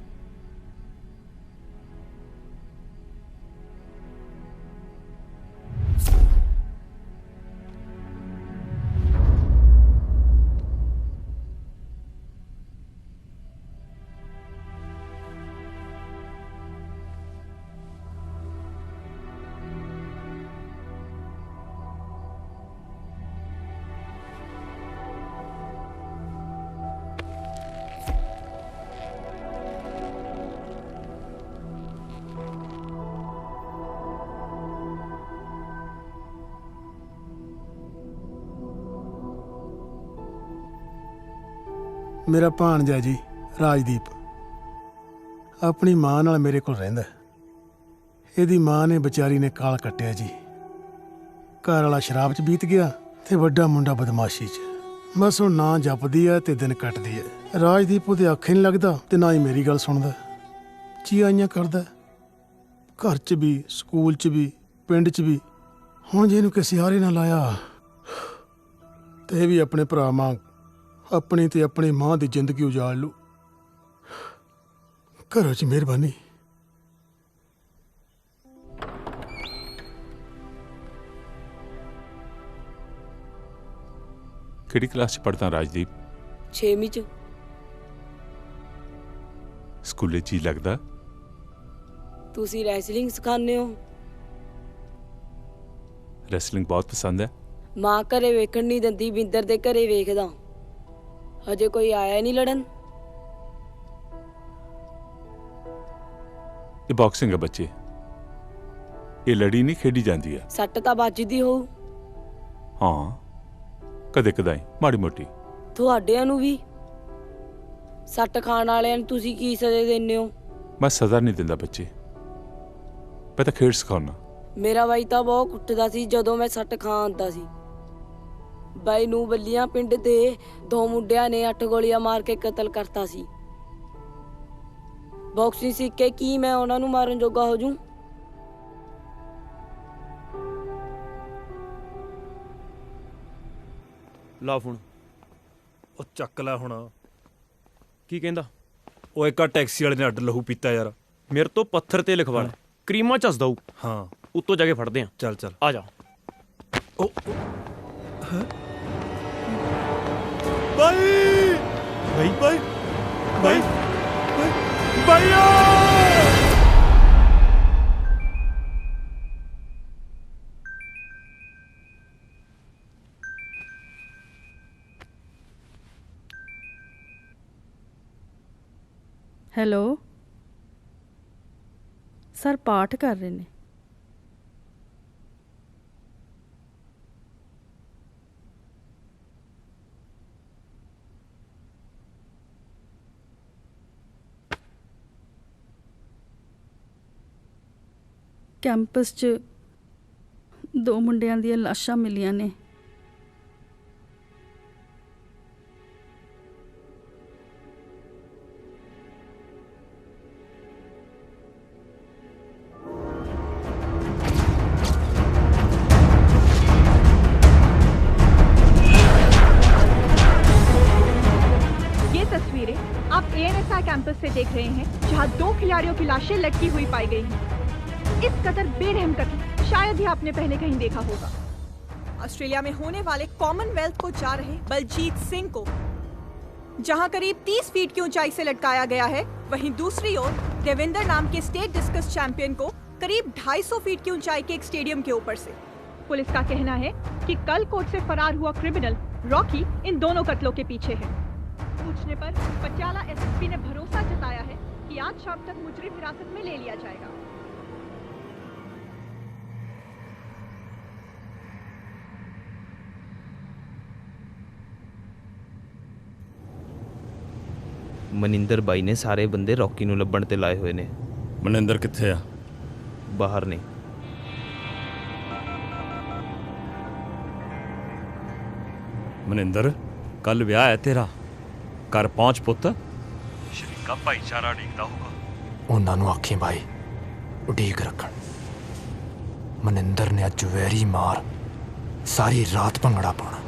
ਮੇਰਾ ਭਾਣਜਾ ਜੀ ਰਾਜਦੀਪ ਆਪਣੀ ਮਾਂ ਨਾਲ ਮੇਰੇ ਕੋਲ ਰਹਿੰਦਾ। ਇਹਦੀ ਮਾਂ ਨੇ ਵਿਚਾਰੀ ਨੇ ਕਾਲ ਕੱਟਿਆ ਜੀ। ਘਰ ਵਾਲਾ ਸ਼ਰਾਬ 'ਚ ਬੀਤ ਗਿਆ ਤੇ ਵੱਡਾ ਮੁੰਡਾ ਬਦਮਾਸ਼ੀ 'ਚ। ਬਸ ਹੁਣ ਨਾ ਜਪਦੀ ਆ ਤੇ ਦਿਨ ਕੱਟਦੀ ਹੈ। ਰਾਜਦੀਪ ਉਹਦੇ ਆਖੇ ਨਹੀਂ ਲੱਗਦਾ ਤੇ ਨਾ ਹੀ ਮੇਰੀ ਗੱਲ ਸੁਣਦਾ। ਚੀਆਈਆਂ ਕਰਦਾ, ਘਰ 'ਚ ਵੀ, ਸਕੂਲ 'ਚ ਵੀ, ਪਿੰਡ 'ਚ ਵੀ। ਹੁਣ ਜੇ ਇਹਨੂੰ ਕਿਸੇ ਹਾਰੇ ਨਾ ਲਾਇਆ ਤੇ ਇਹ ਵੀ ਆਪਣੇ ਭਰਾ ਵਾਂਗ अपनी ते अपनी मां की जिंदगी उजाड़ लू। घरों च मेहरबानी। ਕਿਹੜੀ ਕਲਾਸ 'ਚ ਪੜ੍ਹਦਾ ਰਾਜਦੀਪ? 6ਵੀਂ 'ਚ। ਸਕੂਲੇ ਜੀ ਲੱਗਦਾ? ਤੁਸੀਂ ਰੈਸਲਿੰਗ ਸਿਖਾਉਂਦੇ ਹੋ? ਰੈਸਲਿੰਗ ਬਹੁਤ ਪਸੰਦ ਹੈ। ਮਾਂ ਘਰੇ ਵੇਖਣ ਨਹੀਂ ਦਿੰਦੀ, ਬਿੰਦਰ ਦੇ ਘਰੇ ਵੇਖਦਾ। ਹਜੇ ਕੋਈ ਆਇਆ ਨਹੀਂ ਲੜਨ? ਇਹ ਬਾਕਸਿੰਗ ਹੈ ਬੱਚੇ, ਇਹ ਲੜੀ ਨਹੀਂ ਖੇਡੀ ਜਾਂਦੀ ਹੈ। ਸੱਟ ਤਾਂ ਵੱਜਦੀ ਹੋਊ। ਹਾਂ, ਕਦੇ ਕਦਾਈ ਮਾੜੀ ਮੋਟੀ। ਤੁਹਾਡਿਆਂ ਨੂੰ ਵੀ? ਸੱਟ ਖਾਣ ਵਾਲਿਆਂ ਨੂੰ ਤੁਸੀਂ ਕੀ ਸਜ਼ਾ ਦਿੰਦੇ ਹੋ? ਮੈਂ ਸਜ਼ਾ ਨਹੀਂ ਦਿੰਦਾ ਬੱਚੇ, ਮੈਂ ਤਾਂ ਖੇਡ ਸਿਖਾਉਣਾ। ਮੇਰਾ ਬਾਈ ਤਾਂ ਬਹੁਤ ਕੁੱਟਦਾ ਸੀ ਜਦੋਂ ਮੈਂ ਸੱਟ ਖਾ ਆਉਂਦਾ ਸੀ। ਬਾਈ ਨੂੰ ਬੱਲੀਆਂ ਪਿੰਡ ਦੇ 2 ਮੁੰਡਿਆਂ ਨੇ 8 ਗੋਲੀਆਂ ਮਾਰ ਕੇ ਕਤਲ ਕਰਤਾ ਸੀ। ਬਾਕਸਿੰਗ ਸਿੱਖ ਕੇ ਕੀ ਮੈਂ ਉਹਨਾਂ ਨੂੰ ਮਾਰਨ ਜੋਗਾ ਹੋ ਜੂ? ਲਾ ਫੋਨ। ਉਹ ਚੱਕ ਲੈ ਹੁਣ। ਕੀ ਕਹਿੰਦਾ? ਉਹ ਇੱਕ ਟੈਕਸੀ ਵਾਲੇ ਨੇ ਅੱਡ ਲਹੂ ਪੀਤਾ ਯਾਰ। ਮੇਰੇ ਤੋਂ ਪੱਥਰ ਤੇ ਲਿਖਵਾ ਲੈ, ਕਰੀਮਾਂ ਚੱਸਦਾ ਹੂੰ। ਹਾਂ, ਉੱਤੋਂ ਜਾ ਕੇ ਫੜਦੇ ਆ। ਚੱਲ ਚੱਲ ਆ ਜਾ। ਬਾਈ ਬਾਈ ਬਾਈ ਬਾਈ ਬਾਈਆ। ਹੈਲੋ ਸਰ, ਪਾਠ ਕਰ ਰਹੇ ਨੇ। ਕੈਂਪਸ 'ਚ 2 ਮੁੰਡਿਆਂ ਦੀਆਂ ਲਾਸ਼ਾਂ ਮਿਲੀਆਂ ਨੇ। ये तस्वीरें आप ANSI कैंपस से देख रहे हैं, जहां 2 खिलाड़ियों की लाशें लटकी हुई पाई गई हैं। इस कदर बेरहम कत्ल शायद ही आपने पहले कहीं देखा होगा। ऑस्ट्रेलिया में होने वाले कॉमनवेल्थ को जा रहे बलजीत सिंह को जहां करीब 30 फीट की ऊंचाई से लटकाया गया है, वहीं दूसरी ओर देवेंद्र नाम के स्टेट डिस्कस चैंपियन को करीब 250 फीट की ऊंचाई के एक स्टेडियम के ऊपर से। पुलिस का कहना है कि कल कोर्ट से फरार हुआ क्रिमिनल रॉकी इन दोनों कत्लों के पीछे है। पूछने पर पटियाला एसएसपी ने भरोसा जताया है कि आज शाम तक मुजरिम हिरासत में ले लिया जाएगा। ਮਨਿੰਦਰ ਬਾਈ ਨੇ ਸਾਰੇ ਬੰਦੇ ਰੌਕੀ ਨੂੰ ਲੱਭਣ ਤੇ ਲਾਏ ਹੋਏ ਨੇ। ਮਨਿੰਦਰ ਕਿੱਥੇ ਆ? ਬਾਹਰ ਨੇ। ਮਨਿੰਦਰ, ਕੱਲ ਵਿਆਹ ਹੈ ਤੇਰਾ, ਘਰ ਪਹੁੰਚ ਪੁੱਤ। ਸ਼ਰੀਕਾ ਭਾਈਚਾਰਾ ਡੀਕਦਾ ਹੋਊਗਾ। ਉਹਨਾਂ ਨੂੰ ਆਖੀ ਬਾਈ ਉਡੀਕ ਰੱਖਣ। ਮਨਿੰਦਰ ਨੇ ਅੱਜ ਵੈਰੀ ਮਾਰ ਸਾਰੀ ਰਾਤ ਭੰਗੜਾ ਪਾਉਣਾ।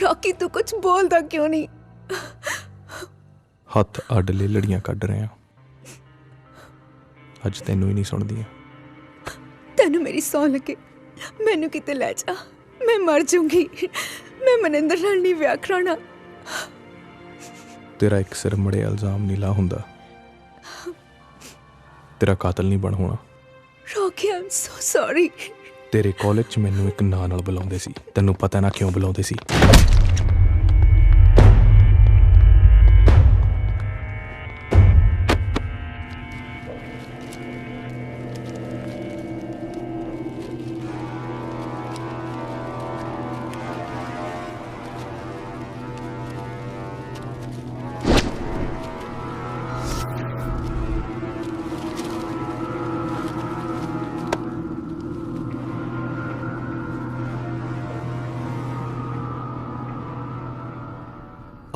रॉकी तू कुछ बोलता क्यों नहीं? ਹੱਥ ਅੱਡ ਲੈ ਲੜੀਆਂ ਕੱਢ ਰਹੇ ਆ। ਅੱਜ ਤੈਨੂੰ ਹੀ ਨਹੀਂ ਸੁਣਦੀਆਂ। तेन मेरी सौ लगे, मैनू किते ले जा, मैं मर जाऊंगी। मैं मनिंदर नाल नहीं विआह कराना। ਤੇਰਾ ਇੱਕ ਸਿਰ ਮੜੇ ਇਲਜ਼ਾਮ ਨਹੀਂ ਲਾ ਹੁੰਦਾ। ਤੇਰਾ ਕਾਤਲ ਨਹੀਂ ਬਣ ਹੋਣਾ। Rocky I'm so sorry. ਤੇਰੇ ਕਾਲਜ 'ਚ ਮੈਨੂੰ ਇੱਕ ਨਾਂ ਨਾਲ ਬੁਲਾਉਂਦੇ ਸੀ, ਤੈਨੂੰ ਪਤਾ ਨਾ ਕਿਉਂ ਬੁਲਾਉਂਦੇ ਸੀ?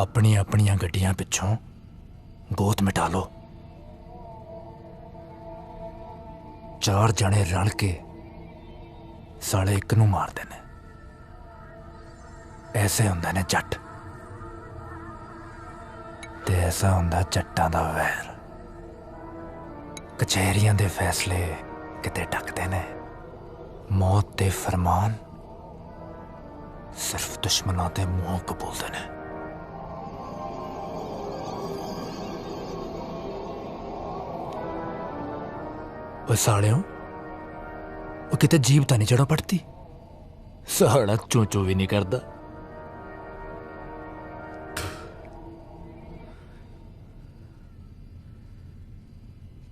ਆਪਣੀਆਂ ਆਪਣੀਆਂ ਗੱਡੀਆਂ ਪਿੱਛੋਂ ਗੋਤ ਮਿਟਾ ਲਓ। 4 ਜਣੇ ਰਲ ਕੇ ਸਾਲੇ ਇੱਕ ਨੂੰ ਮਾਰਦੇ ਨੇ। ਐਸੇ ਹੁੰਦੇ ਨੇ ਜੱਟ, ਤੇ ਐਸਾ ਹੁੰਦਾ ਜੱਟਾਂ ਦਾ ਵੈਰ। ਕਚਹਿਰੀਆਂ ਦੇ ਫੈਸਲੇ ਕਿਤੇ ਟੱਕਦੇ ਨੇ, ਮੌਤ ਦੇ ਫਰਮਾਨ ਸਿਰਫ ਦੁਸ਼ਮਣਾਂ ਦੇ ਮੂੰਹੋਂ ਕਬੂਲਦੇ ਨੇ। ਓਏ ਸਾਲਿਓ, ਉਹ ਕਿਤੇ ਜੀਭ ਤਾਂ ਨਹੀਂ ਚੜਾ ਪੜਤੀ? ਸਾਲਾ ਚੋਂ ਵੀ ਨਹੀਂ ਕਰਦਾ।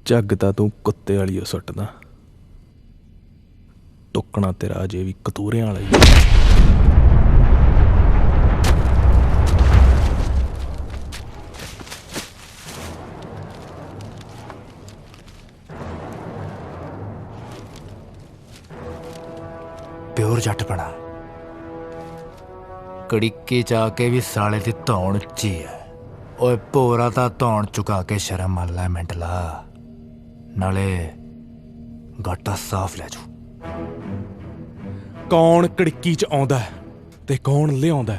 ਝੱਗ ਤਾਂ ਤੂੰ ਕੁੱਤੇ ਵਾਲੀ ਓ ਸੁੱਟਦਾ, ਟੁੱਕਣਾ ਤੇਰਾ ਅਜੇ ਵੀ ਕਤੂਰਿਆਂ ਵਾਲਾ ਹੀ। ਪਿਓਰ ਜੱਟ ਬਣਾ, ਕੜਿੱਕੀ ਜਾ ਕੇ ਵੀ ਸਾਲੇ ਦੀ ਧੌਣ ਉੱਚੀ ਹੈ। ਓਏ ਭੋਰਾ ਤਾਂ ਧੌਣ ਚੁਕਾ ਕੇ ਸ਼ਰਮ ਮੰਨ ਲੈ ਮੈਂਟਲਾ, ਨਾਲੇ ਗਾਟਾ ਸਾਫ਼ ਲੈ ਜੂ। ਕੌਣ ਕੜਿੱਕੀ 'ਚ ਆਉਂਦਾ ਤੇ ਕੌਣ ਲਿਆਉਂਦਾ,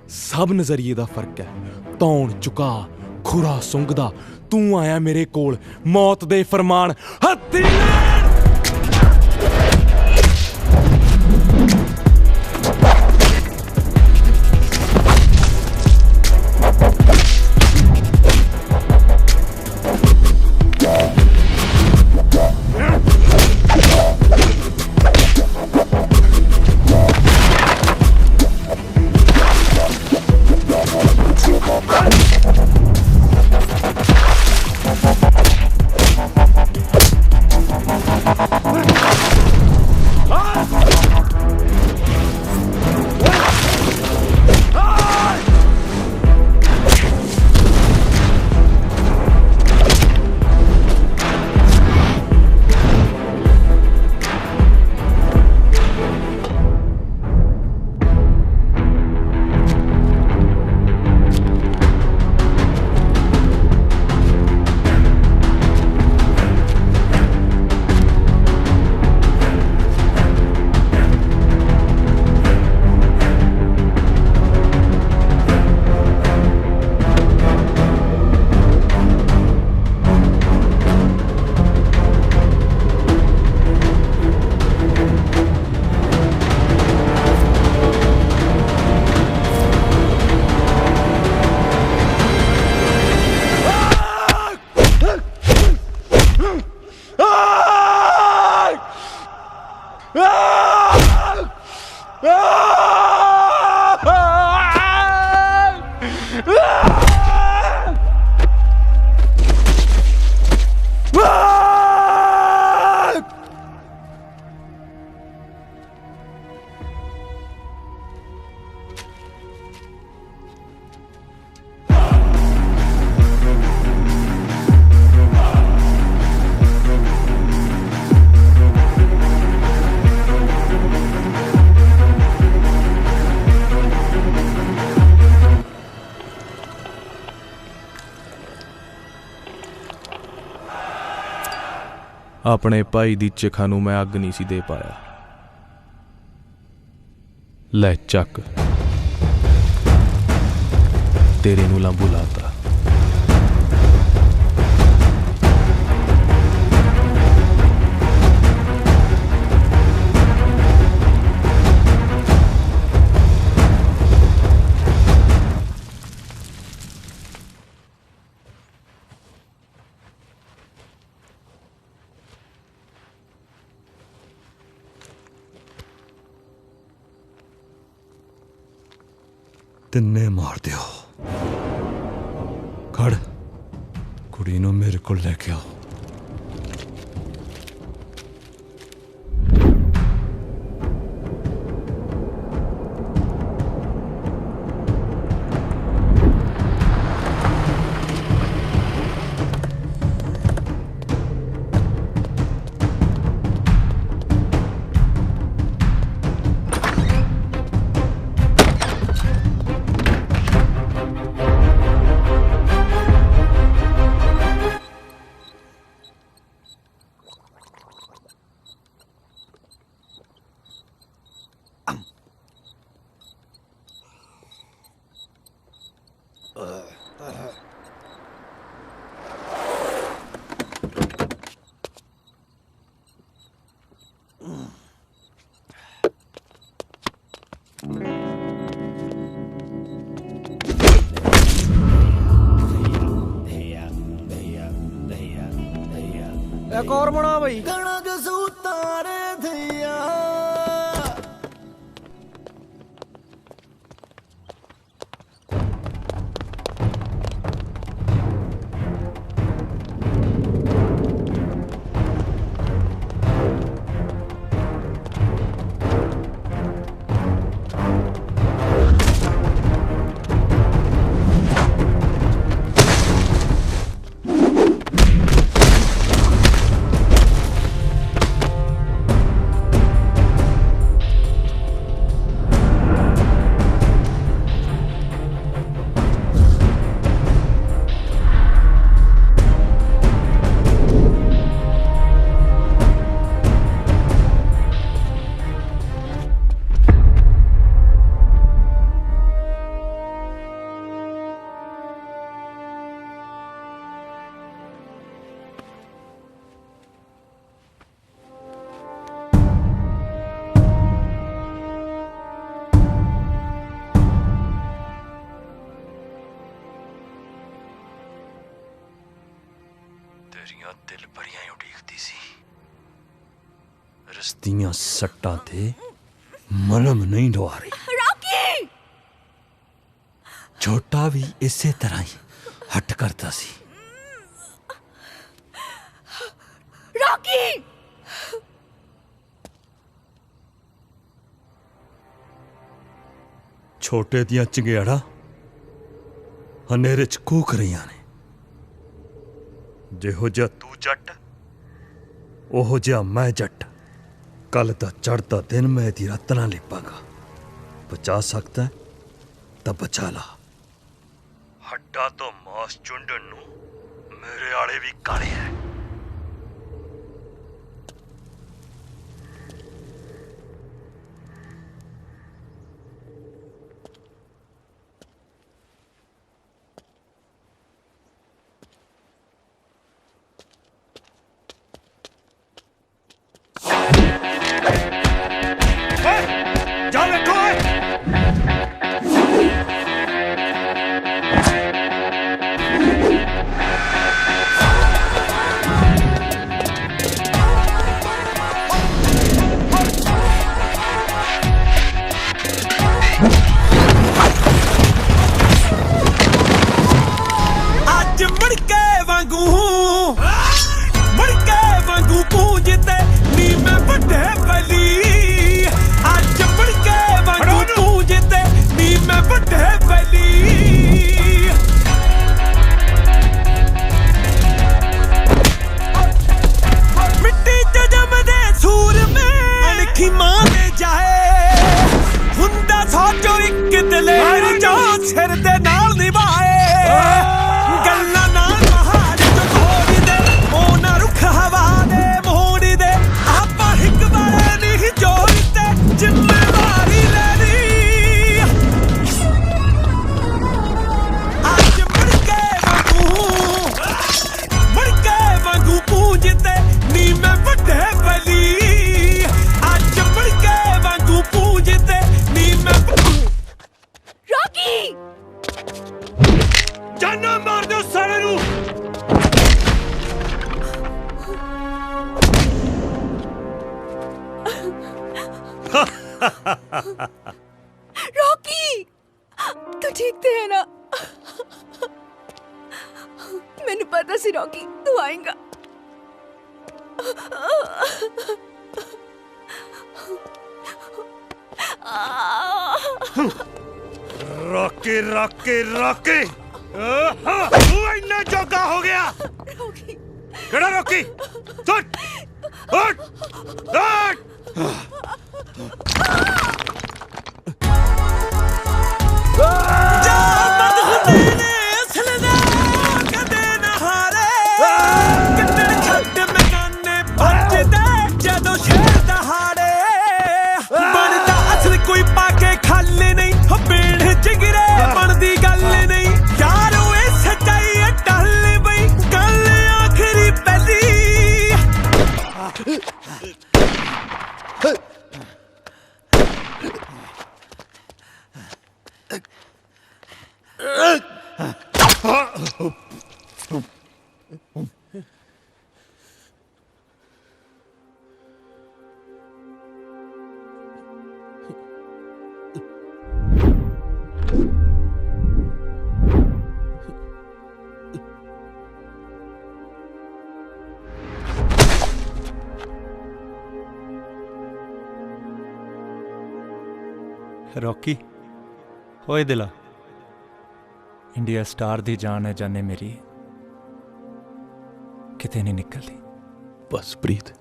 ਸਭ ਨਜ਼ਰੀਏ ਦਾ ਫਰਕ ਹੈ। ਧੌਣ ਚੁਕਾ ਖੁਰਾ ਸੁੰਘਦਾ, ਤੂੰ ਆਇਆ ਮੇਰੇ ਕੋਲ ਮੌਤ ਦੇ ਫਰਮਾਨ ਹੱਥੀ ਆਪਣੇ ਭਾਈ ਦੀ ਚਿਖਾ ਨੂੰ ਮੈਂ ਅੱਗ ਨਹੀਂ ਸੀ ਦੇ ਪਾਇਆ। ਲੈ ਚੱਕ, ਤੇਰੇ ਨੂੰ ਲਾਂਬੂ ਲਾਤਾ। ਤਿੰਨੇ ਮਾਰ ਦਿਓ। ਖੜ, ਕੁੜੀ ਨੂੰ ਮੇਰੇ ਕੋਲ ਲੈ ਕੇ ਆਓ। एक और बना भाई ਤੇਰੀਆਂ ਦਿਲ ਭਰੀਆਂ ਉਡੀਕਦੀ ਸੀ। ਰਸਤੀਆਂ ਸੱਟਾਂ ਤੇ ਮਲਮ ਨਹੀਂ ਡਵਾ ਰਹੀ। रॉकी! ਛੋਟਾ ਵੀ ਇਸੇ ਤਰ੍ਹਾਂ ਹੀ ਹੱਟ ਕਰਦਾ ਸੀ। रॉकी! ਛੋਟੇ ਦੀਆਂ ਚੰਗਿਆੜਾਂ ਹਨੇਰੇ 'ਚ ਕੂਕ ਰਹੀਆਂ ਨੇ। ਜਿਹੋ ਜਿਹਾ ਤੂੰ ਜੱਟ, ਉਹੋ ਜਿਹਾ ਮੈਂ ਜੱਟ। ਕੱਲ ਦਾ ਚੜ੍ਹਦਾ ਦਿਨ ਮੈਂ ਇਹਦੀ ਰਾਤ ਨਾ ਲਿਪਾਂਗਾ। ਬਚਾ ਸਕਦਾ ਤਾਂ ਬਚਾ ਲਾ। ਹੱਡਾਂ ਤੋਂ ਮਾਸ ਚੁੰਡਣ ਨੂੰ ਮੇਰੇ ਆਲੇ ਵੀ ਕਾਲੇ ਹੈ। ਜਾ ਵੇਖੋ ਅੱਜ ਮੜਕੇ ਵਾਂਗੂ ਪੂੰਜਦੇ ਨੀ ਮੈਂ ਵੱਡੇ ਬਲੀ। ਅੱਜ ਮੜਕੇ ਵਾਂਗੂ ਪੂੰਜਦੇ ਨੀ ਮੈਂ ਵੱਡੇ ਬਲੀ। ਮਿੱਟੀ ਚ ਜੰਮਦੇ ਸੂਰਮੇ ਅਣਖੀ ਮਾਂ ਦੇ ਜਾਏ। ਹੁੰਦਾ ਸੋਚੋ ਇੱਕ ਦਲੇਰ ਜੋ ਸਿਰ ਦੇ ਨਾਲ ਨਿਭਾਏ। ਗੱਲਾਂ ਨਾਲ ਮਹਾਨ ਜੋ ਤੋੜਦੇ ਉਹ ਨਾ ਰੁੱਖ ਹਵਾ ਦੇ ਮੋੜਦੇ। ਆਪਾਂ ਇੱਕ ਵਾਰ ਨਹੀਂ ਜੋੜਦੇ ਜ਼ਿੰਮੇਵਾਰੀ ਲੈਣੀ। ਅੱਜ ਮੜਕੇ ਵਾਂਗੂ ਪੂੰਜਦੇ ਨੀ ਮੈਂ ਵੱਡੇ ਬਲੀ। ਅੱਜ ਮੜਕੇ ਵਾਂਗੂ ਪੂੰਜਦੇ ਨੀ ਮੈਂ। रॉकी! ਜਾਨਾਂ ਮਾਰ ਦਿਓ ਸਾਲੇ ਨੂੰ। रॉकी! तू ठीक थे है ना? मैंने पता सी रॉकी तू आएगा। रॉकी रॉकी रॉकी तू इन्ना जोगा हो गया। खड़ा रॉकी उठ उठ रॉकी ओए दिला इंडिया स्टार दी जान है जाने मेरी किते नहीं निकलती। बस प्रीत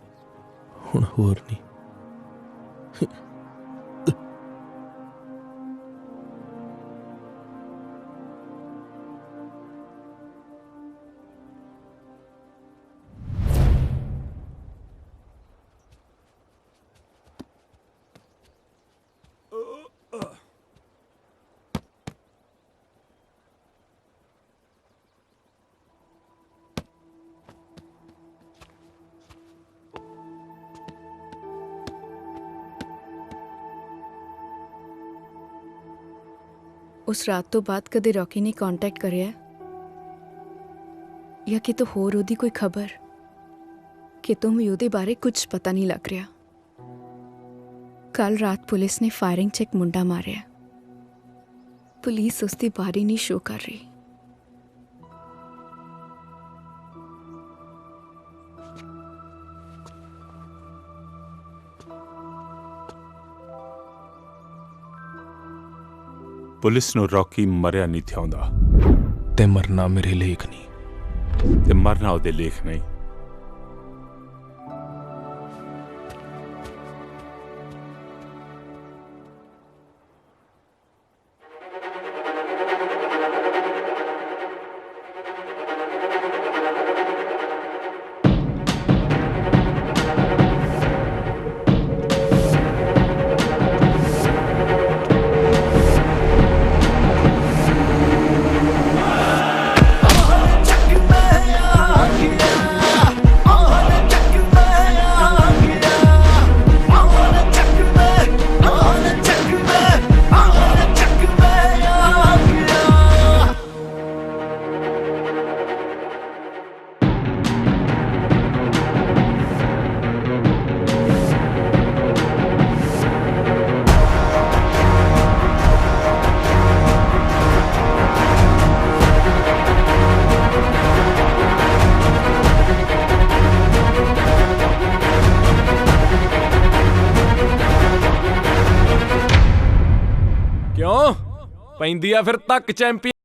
हुण होर नहीं। उस रात तो बाद कदे रॉकी ने कांटेक्ट करिया या कि तो होर ओदी कोई खबर कि तुम ओदे बारे कुछ पता नहीं लग रहा। कल रात पुलिस ने फायरिंग च एक मुंडा मारिया। पुलिस उसकी बारी नहीं शो कर रही। पुलिस ਨੂੰ ਰੌਕੀ ਮਰਿਆ ਨਹੀਂ ਥਿਆਉਂਦਾ ਤੇ ਮਰਨਾ ਮੇਰੇ ਲੇਖ ਨਹੀਂ ਤੇ ਮਰਨਾ ਉਹਦੇ ਲੇਖ ਨਹੀਂ। ਪੈਂਦੀ ਆ ਫਿਰ ਤੱਕ ਚੈਂਪੀਅਨ।